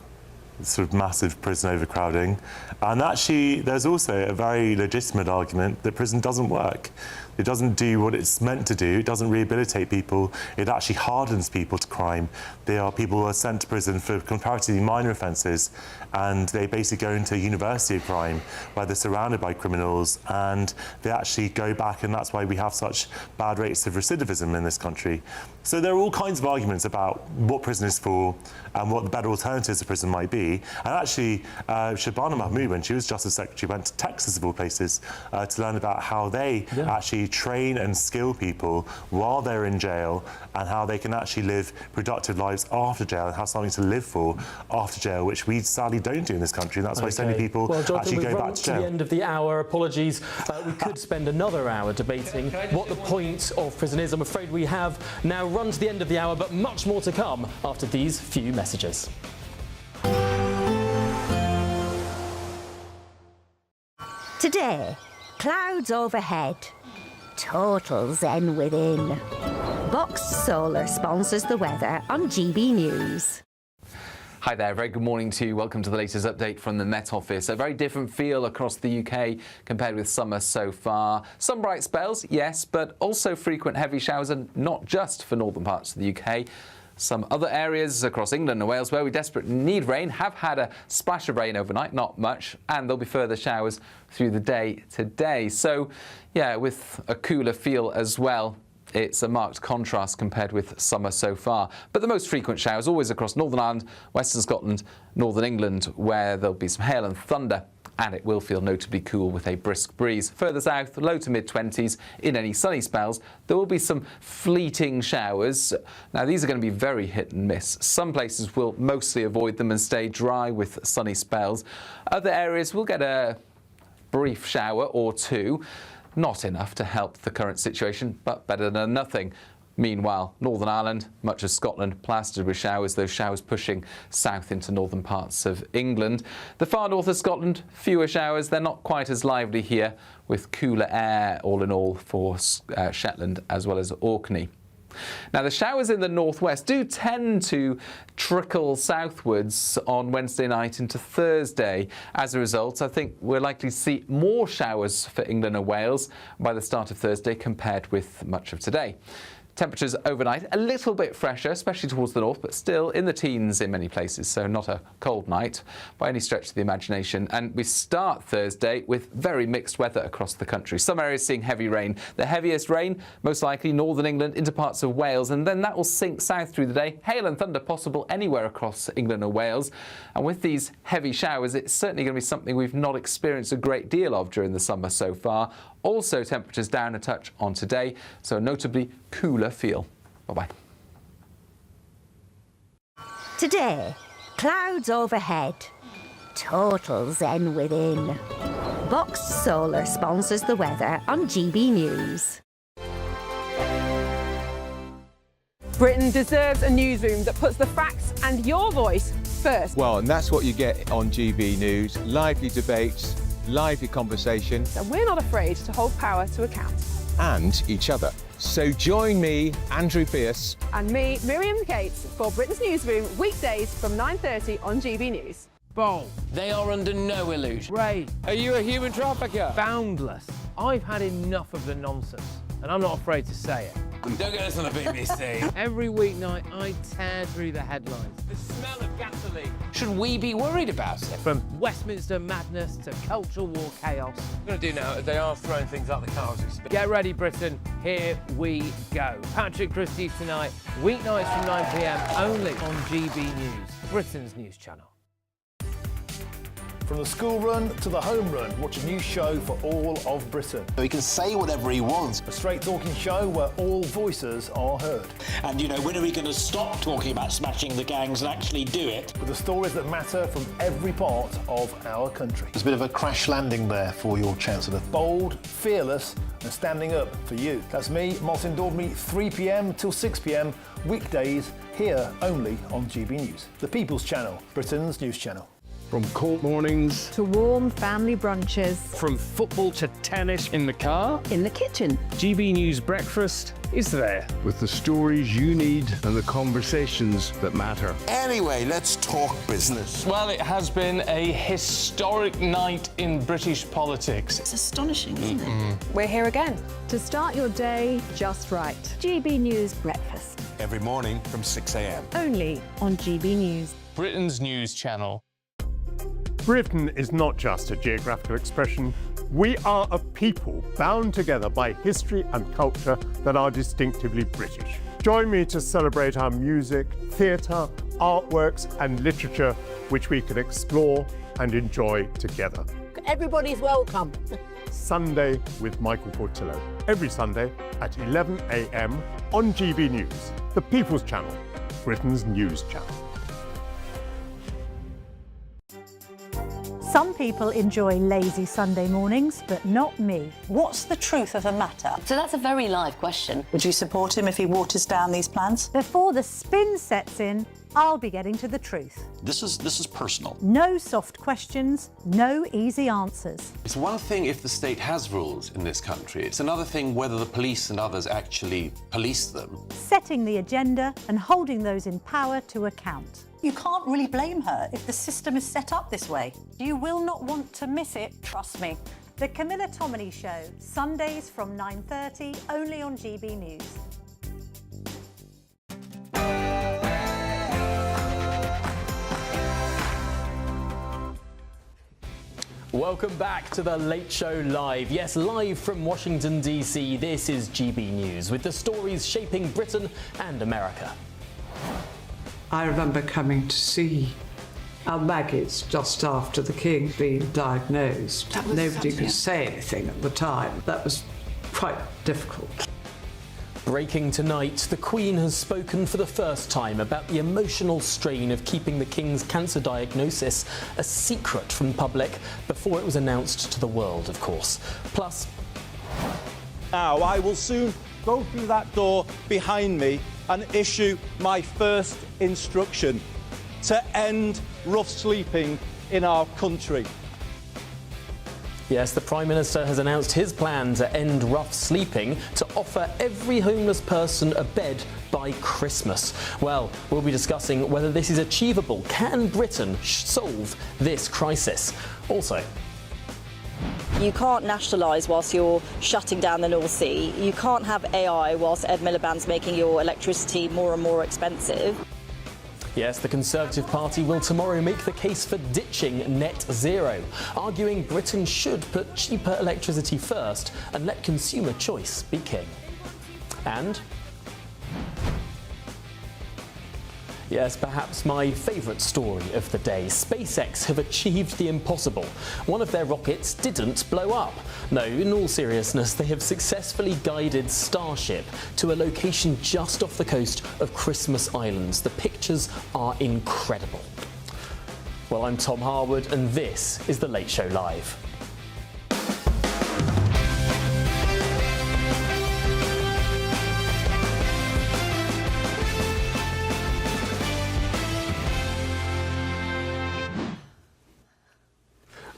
sort of massive prison overcrowding. And actually, there's also a very legitimate argument that prison doesn't work. It doesn't do what it's meant to do. It doesn't rehabilitate people. It actually hardens people to crime. People who are sent to prison for comparatively minor offences, and they basically go into a university of crime where they're surrounded by criminals, and they actually go back, and that's why we have such bad rates of recidivism in this country. So there are all kinds of arguments about what prison is for and what the better alternatives to prison might be. And actually, Shabana Mahmood, when she was Justice Secretary, went to Texas, of all places, to learn about how they actually train and skill people while they're in jail, and how they can actually live productive lives after jail and have something to live for after jail, which we sadly don't do in this country. And that's why so many people actually go back to jail. The end of the hour. Apologies. We could spend another hour debating what the point of prison is. I'm afraid we have now run to the end of the hour, but much more to come after these few messages. Today, clouds overhead. Total zen within. Boxed Solar sponsors the weather on GB News. Hi there, very good morning to you. Welcome to the latest update from the Met Office. A very different feel across the UK compared with summer so far. Some bright spells, yes, but also frequent heavy showers, and not just for northern parts of the UK. Some other areas across England and Wales where we desperately need rain have had a splash of rain overnight, not much, and there'll be further showers through the day today. So, yeah, with a cooler feel as well. It's a marked contrast compared with summer so far. But the most frequent showers always across Northern Ireland, Western Scotland, Northern England, where there'll be some hail and thunder and it will feel notably cool with a brisk breeze. Further south, low to mid-20s. In any sunny spells, there will be some fleeting showers. Now, these are going to be very hit and miss. Some places will mostly avoid them and stay dry with sunny spells. Other areas will get a brief shower or two. Not enough to help the current situation, but better than nothing. Meanwhile, Northern Ireland, much of Scotland, plastered with showers, those showers pushing south into northern parts of England. The far north of Scotland, fewer showers. They're not quite as lively here, with cooler air all in all for Shetland as well as Orkney. Now, the showers in the northwest do tend to trickle southwards on Wednesday night into Thursday. As a result, I think we're likely to see more showers for England and Wales by the start of Thursday compared with much of today. Temperatures overnight a little bit fresher, especially towards the north, but still in the teens in many places, so not a cold night by any stretch of the imagination. And we start Thursday with very mixed weather across the country. Some areas seeing heavy rain. The heaviest rain, most likely northern England into parts of Wales, and then that will sink south through the day. Hail and thunder possible anywhere across England and Wales. And with these heavy showers, it's certainly going to be something we've not experienced a great deal of during the summer so far. Also, temperatures down a touch on today, so a notably cooler feel. Bye-bye. Today, clouds overhead. Total zen within. Boxed Solar sponsors the weather on GB News. Britain deserves a newsroom that puts the facts and your voice first. Well, and that's what you get on GB News. Lively debates, lively conversation. And we're not afraid to hold power to account. And each other. So join me, Andrew Pierce. And me, Miriam Gates, for Britain's Newsroom, weekdays from 9:30 on GB News. Bo, they are under no illusion. Ray, are you a human trafficker? Boundless. I've had enough of the nonsense, and I'm not afraid to say it. Don't get us on the BBC. Every weeknight, I tear through the headlines. The smell of gasoline. Should we be worried about it? From Westminster madness to cultural war chaos. What we're going to do now is they are throwing things out the car as we speak. Get ready, Britain. Here we go. Patrick Christys tonight, weeknights from 9 p.m. only on GB News, Britain's news channel. From the school run to the home run, watch a new show for all of Britain. He can say whatever he wants. A straight talking show where all voices are heard. And, you know, when are we going to stop talking about smashing the gangs and actually do it? With the stories that matter from every part of our country. There's a bit of a crash landing there for your Chancellor. Bold, fearless and standing up for you. That's me, Martin Dordme, 3 p.m. till 6 p.m. weekdays here only on GB News. The People's Channel, Britain's news channel. From court mornings to warm family brunches. From football to tennis in the car. In the kitchen. GB News Breakfast is there with the stories you need and the conversations that matter. Anyway, let's talk business. Well, it has been a historic night in British politics. It's astonishing, isn't it? We're here again to start your day just right. GB News Breakfast. Every morning from 6 a.m. Only on GB News. Britain's news channel. Britain is not just a geographical expression. We are a people bound together by history and culture that are distinctively British. Join me to celebrate our music, theatre, artworks and literature, which we can explore and enjoy together. Everybody's welcome. Sunday with Michael Portillo. Every Sunday at 11 a.m. on GB News, the People's Channel, Britain's news channel. Some people enjoy lazy Sunday mornings, but not me. What's the truth of the matter? So that's a very live question. Would you support him if he waters down these plans? Before the spin sets in, I'll be getting to the truth. This is personal. No soft questions, no easy answers. It's one thing if the state has rules in this country. It's another thing whether the police and others actually police them. Setting the agenda and holding those in power to account. You can't really blame her if the system is set up this way. You will not want to miss it, trust me. The Camilla Tominey Show, Sundays from 9:30, only on GB News. Welcome back to the Late Show Live. Yes, live from Washington, D.C., this is GB News with the stories shaping Britain and America. I remember coming to see our Maggie's just after the King being diagnosed. Nobody could say anything at the time. That was quite difficult. Breaking tonight, the Queen has spoken for the first time about the emotional strain of keeping the King's cancer diagnosis a secret from the public before it was announced to the world, of course. Plus, now I will soon go through that door behind me and issue my first instruction to end rough sleeping in our country. yes, the Prime Minister has announced his plan to end rough sleeping to offer every homeless person a bed by Christmas. Well, we'll be discussing whether this is achievable. Can Britain solve this crisis? Also, you can't nationalise whilst you're shutting down the North Sea. You can't have AI whilst Ed Miliband's making your electricity more and more expensive. yes, the Conservative Party will tomorrow make the case for ditching net zero, arguing Britain should put cheaper electricity first and let consumer choice be king. And yes, perhaps my favourite story of the day. SpaceX have achieved the impossible. One of their rockets didn't blow up. No, in all seriousness, they have successfully guided Starship to a location just off the coast of Christmas Islands. The pictures are incredible. Well, I'm Tom Harwood, and this is The Late Show Live.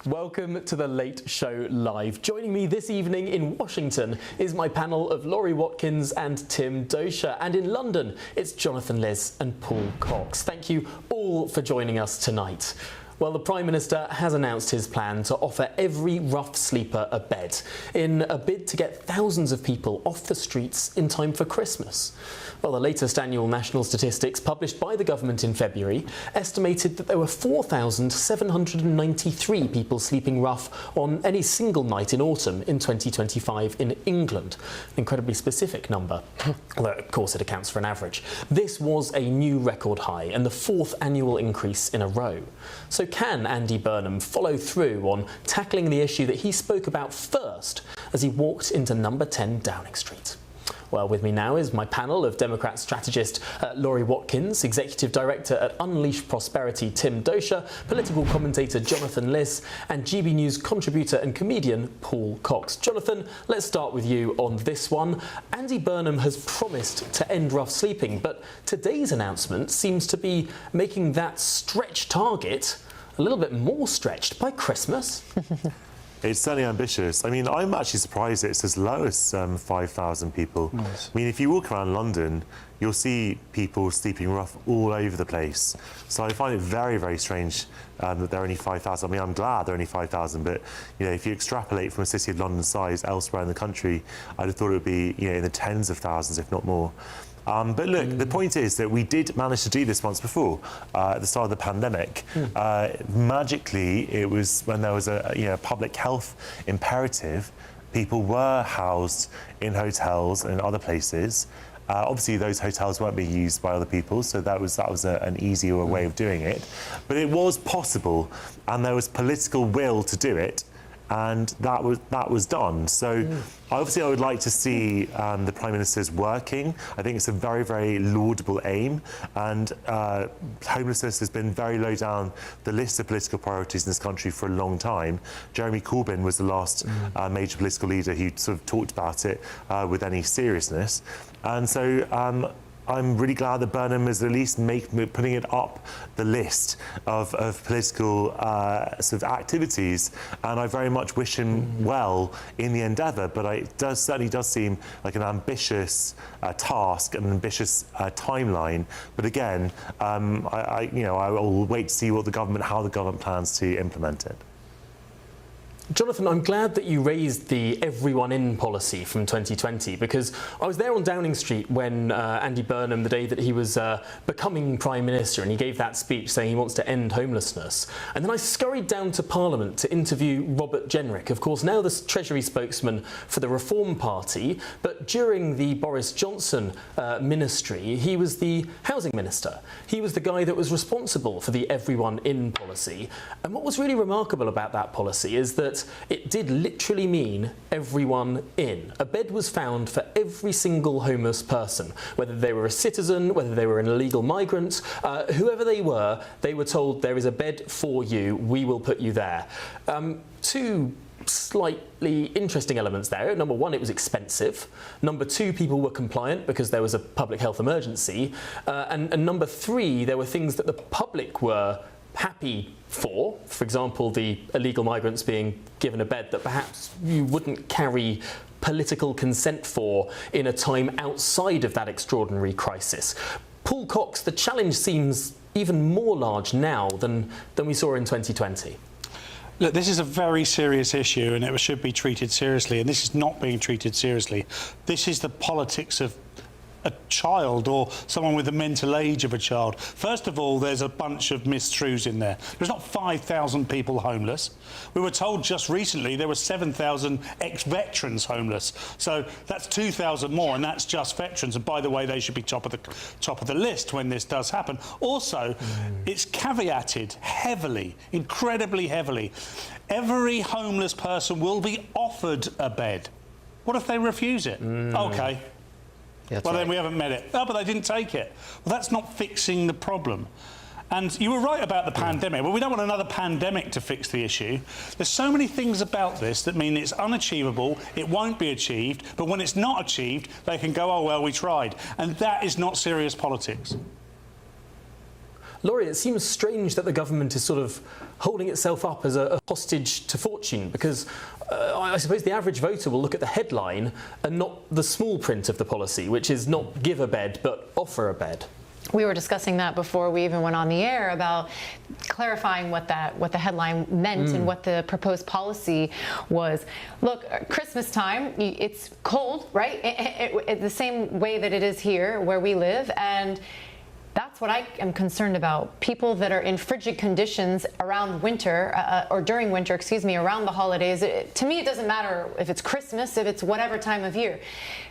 Welcome to The Late Show Live. Joining me this evening in Washington is my panel of Laurie Watkins and Tim Dosha. And in London, it's Jonathan Liz and Paul Cox. Thank you all for joining us tonight. Well, the Prime Minister has announced his plan to offer every rough sleeper a bed in a bid to get thousands of people off the streets in time for Christmas. Well, the latest annual national statistics published by the government in February estimated that there were 4,793 people sleeping rough on any single night in autumn in 2025 in England. An incredibly specific number, although of course it accounts for an average. This was a new record high and the fourth annual increase in a row. So can Andy Burnham follow through on tackling the issue that he spoke about first as he walked into number 10 Downing Street? Well, with me now is my panel of Democrat strategist Laurie Watkins, Executive Director at Unleash Prosperity Tim Dosha, political commentator Jonathan Liz, and GB News contributor and comedian Paul Cox. Jonathan, let's start with you on this one. Andy Burnham has promised to end rough sleeping, but today's announcement seems to be making that stretch target a little bit more stretched by Christmas. It's certainly ambitious. I mean, I'm actually surprised it's as low as 5,000 people. Nice. I mean, if you walk around London, you'll see people sleeping rough all over the place. So I find it very, very strange that there are only 5,000. I mean, I'm glad there are only 5,000, but you know, if you extrapolate from a city of London size elsewhere in the country, I'd have thought it would be, you know, in the tens of thousands, if not more. But look, the point is that we did manage to do this once before, at the start of the pandemic. Magically, it was when there was a public health imperative, people were housed in hotels and other places. Obviously, those hotels weren't being used by other people, so that was an easier way of doing it. But it was possible, and there was political will to do it. And that was done. So obviously I would like to see the Prime Minister's working. I think it's a very, very laudable aim. And homelessness has been very low down the list of political priorities in this country for a long time. Jeremy Corbyn was the last major political leader who sort of talked about it with any seriousness. And so I'm really glad that Burnham is at least putting it up the list of political sort of activities, and I very much wish him well in the endeavour. But it certainly does seem like an ambitious task, an ambitious timeline. But again, I will wait to see how the government plans to implement it. Jonathan, I'm glad that you raised the everyone in policy from 2020, because I was there on Downing Street when Andy Burnham, the day that he was becoming Prime Minister, and he gave that speech saying he wants to end homelessness. And then I scurried down to Parliament to interview Robert Jenrick, of course now the Treasury spokesman for the Reform Party, but during the Boris Johnson ministry, he was the Housing Minister. He was the guy that was responsible for the everyone in policy. And what was really remarkable about that policy is that it did literally mean everyone in. A bed was found for every single homeless person, whether they were a citizen, whether they were an illegal migrant, whoever they were told there is a bed for you, we will put you there. Two slightly interesting elements there. Number one, it was expensive. Number two, people were compliant because there was a public health emergency. And number three, there were things that the public were happy for example, the illegal migrants being given a bed that perhaps you wouldn't carry political consent for in a time outside of that extraordinary crisis. Paul Cox, the challenge seems even more large now than we saw in 2020. Look, this is a very serious issue and it should be treated seriously, and this is not being treated seriously. This is the politics of a child or someone with the mental age of a child. First of all, there's a bunch of mistruths in there. There's not 5,000 people homeless. We were told just recently there were 7,000 ex-veterans homeless. So that's 2,000 more, and that's just veterans. And by the way, they should be top of the list when this does happen. Also, it's caveated heavily, incredibly heavily. Every homeless person will be offered a bed. What if they refuse it? OK. Then we haven't met it. Oh, but they didn't take it. Well, that's not fixing the problem. And you were right about the pandemic. Well, we don't want another pandemic to fix the issue. There's so many things about this that mean it's unachievable, it won't be achieved, but when it's not achieved, they can go, oh, well, we tried. And that is not serious politics. Laurie, it seems strange that the government is sort of holding itself up as a hostage to fortune, because I suppose the average voter will look at the headline and not the small print of the policy, which is not give a bed, but offer a bed. We were discussing that before we even went on the air about clarifying what the headline meant and what the proposed policy was. Look, Christmas time, it's cold, right? The same way that it is here where we live, and that's what I am concerned about. People that are in frigid conditions around winter, or during winter, excuse me, around the holidays. To me, it doesn't matter if it's Christmas, if it's whatever time of year.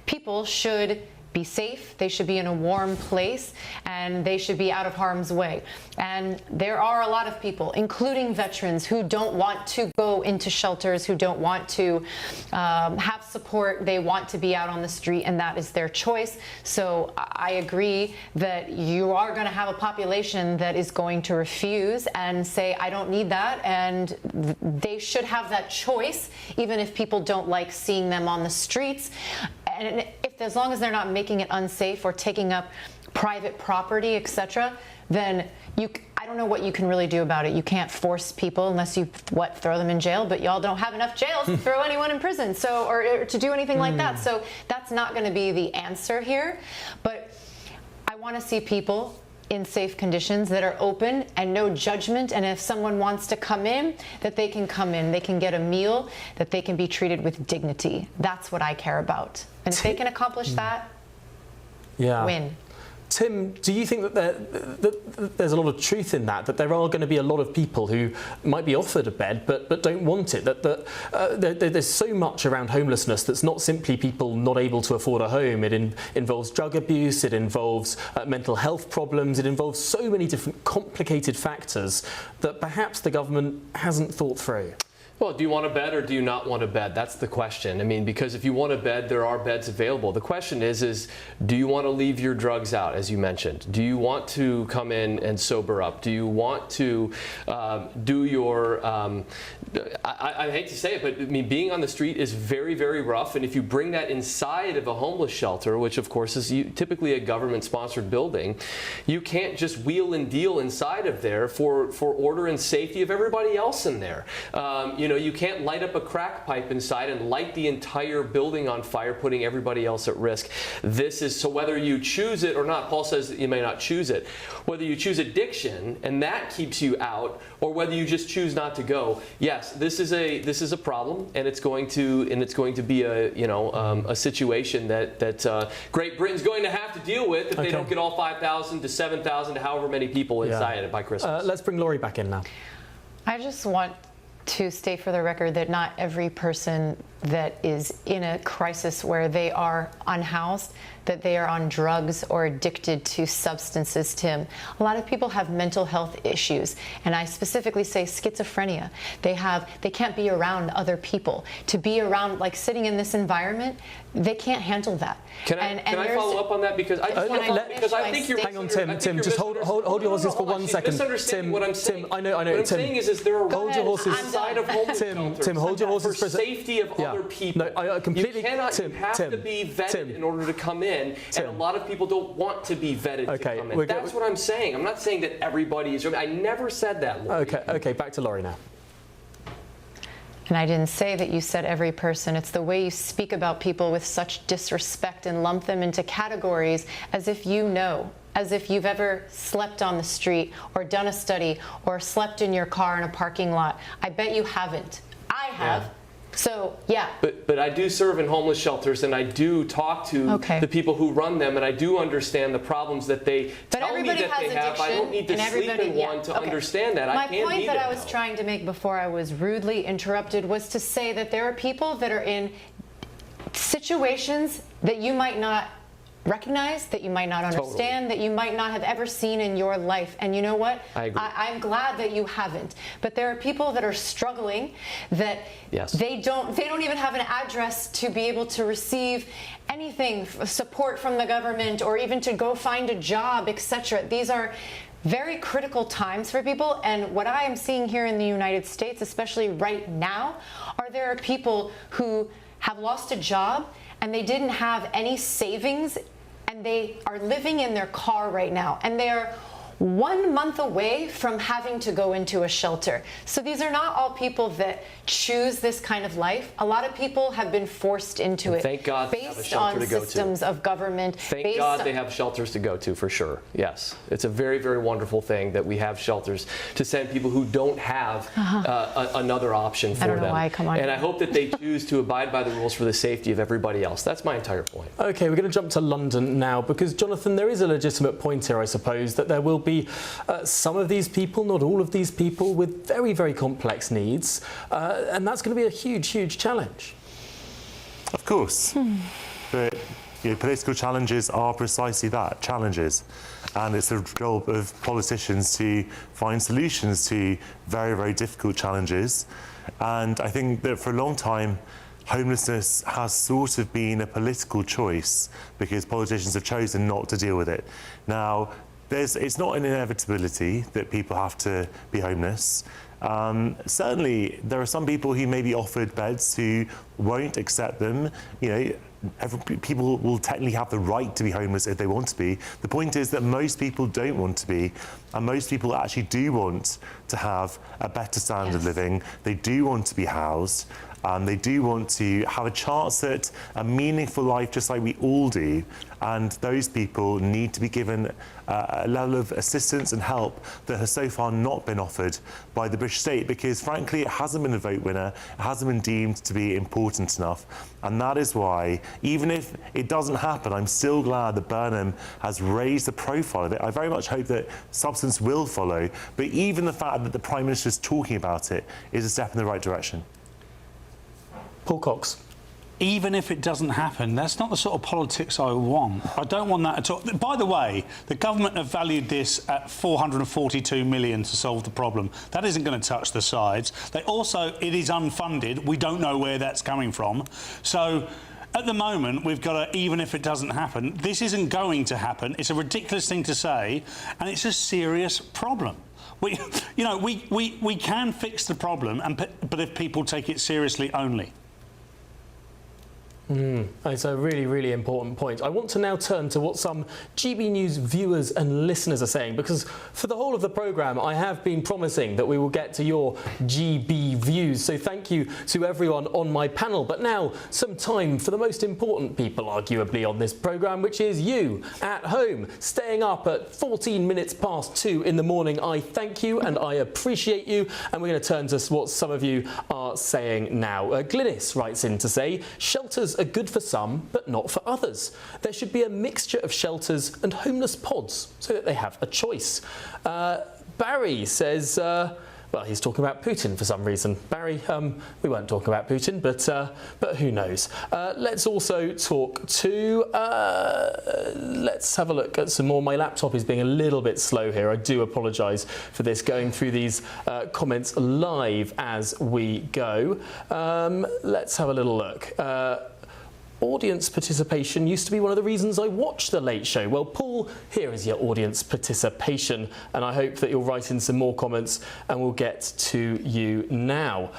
People should be safe, they should be in a warm place, and they should be out of harm's way. And there are a lot of people, including veterans, who don't want to go into shelters, who don't want to have support. They want to be out on the street, and that is their choice. So I agree that you are going to have a population that is going to refuse and say, I don't need that, and they should have that choice, even if people don't like seeing them on the streets. And as long as they're not making it unsafe or taking up private property, etc., then I don't know what you can really do about it. You can't force people unless you throw them in jail, but y'all don't have enough jails to throw anyone in prison, so or to do anything like that. So that's not going to be the answer here. But I want to see people in safe conditions that are open and no judgment, and if someone wants to come in, that they can come in, they can get a meal, that they can be treated with dignity. That's what I care about. And if they can accomplish that, win. Tim, do you think that there's a lot of truth in that there are going to be a lot of people who might be offered a bed but don't want it? There's so much around homelessness that's not simply people not able to afford a home. It involves drug abuse, it involves mental health problems, it involves so many different complicated factors that perhaps the government hasn't thought through. Well, do you want a bed or do you not want a bed? That's the question. I mean, because if you want a bed, there are beds available. The question is do you want to leave your drugs out, as you mentioned? Do you want to come in and sober up? Do you want to do your... I hate to say it, but I mean, being on the street is very, very rough. And if you bring that inside of a homeless shelter, which of course is typically a government-sponsored building, you can't just wheel and deal inside of there for order and safety of everybody else in there. You know, you can't light up a crack pipe inside and light the entire building on fire, putting everybody else at risk. This is, so whether you choose it or not, Paul says that you may not choose it, whether you choose addiction and that keeps you out, or whether you just choose not to go, yes, this is a problem, and it's going to be a, you know, a situation that Great Britain's going to have to deal with if they don't get all 5,000 to 7,000 to however many people inside it by Christmas. Let's bring Laurie back in now. I just want to state for the record that not every person that is in a crisis where they are unhoused, that they are on drugs or addicted to substances, Tim. A lot of people have mental health issues, and I specifically say schizophrenia. They can't be around other people. To be around, like sitting in this environment, they can't handle that. Can I follow up on that? Because I think you're... Hang on, Tim, just hold your horses for 1 second. Tim, what I'm saying. Tim, I know. What I'm saying is there are hold your horses. Outside of homeless shelters. Tim, hold your horses for safety of other people. No, I completely. You cannot. You have to be vetted in order to come in, and a lot of people don't want to be vetted to come in. That's what I'm saying. I'm not saying that everybody is. I never said that, Laurie. Okay. Back to Laurie now. And I didn't say that you said every person. It's the way you speak about people with such disrespect and lump them into categories as if you know, as if you've ever slept on the street or done a study or slept in your car in a parking lot. I bet you haven't. I have. Yeah. So, yeah. But I do serve in homeless shelters, and I do talk to the people who run them, and I do understand the problems that they tell me that they have. I don't need to sleep in one to understand that. My point that I was trying to make before I was rudely interrupted was to say that there are people that are in situations that you might not recognize, that you might not understand, that you might not have ever seen in your life. And you know what? I agree. I'm glad that you haven't. But there are people that are struggling, that they don't even have an address to be able to receive anything, support from the government, or even to go find a job, etc. These are very critical times for people, and what I am seeing here in the United States, especially right now, there are people who have lost a job and they didn't have any savings, and they are living in their car right now, and they are 1 month away from having to go into a shelter. So these are not all people that choose this kind of life. A lot of people have been forced into it. Thank God they have a shelter to go to. Based on systems of government. Thank God they have shelters to go to, for sure. Yes. It's a very, very wonderful thing that we have shelters to send people who don't have another option for them. I don't know why, come on. And I hope that they choose to abide by the rules for the safety of everybody else. That's my entire point. Okay, we're going to jump to London now, because, Jonathan, there is a legitimate point here, I suppose, that there will be some of these people, not all of these people, with very, very complex needs, and that's going to be a huge, huge challenge. Of course. But political challenges are precisely that, challenges. And it's the job of politicians to find solutions to very, very difficult challenges. And I think that for a long time, homelessness has sort of been a political choice because politicians have chosen not to deal with it. Now, it's not an inevitability that people have to be homeless. Certainly, there are some people who may be offered beds who won't accept them. People will technically have the right to be homeless if they want to be. The point is that most people don't want to be, and most people actually do want to have a better standard of living. They do want to be housed. They do want to have a chance at a meaningful life, just like we all do. And those people need to be given a level of assistance and help that has so far not been offered by the British state, because frankly, it hasn't been a vote winner. It hasn't been deemed to be important enough. And that is why, even if it doesn't happen, I'm still glad that Burnham has raised the profile of it. I very much hope that substance will follow. But even the fact that the Prime Minister is talking about it is a step in the right direction. Paul Cox. Even if it doesn't happen, that's not the sort of politics I want. I don't want that at all. By the way, the government have valued this at $442 million to solve the problem. That isn't going to touch the sides. It is unfunded. We don't know where that's coming from. So at the moment, we've got to, even if it doesn't happen, this isn't going to happen. It's a ridiculous thing to say, and it's a serious problem. We can fix the problem, but if people take it seriously only. It's a really, really important point. I want to now turn to what some GB News viewers and listeners are saying, because for the whole of the programme, I have been promising that we will get to your GB views. So thank you to everyone on my panel. But now, some time for the most important people, arguably, on this programme, which is you at home, staying up at 14 minutes past 2 in the morning. I thank you and I appreciate you. And we're going to turn to what some of you are saying now. Glynis writes in to say, shelters are good for some, but not for others. There should be a mixture of shelters and homeless pods so that they have a choice. Barry says, well, he's talking about Putin for some reason. Barry, we weren't talking about Putin, but who knows? Let's also talk to, let's have a look at some more. My laptop is being a little bit slow here. I do apologise for this, going through these comments live as we go. Let's have a little look. Audience participation used to be one of the reasons I watched The Late Show. Well, Paul, here is your audience participation, and I hope that you'll write in some more comments and we'll get to you now.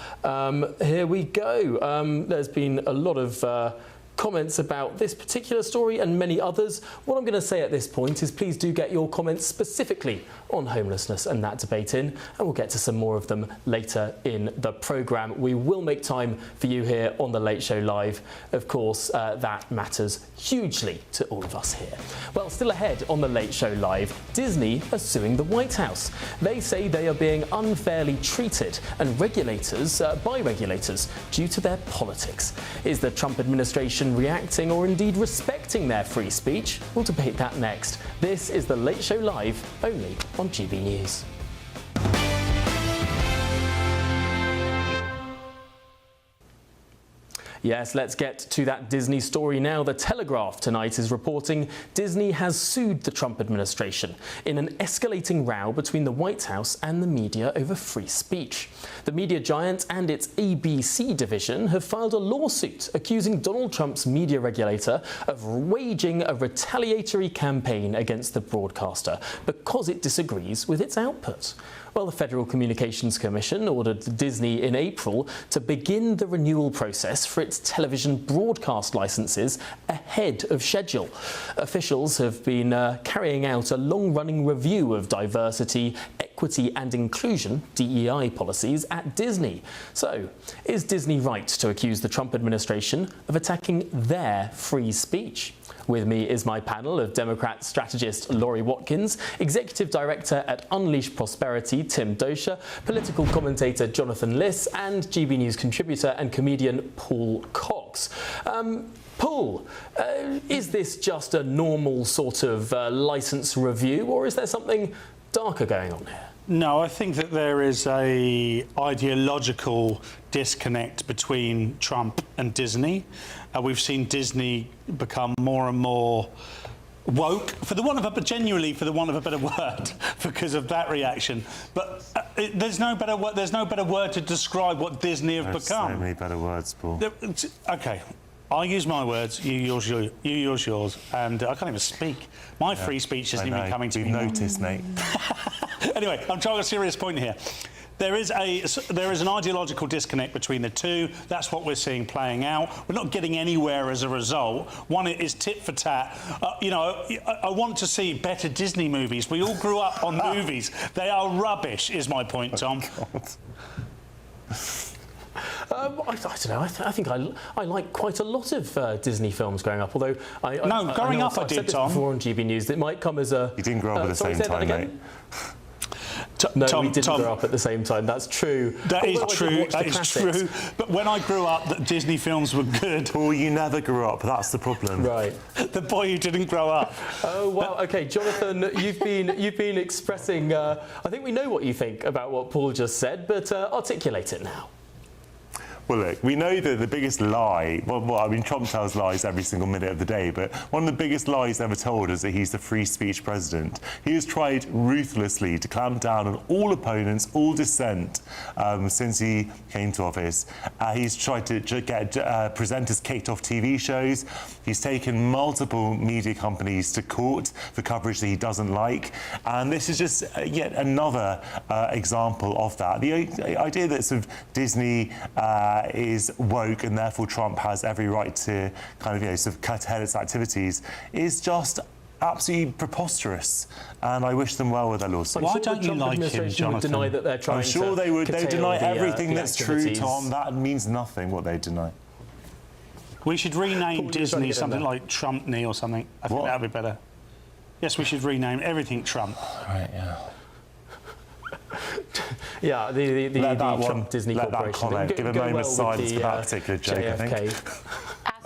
Here we go. There's been a lot of comments about this particular story and many others. What I'm going to say at this point is please do get your comments specifically on homelessness and that debate in, and we'll get to some more of them later in the programme. We will make time for you here on The Late Show Live. Of course, that matters hugely to all of us here. Well, still ahead on The Late Show Live, Disney are suing the White House. They say they are being unfairly treated and by regulators due to their politics. Is the Trump administration reacting or indeed respecting their free speech? We'll debate that next. This is The Late Show Live, only on GB News. Yes, let's get to that Disney story now. The Telegraph tonight is reporting Disney has sued the Trump administration in an escalating row between the White House and the media over free speech. The media giant and its ABC division have filed a lawsuit accusing Donald Trump's media regulator of waging a retaliatory campaign against the broadcaster because it disagrees with its output. Well, the Federal Communications Commission ordered Disney in April to begin the renewal process for its television broadcast licenses ahead of schedule. Officials have been carrying out a long-running review of diversity, equity and inclusion, DEI, policies at Disney. So, is Disney right to accuse the Trump administration of attacking their free speech? With me is my panel of Democrat strategist Laurie Watkins, Executive Director at Unleash Prosperity Tim Dosha, political commentator Jonathan Liss, and GB News contributor and comedian Paul Cox. Paul, is this just a normal sort of licence review, or is there something darker going on here? No, I think that there is a ideological disconnect between Trump and Disney. We've seen Disney become more and more woke, genuinely for the want of a better word, because of that reaction. But there's no better word to describe what Disney have become. So many better words, Paul. Okay. I use my words, you use yours, and I can't even speak. My free speech isn't even coming to me. We've noticed, mate. Anyway, I'm trying a serious point here. There is an ideological disconnect between the two. That's what we're seeing playing out. We're not getting anywhere as a result. One is tit for tat. I want to see better Disney movies. We all grew up on movies. They are rubbish, is my point, Tom. I don't know. I think I like quite a lot of Disney films growing up. Although growing up I did, said this Tom. Before on GB News, it might come as a. You didn't grow up at the same time, mate. No, we didn't grow up at the same time. That's true. That is true. But when I grew up, Disney films were good. Paul, you never grew up. That's the problem. Right. The boy who didn't grow up. Oh well. Okay, Jonathan, you've been expressing. I think we know what you think about what Paul just said, but articulate it now. Well, look, we know that the biggest lie, Trump tells lies every single minute of the day, but one of the biggest lies ever told is that he's the free speech president. He has tried ruthlessly to clamp down on all opponents, all dissent, since he came to office. He's tried to get presenters kicked off TV shows. He's taken multiple media companies to court for coverage that he doesn't like. And this is just yet another example of that. The idea that sort of Disney is woke, and therefore Trump has every right to kind of, sort of curtail its activities, is just absolutely preposterous, and I wish them well with their lawsuit. Why don't you like him, Jonathan? Deny that they're trying I'm sure to they would. They deny everything that's true, activities. Tom. That means nothing. What they deny. We should rename Disney something like Trumpney or something. I think that would be better. Yes, we should rename everything Trump. Right. Yeah. Yeah, the Trump Disney Corporation. Give a moment of silence for that particular joke, JFK. I think.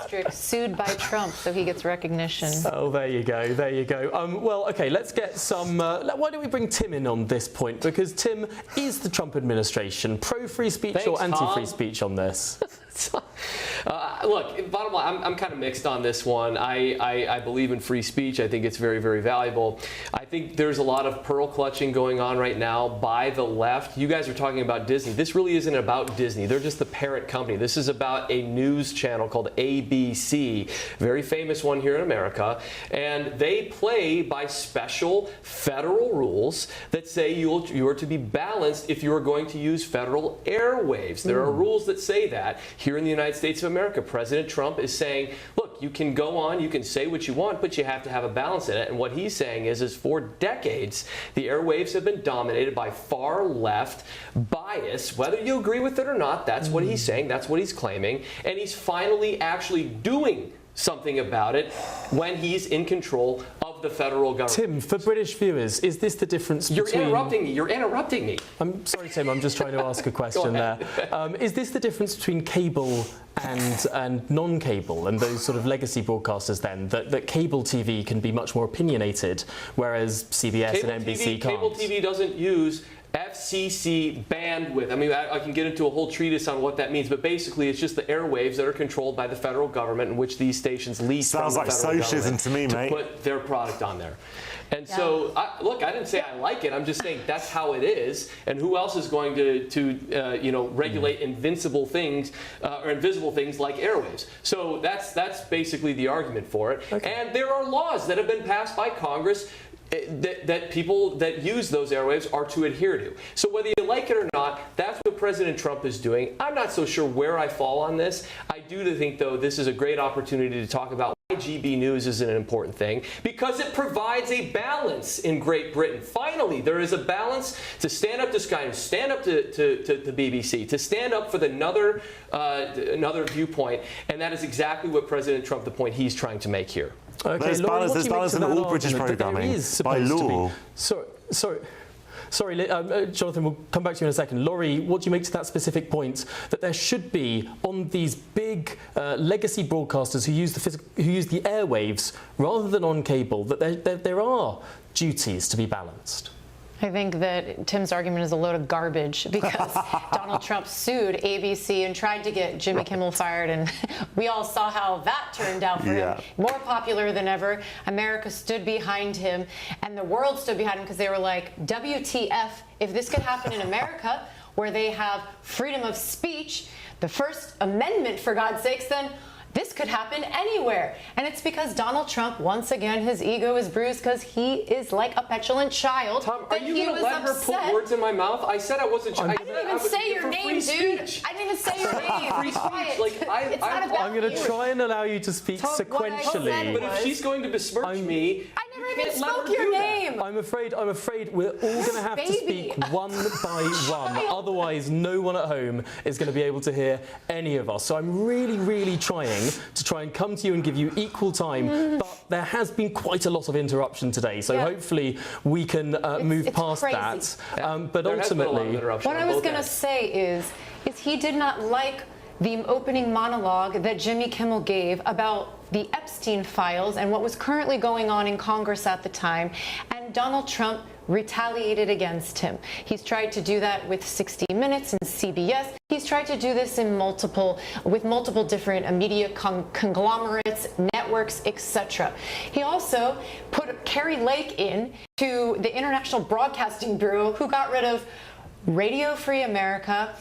Asterisk sued by Trump, so he gets recognition. Oh, there you go, there you go. Well, OK, let's get some... why don't we bring Tim in on this point? Because Tim, is the Trump administration pro-free speech or anti-free speech on this? Look, bottom line, I'm kind of mixed on this one. I believe in free speech. I think it's very, very valuable. I think there's a lot of pearl clutching going on right now by the left. You guys are talking about Disney. This really isn't about Disney. They're just the parent company. This is about a news channel called ABC, very famous one here in America. And they play by special federal rules that say you are to be balanced if you are going to use federal airwaves. There are rules that say that. Here in the United States of America, President Trump is saying, look, you can go on, you can say what you want, but you have to have a balance in it. And what he's saying is for decades, the airwaves have been dominated by far left bias. Whether you agree with it or not, that's what he's saying, that's what he's claiming. And he's finally actually doing something about it when he's in control of the federal government. Tim, for British viewers, is this the difference between... You're interrupting me. You're interrupting me. I'm sorry, Tim. I'm just trying to ask a question there. Is this the difference between cable and non-cable and those sort of legacy broadcasters then, that cable TV can be much more opinionated, whereas CBS and NBC can't? Cable TV doesn't use FCC bandwidth. I mean, I can get into a whole treatise on what that means, but basically it's just the airwaves that are controlled by the federal government in which these stations lease from the federal government. Sounds like socialism to me, mate. To put their product on there. And so, look, I didn't say I like it. I'm just saying that's how it is. And who else is going to regulate invincible things or invisible things like airwaves? So that's basically the argument for it. Okay. And there are laws that have been passed by Congress that people that use those airwaves are to adhere to. So whether you like it or not, that's what President Trump is doing. I'm not so sure where I fall on this. I do think, though, this is a great opportunity to talk about why GB News is an important thing, because it provides a balance in Great Britain. Finally, there is a balance to stand up to Sky News, stand up to BBC, to stand up for another viewpoint, and that is exactly what President Trump, the point he's trying to make here. Okay, there's balance in all British programming by law. Sorry, Jonathan, we'll come back to you in a second. Laurie, what do you make to that specific point that there should be on these big legacy broadcasters who use the airwaves rather than on cable, that there are duties to be balanced? I think that Tim's argument is a load of garbage because Donald Trump sued ABC and tried to get Jimmy Kimmel fired, and we all saw how that turned out for him. More popular than ever. America stood behind him, and the world stood behind him because they were like, WTF, if this could happen in America, where they have freedom of speech, the First Amendment, for God's sakes, then this could happen anywhere. And it's because Donald Trump, once again, his ego is bruised because he is like a petulant child. Tom, are you going to let her put words in my mouth? I said I wasn't... I didn't even say your name, dude. I didn't even say your name. Free speech. It's not about I'm going to try and allow you to speak sequentially. But if she's going to besmirch me... I never even spoke your name. I'm afraid we're all going to have to speak one by one. Otherwise, no one at home is going to be able to hear any of us. So I'm really, really trying to try and come to you and give you equal time, but there has been quite a lot of interruption today, so hopefully we can move past that. But ultimately, what I was going to say is he did not like the opening monologue that Jimmy Kimmel gave about the Epstein files and what was currently going on in Congress at the time, and Donald Trump retaliated against him. He's tried to do that with 60 Minutes and CBS. He's tried to do this in multiple different media conglomerates, networks, etc. He also put Carrie Lake in to the International Broadcasting Bureau, who got rid of Radio Free America.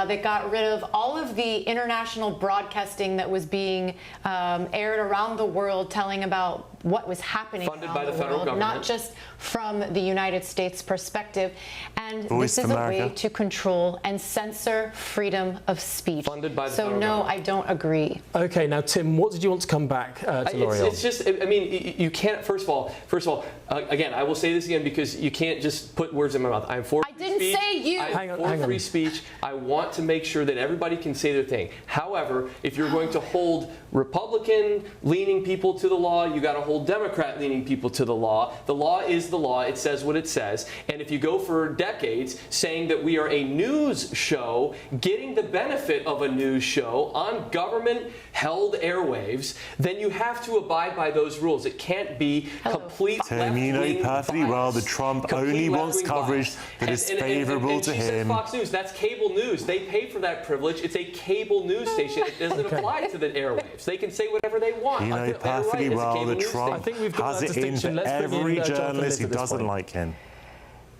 They got rid of all of the international broadcasting that was being aired around the world, telling about what was happening Funded by around the federal world, government. not just from the United States perspective. And Voice this of is a way America. to control and censor freedom of speech. Funded by the so federal no, government. I don't agree. Okay, now Tim, what did you want to come back to Laurie on? It's just, I mean, you can't. First of all, again, I will say this again because you can't just put words in my mouth. I'm for. I didn't say you. I'm for free speech. I want to make sure that everybody can say their thing. However, if you're going to hold Republican-leaning people to the law, you got to hold Democrat-leaning people to the law. The law is the law. It says what it says. And if you go for decades saying that we are a news show, getting the benefit of a news show on government-held airwaves, then you have to abide by those rules. It can't be complete Tim, you know left-wing perfectly well that bias. Trump Complete only wants left-wing coverage bias. that is And favourable to she said him. Fox News, that's cable news. They pay for that privilege. It's a cable news station. It doesn't apply to the airwaves. They can say whatever they want. You know perfectly well that Trump has it in for every journalist who doesn't like him.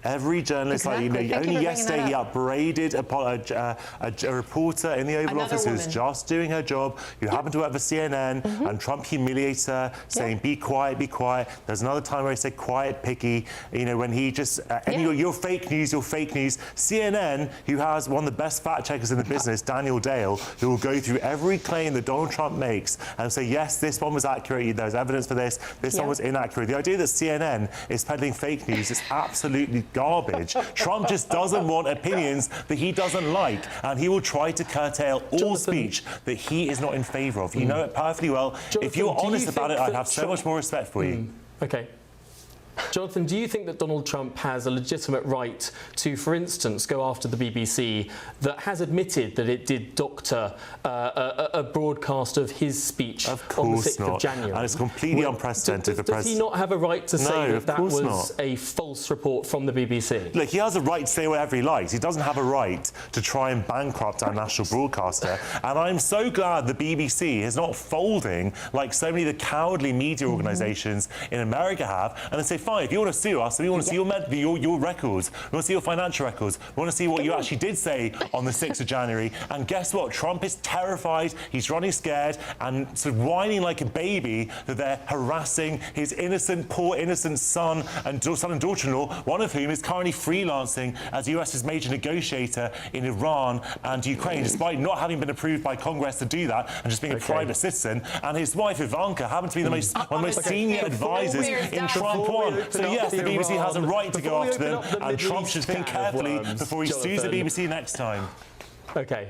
Every journalist, Exactly. like, you know, Thank you only for yesterday he bringing upbraided a reporter in the Oval Another Office who's woman. just doing her job, who happened to work for CNN, and Trump humiliates her, saying, be quiet, be quiet. There's another time where he said, quiet, picky, you know, when he just, you're fake news, you're fake news. CNN, who has one of the best fact checkers in the business, Daniel Dale, who will go through every claim that Donald Trump makes and say, yes, this one was accurate, there's evidence for this one was inaccurate. The idea that CNN is peddling fake news is absolutely garbage. Trump just doesn't want opinions that he doesn't like, and he will try to curtail all speech that he is not in favour of. You know it perfectly well. Jonathan, if you're do you honest about it, think I'd that have so much more respect for you. Okay. Jonathan, do you think that Donald Trump has a legitimate right to, for instance, go after the BBC that has admitted that it did doctor a broadcast of his speech on the 6th of January? And it's completely unprecedented for Does he not have a right to say that course was not. a false report from the BBC? Look, he has a right to say whatever he likes. He doesn't have a right to try and bankrupt our national broadcaster. And I'm so glad the BBC is not folding like so many of the cowardly media organisations in America have, and they say, fine, if you want to sue us, we want to see your records, we want to see your financial records, we want to see what you actually did say on the 6th of January. And guess what? Trump is terrified, he's running scared, and sort of whining like a baby that they're harassing his innocent, poor, innocent son and daughter-in-law, one of whom is currently freelancing as the US's major negotiator in Iran and Ukraine, despite not having been approved by Congress to do that and just being a private citizen. And his wife, Ivanka, happened to be one of the most senior advisors in Trump 1. So yes, the BBC has a right to go after them, and Trump should think carefully before he sues the BBC next time. Okay.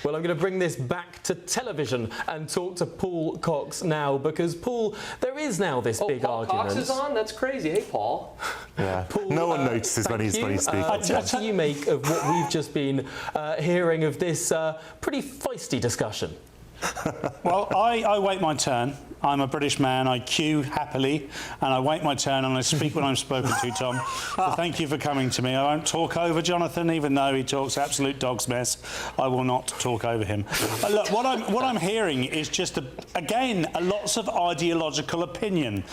Well, I'm going to bring this back to television and talk to Paul Cox now, because, Paul, there is now this big Paul argument. Cox is on? That's crazy. Hey, Paul. Yeah. Paul, no one notices when he's speaking. What do you make of what we've just been hearing of this pretty feisty discussion? Well, I wait my turn. I'm a British man. I queue happily, and I wait my turn, and I speak when I'm spoken to, Tom. So thank you for coming to me. I won't talk over Jonathan, even though he talks absolute dog's mess. I will not talk over him. Look, what I'm hearing is just, again, lots of ideological opinion.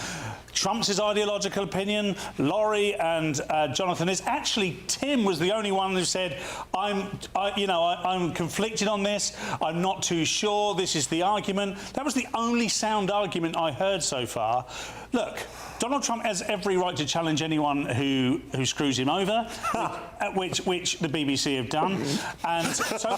Trump's his ideological opinion. Laurie and Jonathan is actually, Tim was the only one who said, I'm conflicted on this. I'm not too sure. This is the argument. That was the only sound argument I heard so far. Look, Donald Trump has every right to challenge anyone who screws him over, which the BBC have done, and so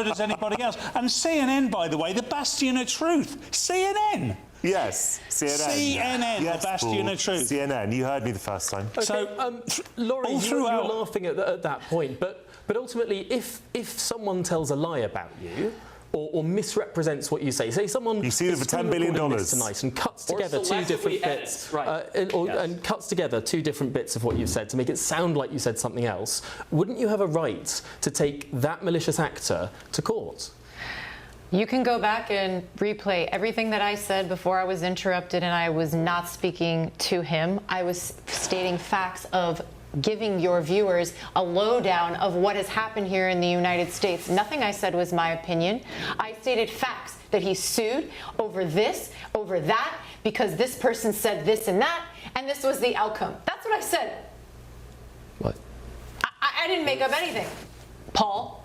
does anybody else. And CNN, by the way, the bastion of truth. CNN. Yes, CNN. CNN, yes, the bastion of truth. CNN, you heard me the first time. Okay, so, Laurie, you're laughing at that point, but ultimately, if someone tells a lie about you, or misrepresents what you say someone you see them for $10 billion tonight and cuts together two different bits, and cuts together two different bits of what you've said to make it sound like you said something else. Wouldn't you have a right to take that malicious actor to court? You can go back and replay everything that I said before I was interrupted, and I was not speaking to him. I was stating facts of giving your viewers a lowdown of what has happened here in the United States. Nothing I said was my opinion. I stated facts that he sued over this, over that, because this person said this and that, and this was the outcome. That's what I said. What? I didn't make up anything. Paul?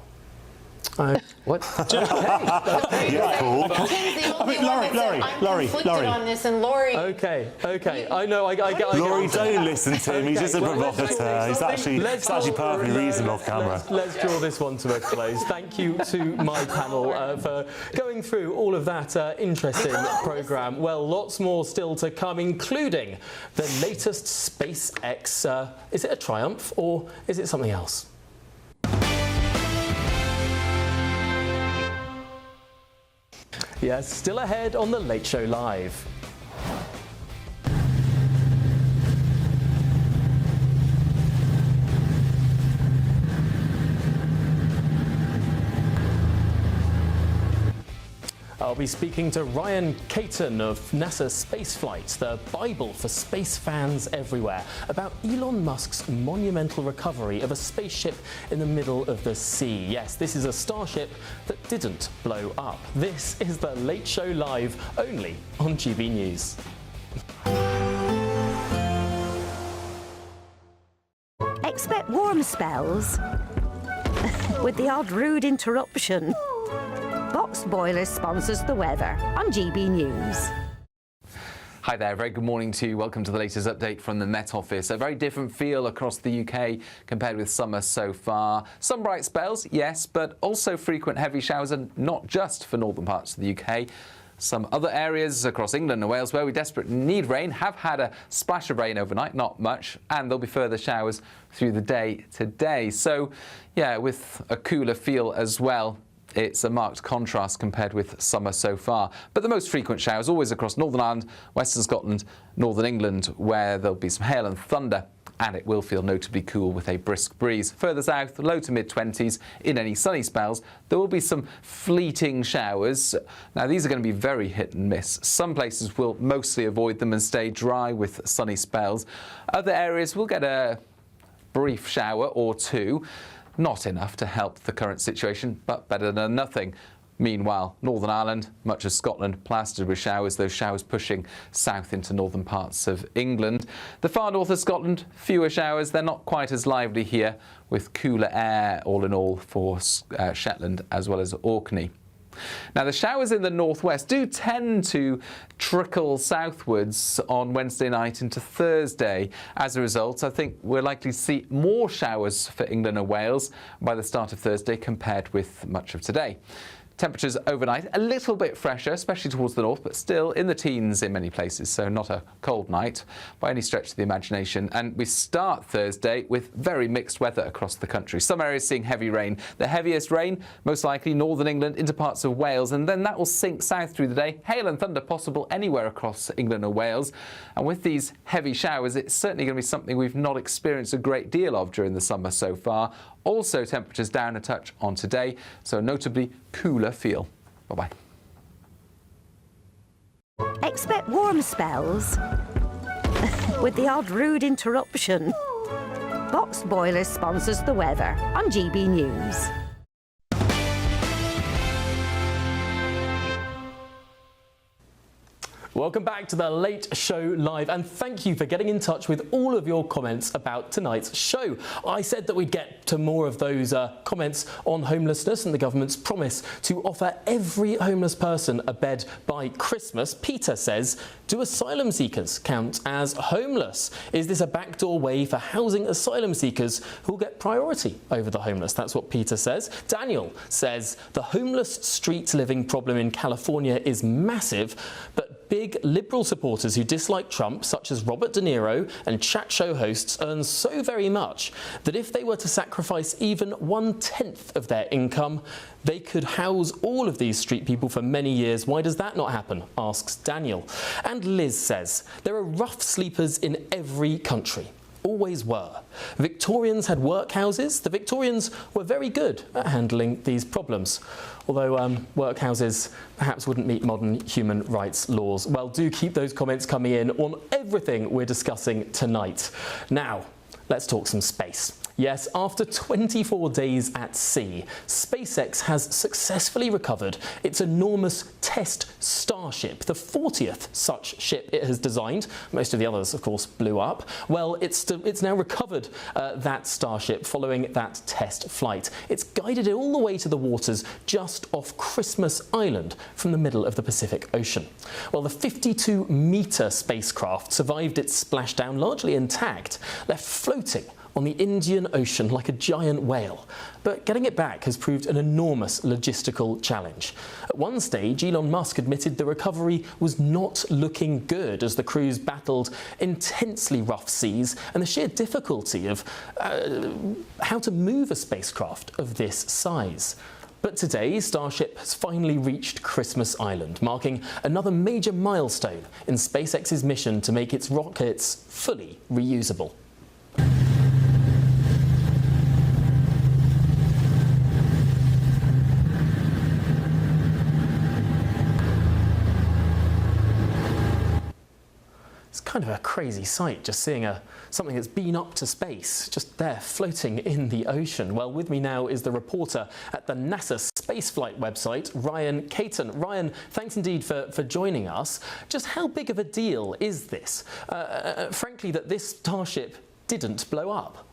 What? Yeah, Paul. Tim's the only one that said I'm conflicted on this, and Laurie... Okay. I know, I get Laurie, don't listen to him. He's just a provocateur. He's actually perfectly reasonable off camera. Let's draw this one to a close. Thank you to my panel for going through all of that interesting programme. Well, lots more still to come, including the latest SpaceX. Is it a triumph or is it something else? Yes, still ahead on The Late Show Live. I'll be speaking to Ryan Caton of NASA Spaceflight, the Bible for space fans everywhere, about Elon Musk's monumental recovery of a spaceship in the middle of the sea. Yes, this is a Starship that didn't blow up. This is The Late Show Live, only on GB News. Expect warm spells with the odd rude interruption. Box Boilers sponsors the weather on GB News. Hi there, very good morning to you. Welcome to the latest update from the Met Office. A very different feel across the UK compared with summer so far. Some bright spells, yes, but also frequent heavy showers, and not just for northern parts of the UK. Some other areas across England and Wales where we desperately need rain have had a splash of rain overnight, not much, and there'll be further showers through the day today. So, yeah, with a cooler feel as well. It's a marked contrast compared with summer so far. But the most frequent showers always across Northern Ireland, Western Scotland, Northern England, where there'll be some hail and thunder, and it will feel notably cool with a brisk breeze. Further south, low to mid-20s. In any sunny spells, there will be some fleeting showers. Now, these are going to be very hit and miss. Some places will mostly avoid them and stay dry with sunny spells. Other areas will get a brief shower or two. Not enough to help the current situation, but better than nothing. Meanwhile, Northern Ireland, much of Scotland, plastered with showers, those showers pushing south into northern parts of England. The far north of Scotland, fewer showers. They're not quite as lively here, with cooler air all in all for Shetland as well as Orkney. Now, the showers in the northwest do tend to trickle southwards on Wednesday night into Thursday. As a result, I think we're likely to see more showers for England and Wales by the start of Thursday compared with much of today. Temperatures overnight a little bit fresher, especially towards the north, but still in the teens in many places, so not a cold night by any stretch of the imagination. And we start Thursday with very mixed weather across the country. Some areas seeing heavy rain. The heaviest rain, most likely northern England into parts of Wales, and then that will sink south through the day. Hail and thunder possible anywhere across England or Wales. And with these heavy showers, it's certainly going to be something we've not experienced a great deal of during the summer so far. Also, temperatures down a touch on today, so a notably cooler feel. Bye-bye. Expect warm spells with the odd rude interruption. Box Boilers sponsors the weather on GB News. Welcome back to The Late Show Live, and thank you for getting in touch with all of your comments about tonight's show. I said that we'd get to more of those comments on homelessness and the government's promise to offer every homeless person a bed by Christmas. Peter says, do asylum seekers count as homeless? Is this a backdoor way for housing asylum seekers who'll get priority over the homeless? That's what Peter says. Daniel says, the homeless street living problem in California is massive, but big Liberal supporters who dislike Trump, such as Robert De Niro and chat show hosts, earn so very much that if they were to sacrifice even 1/10 of their income, they could house all of these street people for many years. Why does that not happen? Asks Daniel. And Liz says, there are rough sleepers in every country. Always were. Victorians had workhouses. The Victorians were very good at handling these problems. Although workhouses perhaps wouldn't meet modern human rights laws. Well, do keep those comments coming in on everything we're discussing tonight. Now, let's talk some space. Yes, after 24 days at sea, SpaceX has successfully recovered its enormous test Starship, the 40th such ship it has designed. Most of the others, of course, blew up. Well, it's now recovered that Starship following that test flight. It's guided it all the way to the waters just off Christmas Island from the middle of the Pacific Ocean. Well, the 52-metre spacecraft survived its splashdown largely intact, left floating on the Indian Ocean like a giant whale. But getting it back has proved an enormous logistical challenge. At one stage, Elon Musk admitted the recovery was not looking good as the crews battled intensely rough seas and the sheer difficulty of how to move a spacecraft of this size. But today, Starship has finally reached Christmas Island, marking another major milestone in SpaceX's mission to make its rockets fully reusable. It's kind of a crazy sight, just seeing something that's been up to space, just there floating in the ocean. Well, with me now is the reporter at the NASA spaceflight website, Ryan Caton. Ryan, thanks indeed for joining us. Just how big of a deal is this? Frankly, that this Starship didn't blow up.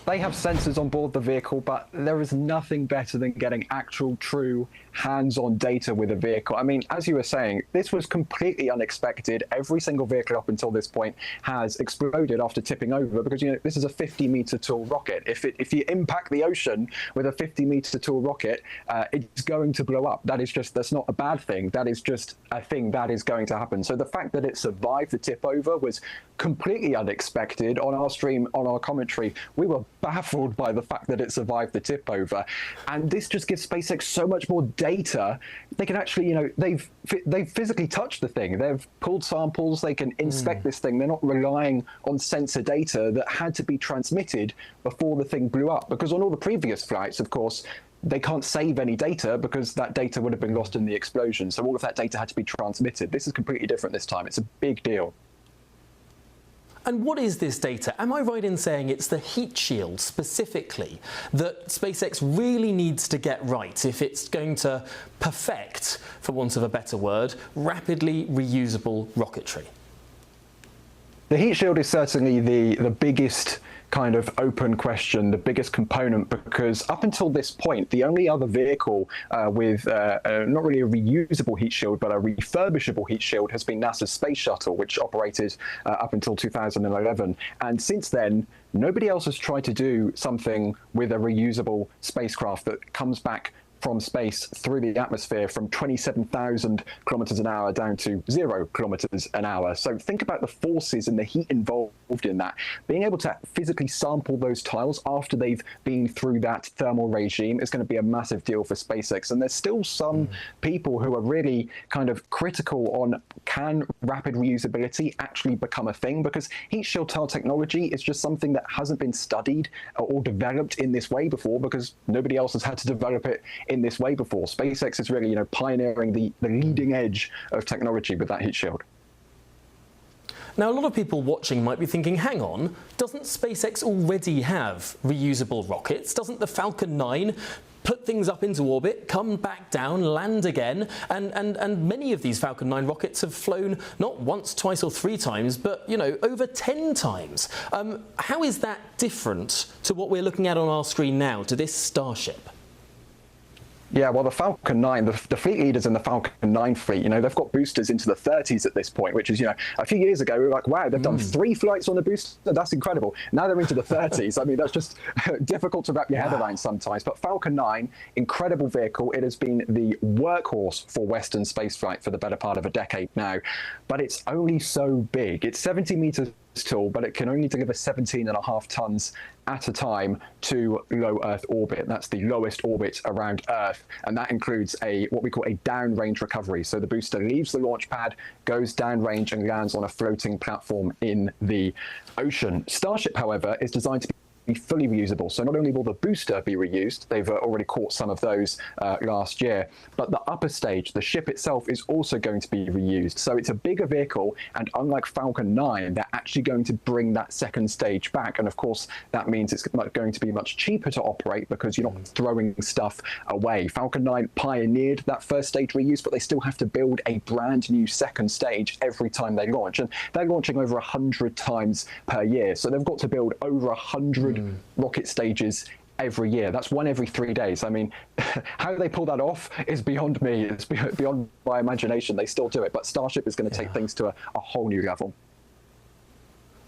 They have sensors on board the vehicle, but there is nothing better than getting actual, true, hands-on data with a vehicle. I mean, as you were saying, this was completely unexpected. Every single vehicle up until this point has exploded after tipping over because, you know, this is a 50-meter tall rocket. If you impact the ocean with a 50-meter tall rocket, it's going to blow up. That's not a bad thing. That is just a thing that is going to happen. So the fact that it survived the tip over was completely unexpected. On our stream, on our commentary, we were baffled by the fact that it survived the tip over. And this just gives SpaceX so much more data. They can actually, you know, they've physically touched the thing. They've pulled samples. They can inspect this thing. They're not relying on sensor data that had to be transmitted before the thing blew up. Because on all the previous flights, of course, they can't save any data because that data would have been lost in the explosion. So all of that data had to be transmitted. This is completely different this time. It's a big deal. And what is this data? Am I right in saying it's the heat shield specifically that SpaceX really needs to get right if it's going to perfect, for want of a better word, rapidly reusable rocketry? The heat shield is certainly the biggest kind of open question, the biggest component, because up until this point, the only other vehicle with not really a reusable heat shield, but a refurbishable heat shield has been NASA's Space Shuttle, which operated up until 2011. And since then, nobody else has tried to do something with a reusable spacecraft that comes back from space through the atmosphere from 27,000 kilometers an hour down to 0 kilometers an hour. So think about the forces and the heat involved in that. Being able to physically sample those tiles after they've been through that thermal regime is going to be a massive deal for SpaceX. And there's still some people who are really kind of critical on, can rapid reusability actually become a thing? Because heat shield tile technology is just something that hasn't been studied or developed in this way before, because nobody else has had to develop it in this way before. SpaceX is really, you know, pioneering the leading edge of technology with that heat shield. Now, a lot of people watching might be thinking, hang on, doesn't SpaceX already have reusable rockets? Doesn't the Falcon 9 put things up into orbit, come back down, land again? And many of these Falcon 9 rockets have flown not once, twice or three times, but, you know, over 10 times. How is that different to what we're looking at on our screen now, to this Starship? Yeah, well, the Falcon 9, the fleet leaders in the Falcon 9 fleet, you know, they've got boosters into the 30s at this point, which is, you know, a few years ago, we were like, wow, they've done 3 flights on the booster. That's incredible. Now they're into the 30s. I mean, that's just difficult to wrap your head around sometimes. But Falcon 9, incredible vehicle. It has been the workhorse for Western spaceflight for the better part of a decade now. But it's only so big. It's 70 meters tall, but it can only deliver 17.5 tons at a time to low Earth orbit. That's the lowest orbit around Earth, and that includes what we call a downrange recovery. So the booster leaves the launch pad, goes downrange, and lands on a floating platform in the ocean. Starship, however, is designed to be fully reusable. So not only will the booster be reused, they've already caught some of those last year, but the upper stage, the ship itself, is also going to be reused. So it's a bigger vehicle, and unlike Falcon 9, they're actually going to bring that second stage back. And of course, that means it's going to be much cheaper to operate because you're not throwing stuff away. Falcon 9 pioneered that first stage reuse, but they still have to build a brand new second stage every time they launch. And they're launching over 100 times per year. So they've got to build over 100 rocket stages every year. That's one every 3 days. I mean, how they pull that off is beyond me. It's beyond my imagination. They still do it. But Starship is going to take things to a whole new level.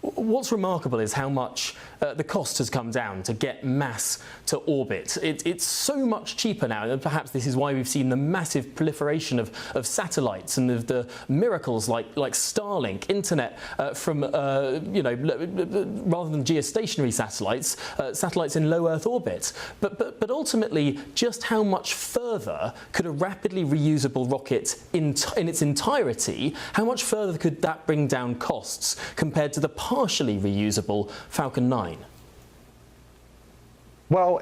What's remarkable is how much the cost has come down to get mass to orbit. It's so much cheaper now, and perhaps this is why we've seen the massive proliferation of satellites and of the miracles like Starlink, internet from rather than geostationary satellites, satellites in low Earth orbit. But ultimately, just how much further could a rapidly reusable rocket in its entirety? How much further could that bring down costs compared to the partially reusable Falcon 9? Well,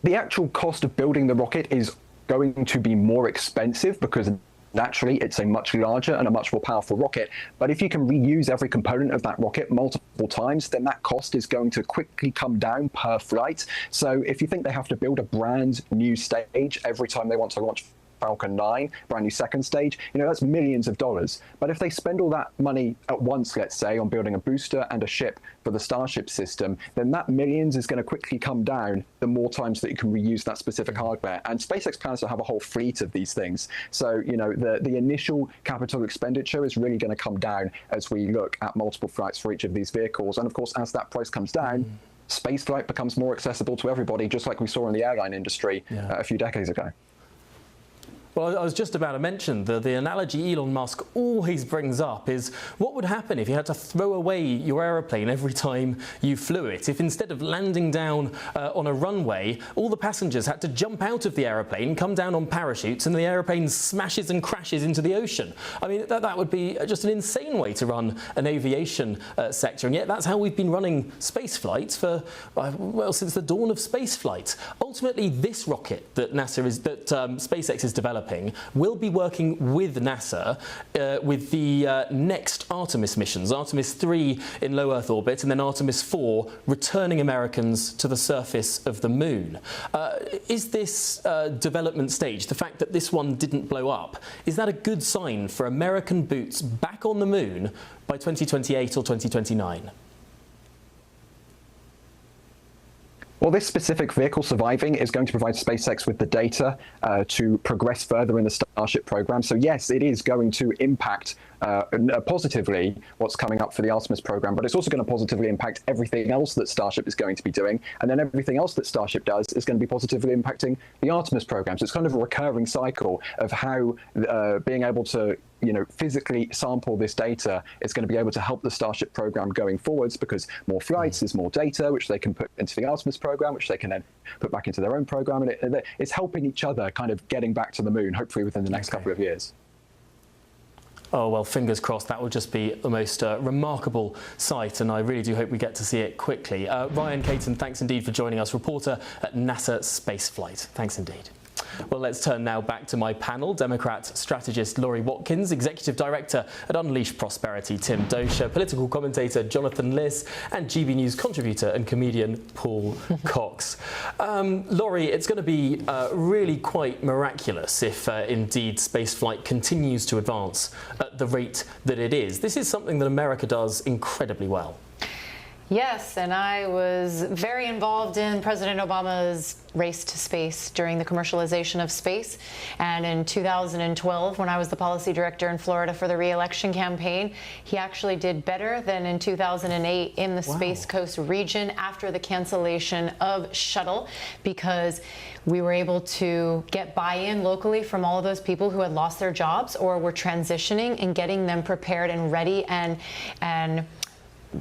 the actual cost of building the rocket is going to be more expensive because naturally it's a much larger and a much more powerful rocket. But if you can reuse every component of that rocket multiple times, then that cost is going to quickly come down per flight. So if you think they have to build a brand new stage every time they want to launch Falcon 9, brand new second stage, that's millions of dollars. But if they spend all that money at once, let's say, on building a booster and a ship for the Starship system, then that millions is going to quickly come down the more times that you can reuse that specific hardware. And SpaceX plans to have a whole fleet of these things. So, the initial capital expenditure is really going to come down as we look at multiple flights for each of these vehicles. And of course, as that price comes down, spaceflight becomes more accessible to everybody, just like we saw in the airline industry a few decades ago. Well, I was just about to mention the analogy Elon Musk always brings up is what would happen if you had to throw away your aeroplane every time you flew it? If instead of landing down on a runway, all the passengers had to jump out of the aeroplane, come down on parachutes, and the aeroplane smashes and crashes into the ocean. I mean, that would be just an insane way to run an aviation sector, and yet that's how we've been running space flights for, since the dawn of space flight. Ultimately, this rocket that SpaceX is developing will be working with NASA with the next Artemis missions, Artemis 3 in low Earth orbit and then Artemis 4 returning Americans to the surface of the moon. Is this development stage, the fact that this one didn't blow up, is that a good sign for American boots back on the moon by 2028 or 2029? Well, this specific vehicle surviving is going to provide SpaceX with the data to progress further in the Starship program. So yes, it is going to impact positively what's coming up for the Artemis program, but it's also going to positively impact everything else that Starship is going to be doing. And then everything else that Starship does is going to be positively impacting the Artemis program. So it's kind of a recurring cycle of how being able to physically sample this data is going to be able to help the Starship program going forwards, because more flights is more data, which they can put into the Artemis program, which they can then put back into their own program. And it's helping each other kind of getting back to the moon, hopefully within the next couple of years. Oh, well, fingers crossed. That will just be the most remarkable sight, and I really do hope we get to see it quickly. Ryan Caton, thanks indeed for joining us, reporter at NASA Spaceflight. Thanks indeed. Well, let's turn now back to my panel. Democrat strategist Laurie Watkins, Executive Director at Unleash Prosperity Tim Dosha, political commentator Jonathan Liss, and GB News contributor and comedian Paul Cox. Laurie, it's going to be really quite miraculous if indeed spaceflight continues to advance at the rate that it is. This is something that America does incredibly well. Yes, and I was very involved in President Obama's race to space during the commercialization of space. And in 2012, when I was the policy director in Florida for the re-election campaign, he actually did better than in 2008 in the Space Coast region after the cancellation of Shuttle, because we were able to get buy-in locally from all of those people who had lost their jobs or were transitioning and getting them prepared and ready and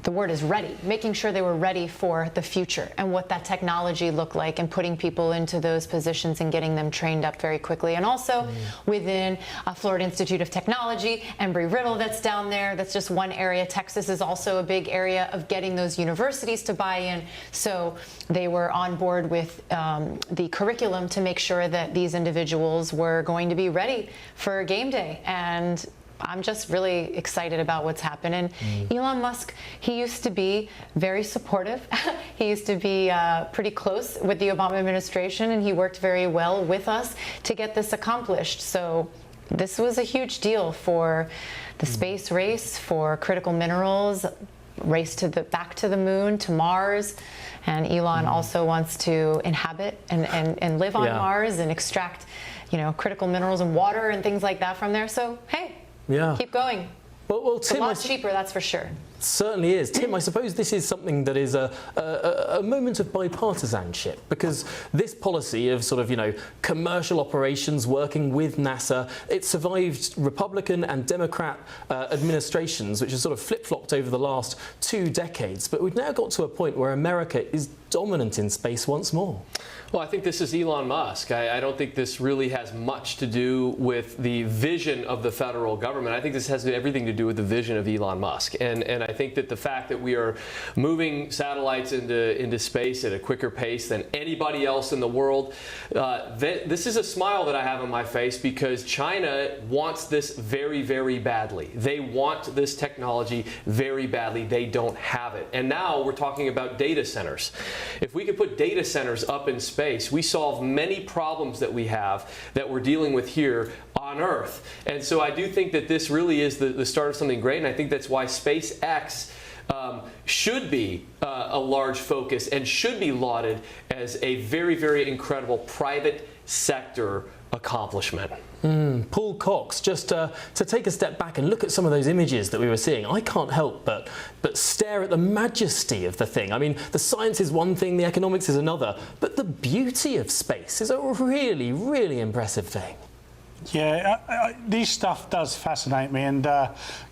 the word is ready, making sure they were ready for the future and what that technology looked like, and putting people into those positions and getting them trained up very quickly. And also within Florida Institute of Technology, Embry-Riddle that's down there, that's just one area. Texas is also a big area of getting those universities to buy in. So they were on board with the curriculum to make sure that these individuals were going to be ready for game day. And I'm just really excited about what's happening. Elon Musk, he used to be very supportive. He used to be pretty close with the Obama administration, and he worked very well with us to get this accomplished. So this was a huge deal for the space race, for critical minerals, race to back to the moon, to Mars. And Elon also wants to inhabit and live on Mars and extract, critical minerals and water and things like that from there. So, hey. Yeah. Keep going. Well, Tim, it's a lot cheaper, that's for sure. Certainly is. Tim, I suppose this is something that is a moment of bipartisanship, because this policy of sort of, commercial operations working with NASA, it survived Republican and Democrat administrations, which has sort of flip-flopped over the last 2 decades. But we've now got to a point where America is dominant in space once more. Well, I think this is Elon Musk. I don't think this really has much to do with the vision of the federal government. I think this has everything to do with the vision of Elon Musk. And I think that the fact that we are moving satellites into space at a quicker pace than anybody else in the world, this is a smile that I have on my face, because China wants this very, very badly. They want this technology very badly. They don't have it. And now we're talking about data centers. If we could put data centers up in space, we solve many problems that we have that we're dealing with here on Earth. And so I do think that this really is the start of something great, and I think that's why SpaceX should be a large focus and should be lauded as a very, very incredible private sector accomplishment. Paul Cox, just to take a step back and look at some of those images that we were seeing, I can't help but stare at the majesty of the thing. I mean, the science is one thing, the economics is another, but the beauty of space is a really, really impressive thing. Yeah, this stuff does fascinate me, and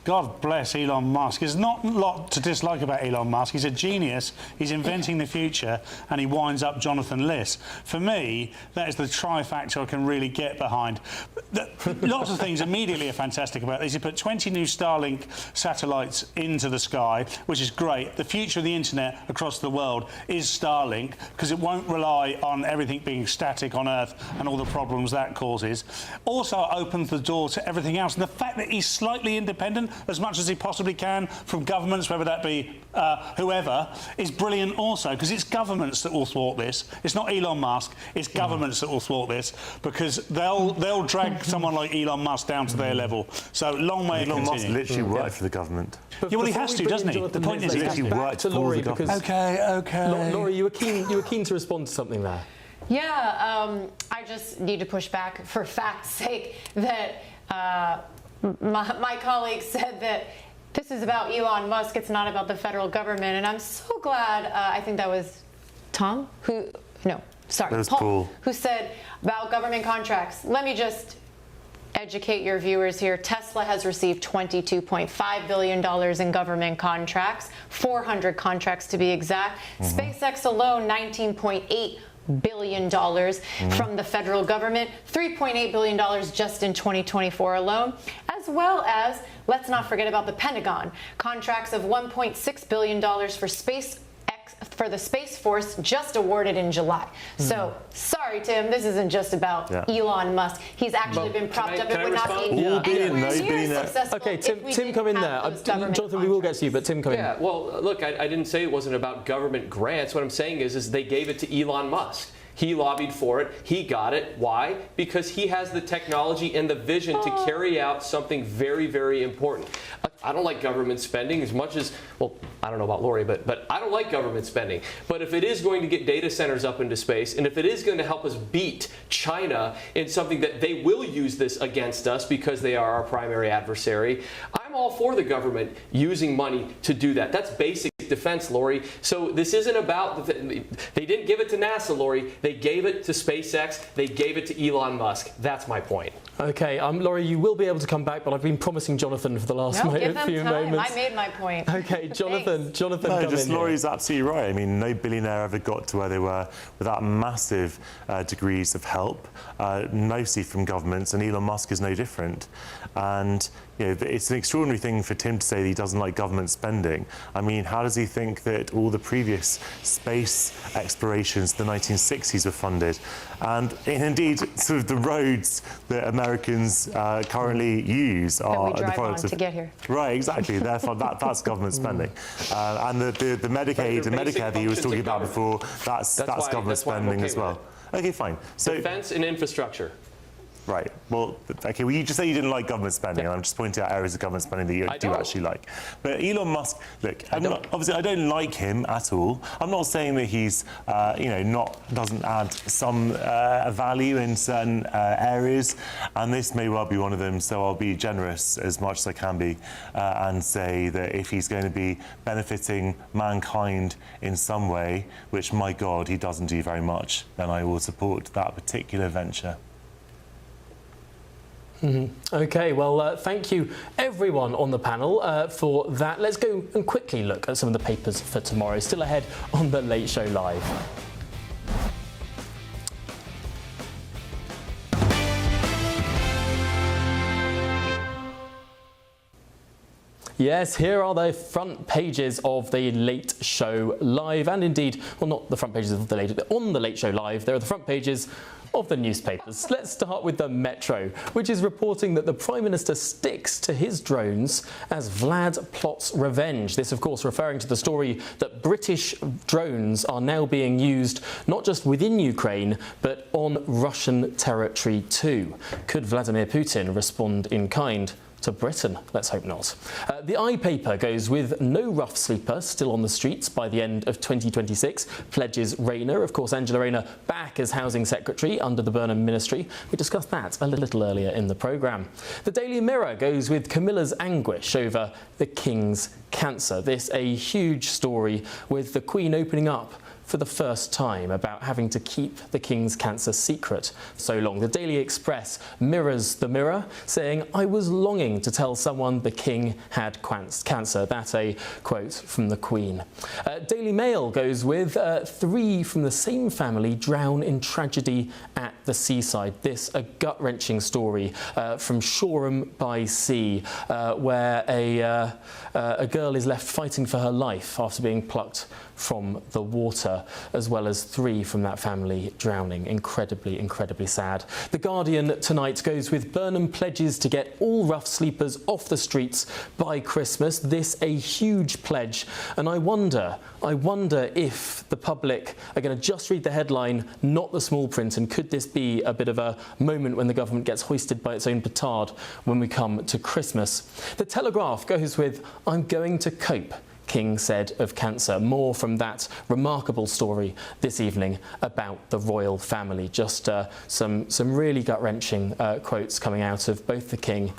God bless Elon Musk. There's not a lot to dislike about Elon Musk. He's a genius, he's inventing the future, and he winds up Jonathan Liss. For me, that is the trifactor I can really get behind. Lots of things immediately are fantastic about this. He put 20 new Starlink satellites into the sky, which is great. The future of the internet across the world is Starlink, because it won't rely on everything being static on Earth and all the problems that causes. Also opens the door to everything else. And the fact that he's slightly independent, as much as he possibly can, from governments, whether that be whoever, is brilliant also, because it's governments that will thwart this. It's not Elon Musk, it's governments that will thwart this, because they'll drag someone like Elon Musk down to their level. So long way to continue. Elon Musk literally worked for the government. Yeah, well, he has to, doesn't he? The point is he literally worked for the government. Okay. Laurie, you were keen to respond to something there. Yeah, I just need to push back for fact's sake that my colleague said that this is about Elon Musk, it's not about the federal government, and I'm so glad, I think that was Paul, who said about government contracts. Let me just educate your viewers here. Tesla has received $22.5 billion in government contracts, 400 contracts to be exact. SpaceX alone, $19.8 billion from the federal government, $3.8 billion just in 2024 alone, as well as, let's not forget about the Pentagon, contracts of $1.6 billion for the Space Force just awarded in July. So, sorry, Tim, this isn't just about Elon Musk. He's actually been propped up and would not be anywhere near successful. Okay, Tim, come in there. Jonathan, we will get to you, but Tim, come in. Yeah, well, look, I didn't say it wasn't about government grants. What I'm saying is they gave it to Elon Musk. He lobbied for it. He got it. Why? Because he has the technology and the vision to carry out something very, very important. I don't like government spending as much as, well, I don't know about Laurie, but I don't like government spending. But if it is going to get data centers up into space, and if it is going to help us beat China in something that they will use this against us because they are our primary adversary, I'm all for the government using money to do that. That's basic defense, Lori. So this isn't about, they didn't give it to NASA, Lori. They gave it to SpaceX. They gave it to Elon Musk. That's my point. Okay, Laurie, you will be able to come back, but I've been promising Jonathan for the last few moments. I made my point. Okay, Jonathan, no, just Laurie's absolutely right. I mean, no billionaire ever got to where they were without massive degrees of help, mostly from governments, and Elon Musk is no different. And you know, it's an extraordinary thing for Tim to say that he doesn't like government spending. I mean, how does he think that all the previous space explorations in the 1960s were funded? And indeed, sort of the roads that Americans currently use are the products to get here. Right, exactly. Therefore, that's government spending. And the Medicaid and Medicare that he was talking about before, that's government spending as well. Okay, fine. So defense and infrastructure. Right. Well, okay. Well, you just say you didn't like government spending, and I'm just pointing out areas of government spending that you do actually like. But Elon Musk, look, obviously, I don't like him at all. I'm not saying that he's, doesn't add some value in certain areas, and this may well be one of them. So I'll be generous as much as I can be, and say that if he's going to be benefiting mankind in some way, which, my God, he doesn't do very much, then I will support that particular venture. Okay, well, thank you everyone on the panel for that. Let's go and quickly look at some of the papers for tomorrow. Still ahead on The Late Show Live. Yes, here are the front pages of The Late Show Live, and indeed, well, not the front pages of on The Late Show Live, there are the front pages of the newspapers. Let's start with the Metro, which is reporting that the Prime Minister sticks to his drones as Vlad plots revenge. This, of course, referring to the story that British drones are now being used not just within Ukraine, but on Russian territory too. Could Vladimir Putin respond in kind to Britain? Let's hope not. The I paper goes with no rough sleeper still on the streets by the end of 2026, pledges Rayner. Of course, Angela Rayner back as Housing Secretary under the Burnham Ministry. We discussed that a little earlier in the programme. The Daily Mirror goes with Camilla's anguish over the King's cancer. This a huge story with the Queen opening up for the first time about having to keep the King's cancer secret so long. The Daily Express mirrors the Mirror, saying, "I was longing to tell someone the King had cancer." That's a quote from the Queen. Daily Mail goes with 3 from the same family drown in tragedy at the seaside. This a gut-wrenching story from Shoreham by Sea, where a girl is left fighting for her life after being plucked from the water, as well as 3 from that family drowning. Incredibly, incredibly sad. The Guardian tonight goes with Burnham pledges to get all rough sleepers off the streets by Christmas. This a huge pledge, and I wonder if the public are going to just read the headline, not the small print, and could this be a bit of a moment when the government gets hoisted by its own petard when we come to Christmas? The Telegraph goes with, "I'm going to cope," King said of cancer. More from that remarkable story this evening about the royal family. Just some really gut-wrenching quotes coming out of both the King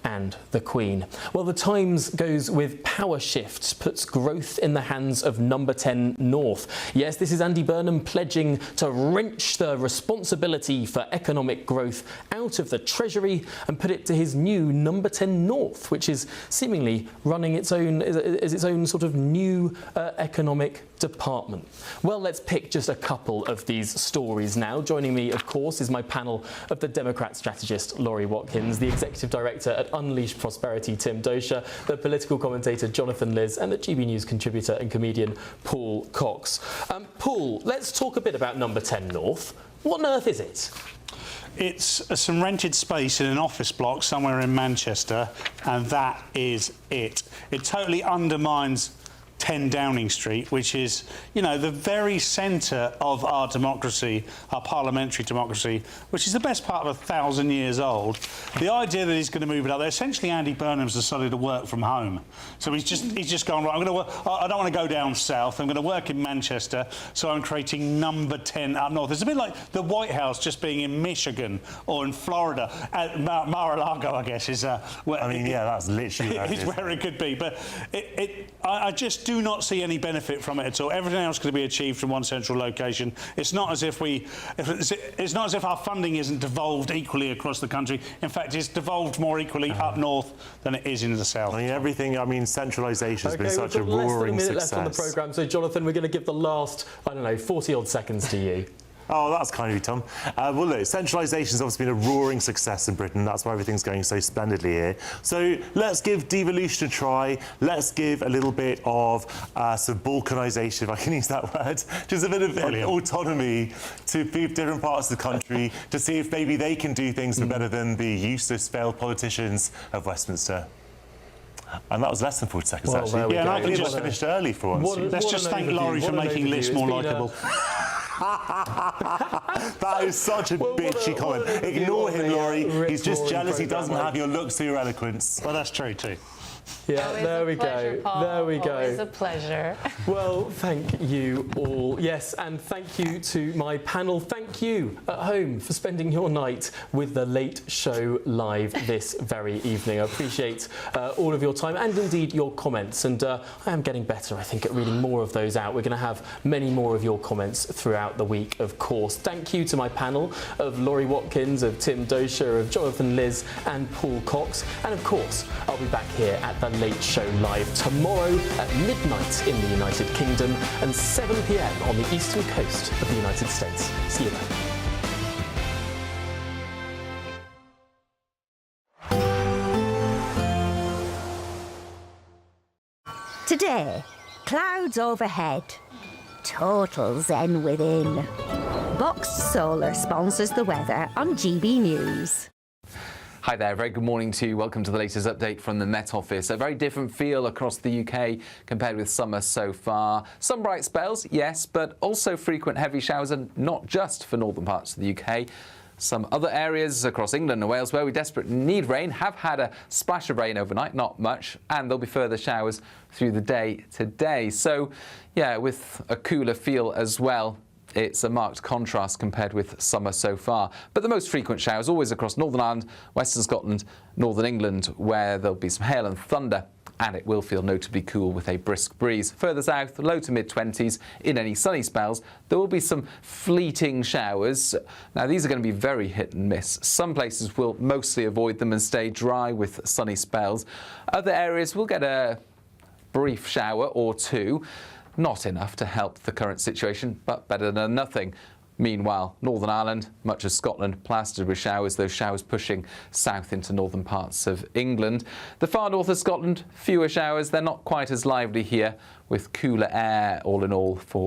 and the Queen. Well, the Times goes with power shifts, puts growth in the hands of Number 10 North. Yes, this is Andy Burnham pledging to wrench the responsibility for economic growth out of the Treasury and put it to his new Number 10 North, which is seemingly running its own sort of new economic department. Well, let's pick just a couple of these stories now. Joining me, of course, is my panel of the Democrat strategist Laurie Watkins, the Executive Director at Unleash Prosperity Tim Dosha, the political commentator Jonathan Liz, and the GB News contributor and comedian Paul Cox. Paul, let's talk a bit about Number 10 North. What on earth is it? It's some rented space in an office block somewhere in Manchester, and that is it. It totally undermines 10 Downing Street, which is, you know, the very centre of our democracy, our parliamentary democracy, which is the best part of 1,000 years old. The idea that he's going to move it up there, essentially Andy Burnham's decided to work from home. So he's just gone, right, I don't want to go down south, I'm going to work in Manchester, so I'm creating Number 10 up north. It's a bit like the White House just being in Michigan or in Florida. Mar-a-Lago, I guess, is where... I mean, yeah, that's literally where it could be. But I just do not see any benefit from it at all. Everything else could be achieved from one central location. It's not as if it's not as if our funding isn't devolved equally across the country. In fact, it's devolved more equally up north than it is in the south. I mean, everything. I mean, centralisation has been such a roaring less than a minute success. left on the programme, so Jonathan, we're going to give the last, I don't know, 40-odd seconds to you. Oh, that's kind of you, Tom. Well, look, centralisation has obviously been a roaring success in Britain. That's why everything's going so splendidly here. So let's give devolution a try. Let's give a little bit of sort of balkanisation, if I can use that word, just a bit of autonomy to different parts of the country to see if maybe they can do things better than the useless, failed politicians of Westminster. And that was less than 40 seconds, Well, actually. yeah, and I think just finished early for once. Let's just thank Laurie for making lists more likeable. That is such a bitchy comment. Ignore him, Laurie. He's just jealous he doesn't have your looks or your eloquence. Well, that's true too. Yeah, Always there a we pleasure, go. Paul. There we go. Always a pleasure. Well, thank you all. Yes, and thank you to my panel. Thank you at home for spending your night with The Late Show Live this very evening. I appreciate all of your time and indeed your comments. And I am getting better, I think, at reading more of those out. We're going to have many more of your comments throughout the week, of course. Thank you to my panel of Laurie Watkins, of Tim Dosha, of Jonathan Liz and Paul Cox. And of course, I'll be back here at The Late Show Live tomorrow at midnight in the United Kingdom and 7 p.m. on the eastern coast of the United States. See you then. Today, clouds overhead. Total zen within. Boxed Solar sponsors the weather on GB News. Hi there, very good morning to you. Welcome to the latest update from the Met Office. A very different feel across the UK compared with summer so far. Some bright spells, yes, but also frequent heavy showers, and not just for northern parts of the UK. Some other areas across England and Wales where we desperately need rain have had a splash of rain overnight, not much, and there'll be further showers through the day today. So, yeah, with a cooler feel as well. It's a marked contrast compared with summer so far. But the most frequent showers always across Northern Ireland, Western Scotland, Northern England, where there'll be some hail and thunder, and it will feel notably cool with a brisk breeze. Further south, low to mid-20s in any sunny spells. There will be some fleeting showers. Now, these are going to be very hit and miss. Some places will mostly avoid them and stay dry with sunny spells. Other areas will get a brief shower or two. Not enough to help the current situation, but better than nothing. Meanwhile, Northern Ireland, much of Scotland, plastered with showers, those showers pushing south into northern parts of England. The far north of Scotland, fewer showers. They're not quite as lively here, with cooler air all in all for